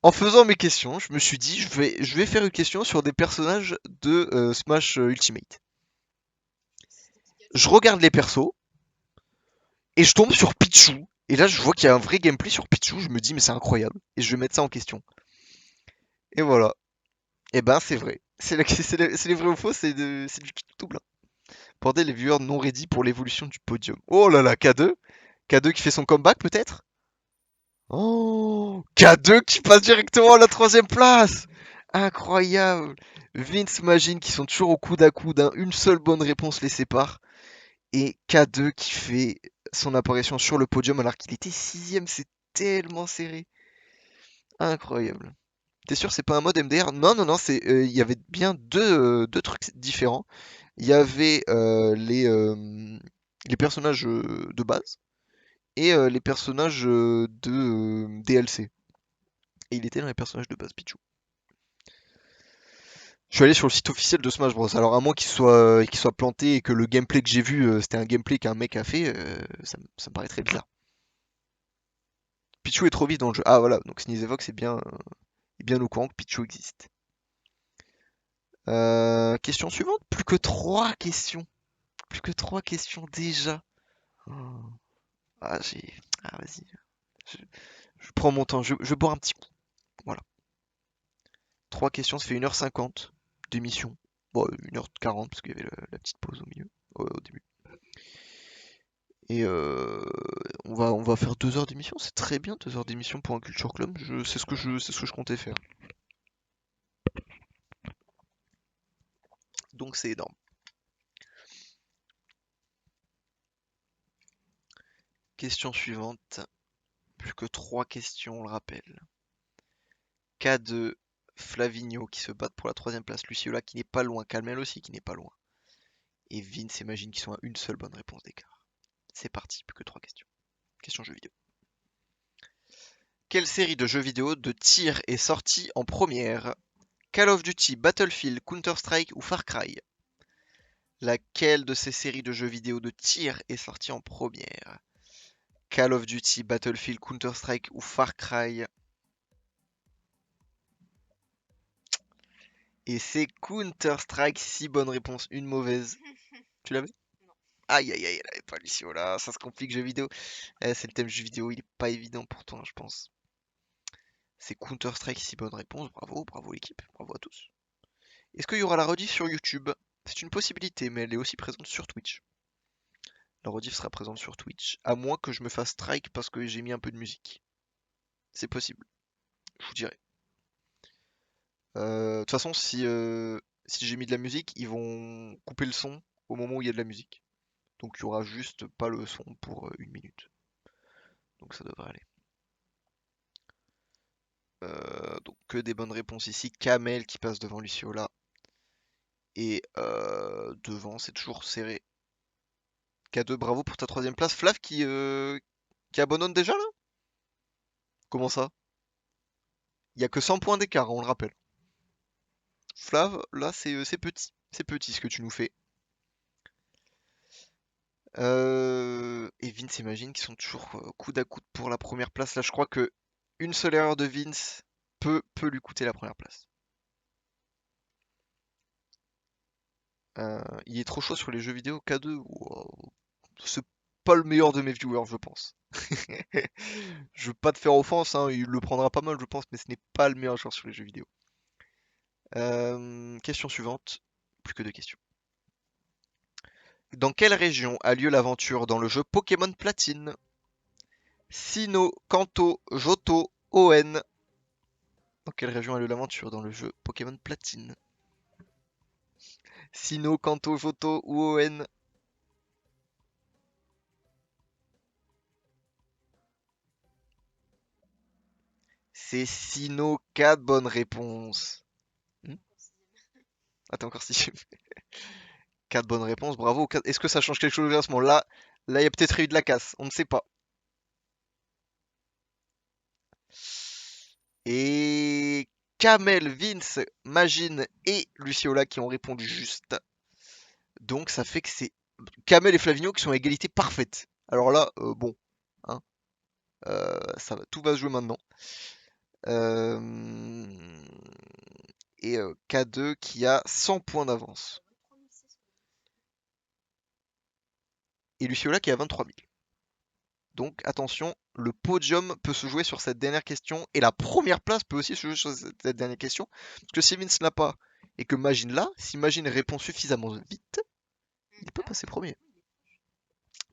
en faisant mes questions, je me suis dit, je vais faire une question sur des personnages de Smash Ultimate. Je regarde les persos et je tombe sur Pichu. Et là, je vois qu'il y a un vrai gameplay sur Pichu. Je me dis, mais c'est incroyable. Et je vais mettre ça en question. Et voilà. Et ben, c'est vrai. C'est les vrais ou faux, c'est du tout blanc. Bordel, les viewers non ready pour l'évolution du podium. Oh là là, K2. K2 qui fait son comeback peut-être? Oh, K2 qui passe directement à la troisième place. Incroyable. Vince, Magine qui sont toujours au coude à coude. Hein. Une seule bonne réponse les sépare. Et K2 qui fait son apparition sur le podium alors qu'il était sixième. C'est tellement serré. Incroyable. T'es sûr c'est pas un mode MDR? Non, non, non. Il y avait bien deux trucs différents. Il y avait les personnages de base et les personnages de DLC. Et il était dans les personnages de base, Pichu. Je suis allé sur le site officiel de Smash Bros. Alors à moins qu'il soit planté et que le gameplay que j'ai vu, c'était un gameplay qu'un mec a fait, ça me paraîtrait bizarre. Pichu est trop vite dans le jeu. Ah voilà, donc Sneezevox est bien au courant que Pichu existe. Question suivante. Plus que 3 questions. Plus que 3 questions déjà. Oh. Ah, vas-y. Je, je prends mon temps, je bois un petit coup. Voilà. 3 questions, ça fait 1h50 d'émission. Bon, 1h40 parce qu'il y avait la petite pause au milieu, au début. Et on va faire 2 heures d'émission, c'est très bien 2 heures d'émission pour un Culture Club, c'est ce que je comptais faire. Donc c'est énorme. Question suivante. Plus que 3 questions, on le rappelle. K2, Flavigno qui se battent pour la troisième place, Luciola qui n'est pas loin, Calmel aussi qui n'est pas loin. Et Vince et Magine qui sont à une seule bonne réponse d'écart. C'est parti, plus que 3 questions. Question jeux vidéo. Quelle série de jeux vidéo de tir est sortie en première? Call of Duty, Battlefield, Counter-Strike ou Far Cry? Laquelle de ces séries de jeux vidéo de tir est sortie en première? Call of Duty, Battlefield, Counter-Strike ou Far Cry? Et c'est Counter-Strike, 6 bonnes réponses, une mauvaise. Tu l'avais? Non. Aïe aïe aïe, elle avait pas Lucio là, ça se complique jeux vidéo. C'est le thème jeux vidéo, il est pas évident pour toi, je pense. C'est Counter-Strike, 6 bonnes réponses, bravo, bravo l'équipe, bravo à tous. Est-ce qu'il y aura la rediff sur YouTube? C'est une possibilité, mais elle est aussi présente sur Twitch. La rediff sera présente sur Twitch, à moins que je me fasse strike parce que j'ai mis un peu de musique. C'est possible, je vous dirai. De toute façon, si j'ai mis de la musique, ils vont couper le son au moment où il y a de la musique. Donc il y aura juste pas le son pour 1 minute. Donc ça devrait aller. Donc que des bonnes réponses ici. Kamel qui passe devant Luciola. Et devant, c'est toujours serré. K2, bravo pour ta troisième place. Flav qui abandonne déjà là? Comment ça? Il n'y a que 100 points d'écart, on le rappelle. Flav, là c'est petit. C'est petit ce que tu nous fais. Et Vince et Magine qui sont toujours coude à coude pour la première place. Là, je crois que une seule erreur de Vince peut lui coûter la première place. Il est trop chaud sur les jeux vidéo K2. Wow. C'est pas le meilleur de mes viewers, je pense. Je veux pas te faire offense, hein, il le prendra pas mal, je pense, mais ce n'est pas le meilleur joueur sur les jeux vidéo. Question suivante. Plus que deux questions. Dans quelle région a lieu l'aventure dans le jeu Pokémon Platine? Sinnoh, Kanto, Johto, Hoenn. Dans quelle région a lieu l'aventure dans le jeu Pokémon Platine? Sinnoh, Kanto, Johto ou Hoenn? C'est Sinnoh, 4 bonnes réponses. Ah, t'es encore sixième. 4 bonnes réponses, bravo. Est-ce que ça change quelque chose au classement? Là, il y a peut-être eu de la casse, on ne sait pas. Et Kamel, Vince, Magine et Luciola qui ont répondu juste. Donc ça fait que c'est Kamel et Flavigno qui sont à égalité parfaite. Alors là, bon, hein, tout va se jouer maintenant. Euh, Et K2 qui a 100 points d'avance. Et Luciola qui a 23 000. Donc attention, le podium peut se jouer sur cette dernière question et la première place peut aussi se jouer sur cette dernière question. Parce que si Vince l'a pas et que Magine l'a, si Magine répond suffisamment vite, il peut passer premier.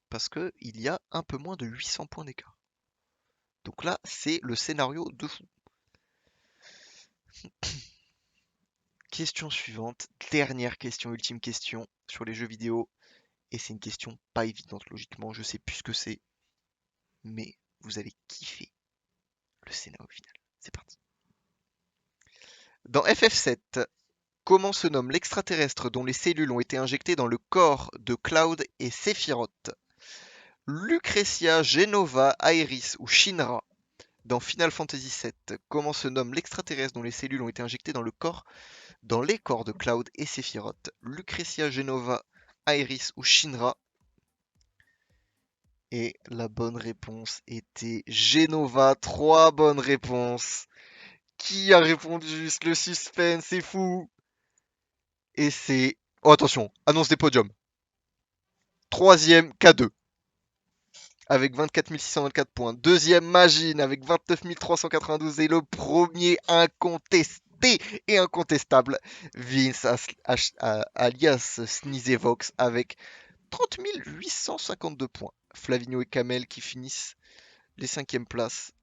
Parce qu'il y a un peu moins de 800 points d'écart. Donc là, c'est le scénario de fou. Question suivante, dernière question, ultime question sur les jeux vidéo. Et c'est une question pas évidente logiquement, je sais plus ce que c'est. Mais vous allez kiffer le scénario final. C'est parti. Dans FF7, comment se nomme l'extraterrestre dont les cellules ont été injectées dans le corps de Cloud et Sephiroth? Lucretia, Genova, Aeris ou Shinra? Dans Final Fantasy VII, comment se nomme l'extraterrestre dont les cellules ont été injectées dans les corps de Cloud et Sephiroth? Lucretia, Genova, Aeris ou Shinra? Et la bonne réponse était Genova. 3 bonnes réponses. Qui a répondu juste? Le suspense, c'est fou. Et c'est... Oh attention, annonce des podiums. Troisième, K2. Avec 24 624 points. Deuxième, Magine avec 29 392. Et le premier incontesté et incontestable, Vince alias Sneezevox avec 30 852 points. Flavigno et Kamel qui finissent les 5e places.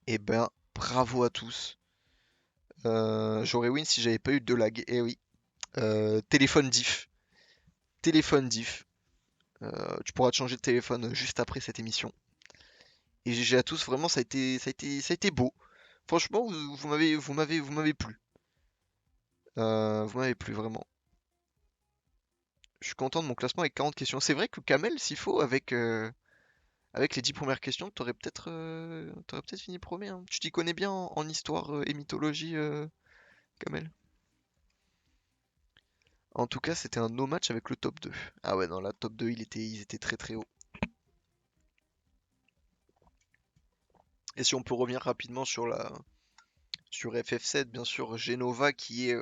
Et ben, bravo à tous. J'aurais win si j'avais pas eu de lag. Eh oui. Téléphone diff. Téléphone diff. Tu pourras te changer de téléphone juste après cette émission. Et GG à tous, vraiment ça a été beau. Franchement, vous m'avez plu. Vous m'avez plu vraiment. Je suis content de mon classement avec 40 questions. C'est vrai que Kamel, s'il faut, avec les 10 premières questions, t'aurais peut-être fini premier, hein. Tu t'y connais bien en histoire et mythologie, Kamel. En tout cas, c'était un no match avec le top 2. Ah ouais, dans la top 2, ils étaient très très hauts. Et si on peut revenir rapidement sur FF7, bien sûr, Genova qui est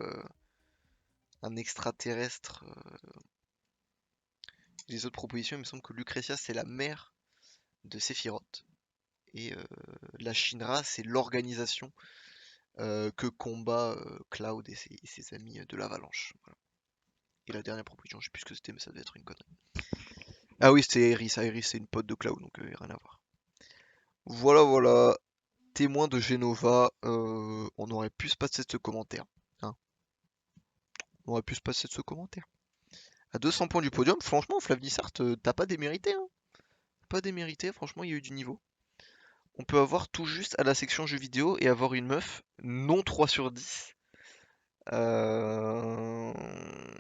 un extraterrestre. Les autres propositions, il me semble que Lucretia c'est la mère de Sephiroth. Et la Shinra c'est l'organisation que combat Cloud et ses amis de l'Avalanche. Voilà. Et la dernière proposition, je sais plus ce que c'était, mais ça devait être une connerie. Ah oui, c'était Aeris. Aeris c'est une pote de Cloud, donc rien à voir. Voilà, voilà. Témoin de Genova, on aurait pu se passer de ce commentaire. Hein. On aurait pu se passer de ce commentaire. À 200 points du podium, franchement, Flavnissart, t'as pas démérité. Hein. Pas démérité, franchement, il y a eu du niveau. On peut avoir tout juste à la section jeux vidéo et avoir une meuf non 3 sur 10.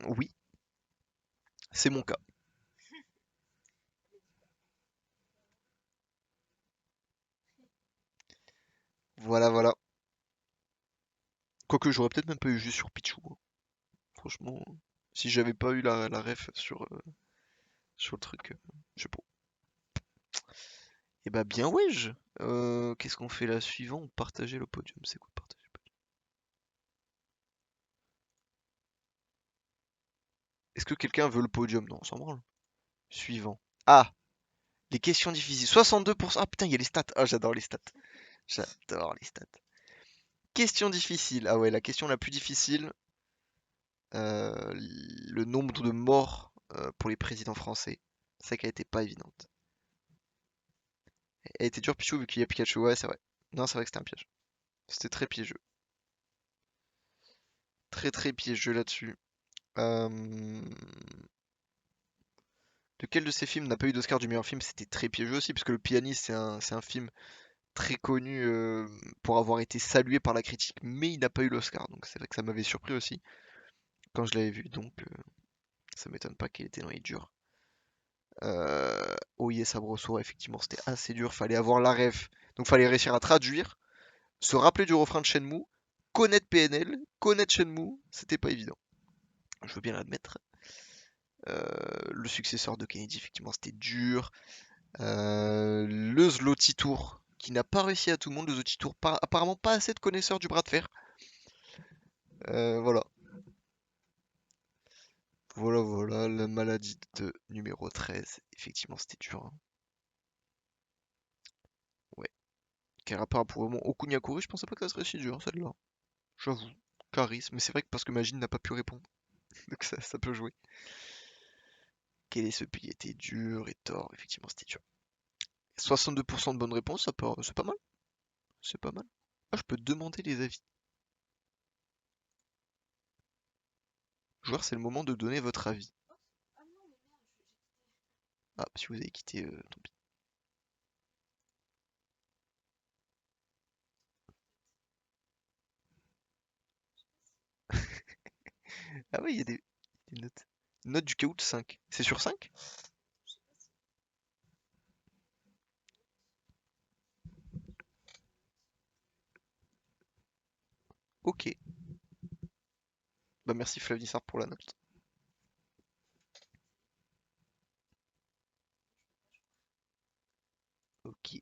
Oui, c'est mon cas. Voilà, voilà. Quoique j'aurais peut-être même pas eu juste sur Pichou. Hein. Franchement, si j'avais pas eu la ref sur le truc. Je sais pas. Et bah bien wesh. Qu'est-ce qu'on fait là suivant? Partager le podium. C'est quoi partager le podium? Est-ce que quelqu'un veut le podium? Non, on s'en branle. Suivant. Ah! Les questions difficiles. 62%. Ah putain, il y a les stats. Ah, j'adore les stats. J'adore les stats. Question difficile. Ah ouais, la question la plus difficile. Le nombre de morts pour les présidents français. C'est ça qui a été pas évidente. Elle était dure, Pichou, vu qu'il y a Pikachu. Ouais, c'est vrai. Non, c'est vrai que c'était un piège. C'était très piégeux. Très très piégeux là-dessus. Euh, Lequel de ces films n'a pas eu d'Oscar du meilleur film? C'était très piégeux aussi, parce que Le Pianiste, c'est un film très connu pour avoir été salué par la critique, mais il n'a pas eu l'Oscar. Donc c'est vrai que ça m'avait surpris aussi quand je l'avais vu. Donc ça m'étonne pas qu'il était dans les durs. Oh yes, Sabroso, effectivement, c'était assez dur. Fallait avoir la ref. Donc fallait réussir à traduire, se rappeler du refrain de Shenmue, connaître PNL, connaître Shenmue. C'était pas évident. Je veux bien l'admettre. Le successeur de Kennedy, effectivement, c'était dur. Le Zloty Tour, qui n'a pas réussi à tout le monde. Le Zloty Tour, apparemment pas assez de connaisseurs du bras de fer. Voilà. Voilà, voilà, la maladie de numéro 13. Effectivement, c'était dur, hein. Ouais. Quel rapport pour vraiment Okunyakuri, je pensais pas que ça serait si dur, celle-là. J'avoue. Charisme, mais c'est vrai que parce que Magine n'a pas pu répondre. Donc ça peut jouer. Quel est ce pays était dur et tort, effectivement, c'était dur. 62% de bonnes réponses, c'est pas mal. C'est pas mal. Ah, je peux demander les avis. Joueur, c'est le moment de donner votre avis. Ah non, mais merde, j'ai quitté. Ah, si vous avez quitté, tant pis. Ah oui, il y a des notes. Note du Kahoot 5. C'est sur 5? Je sais pas si. Ok. Bah merci Flavissard pour la note. Ok.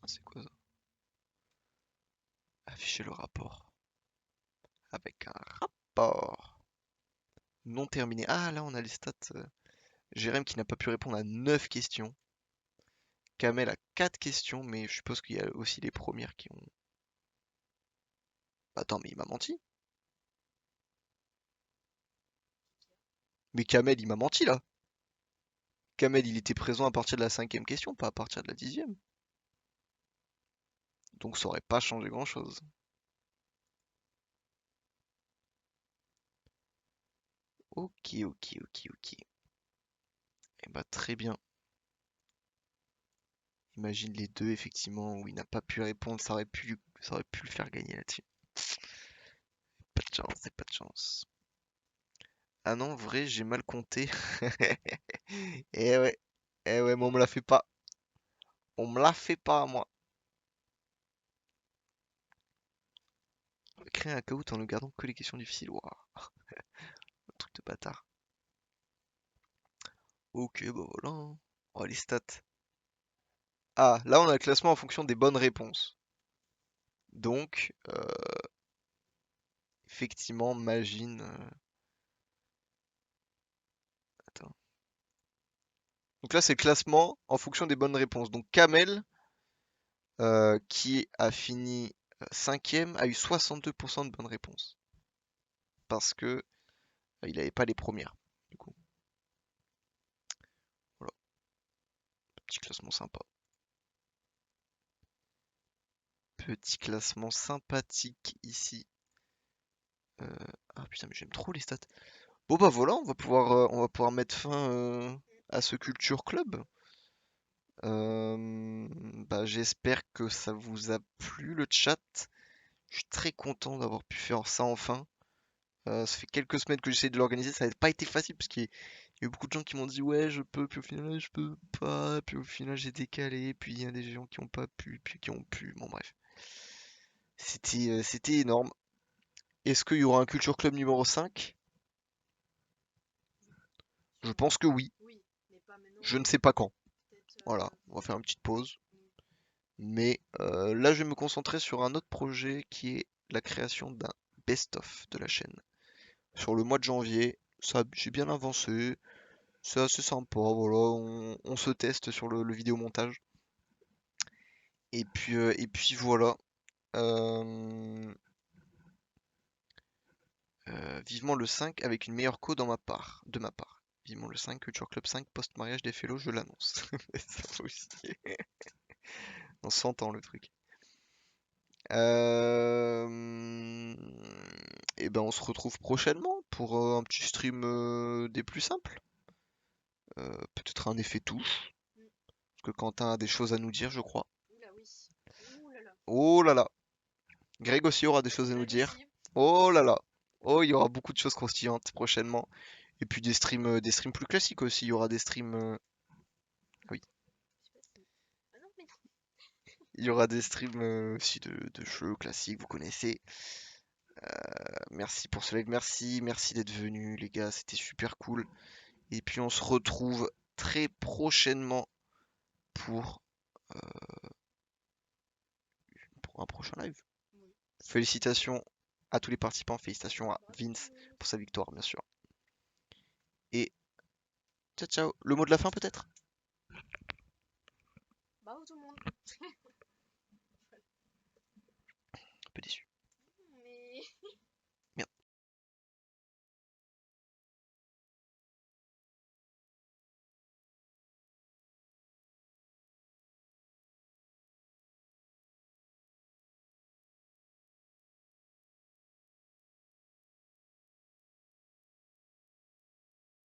Ah, c'est quoi ça? Afficher le rapport. Avec un rapport. Non terminé. Ah là on a les stats. Jérém qui n'a pas pu répondre à 9 questions. Kamel a 4 questions, mais je suppose qu'il y a aussi les premières qui ont... Attends, mais il m'a menti. Mais Kamel, il m'a menti là. Kamel, il était présent à partir de la 5e question, pas à partir de la 10e. Donc ça aurait pas changé grand-chose. Ok, ok, ok, ok. Et bah très bien. Imagine les deux, effectivement, où il n'a pas pu répondre, ça aurait pu le faire gagner là-dessus. Pas de chance, c'est pas de chance. Ah non, vrai, j'ai mal compté. Eh ouais, eh ouais, mais on me la fait pas. On me la fait pas, moi. Créer un caout en ne gardant que les questions difficiles. Waouh, un truc de bâtard. Ok, bah voilà, hein. Oh, les stats. Ah, là, on a le classement en fonction des bonnes réponses. Donc, effectivement, Magine. Attends. Donc là, c'est le classement en fonction des bonnes réponses. Donc, Kamel, qui a fini 5e, a eu 62% de bonnes réponses. Parce que il n'avait pas les premières. Du coup, voilà, petit classement sympa. Petit classement sympathique ici. Ah putain, mais j'aime trop les stats. Bon bah voilà, on va pouvoir mettre fin à ce Culture Club. Bah, j'espère que ça vous a plu le chat. Je suis très content d'avoir pu faire ça enfin. Ça fait quelques semaines que j'essaie de l'organiser, ça n'a pas été facile parce qu'il y a eu beaucoup de gens qui m'ont dit ouais je peux, puis au final je peux pas, puis au final j'ai décalé, puis il y a des gens qui ont pas pu, puis qui ont pu, bon bref. c'était énorme. Est-ce qu'il y aura un Culture Club numéro 5? Je pense que oui. Oui, mais pas maintenant. Je ne sais pas quand. Peut-être. Voilà, on va faire une petite pause. Mm. Mais là, je vais me concentrer sur un autre projet qui est la création d'un best-of de la chaîne. Sur le mois de janvier, ça, j'ai bien avancé. C'est assez sympa, voilà, on se teste sur le vidéomontage. Et puis voilà. Euh, vivement le 5 avec une meilleure co de ma part. Vivement le 5, Culture Club 5, post-mariage des fellows, je l'annonce. Ça aussi. On s'entend le truc. Et ben on se retrouve prochainement pour un petit stream des plus simples. Peut-être un effet touche. Mm. Parce que Quentin a des choses à nous dire, je crois. Oula, oui. Ouh là là. Oh là là. Greg aussi aura des choses à nous Greg dire. aussi. Oh là là. Oh, il y aura beaucoup de choses croustillantes prochainement. Et puis des streams plus classiques aussi. Il y aura des streams. Oui. Je sais pas si- Ah non, mais Il y aura des streams aussi de jeux classiques, vous connaissez. Merci pour ce live, merci d'être venus les gars, c'était super cool. Et puis on se retrouve très prochainement pour, euh, pour un prochain live. oui. Félicitations à tous les participants, félicitations à Bravo. Vince pour sa victoire bien sûr. Et ciao ciao, le mot de la fin peut-être? Bravo tout le monde.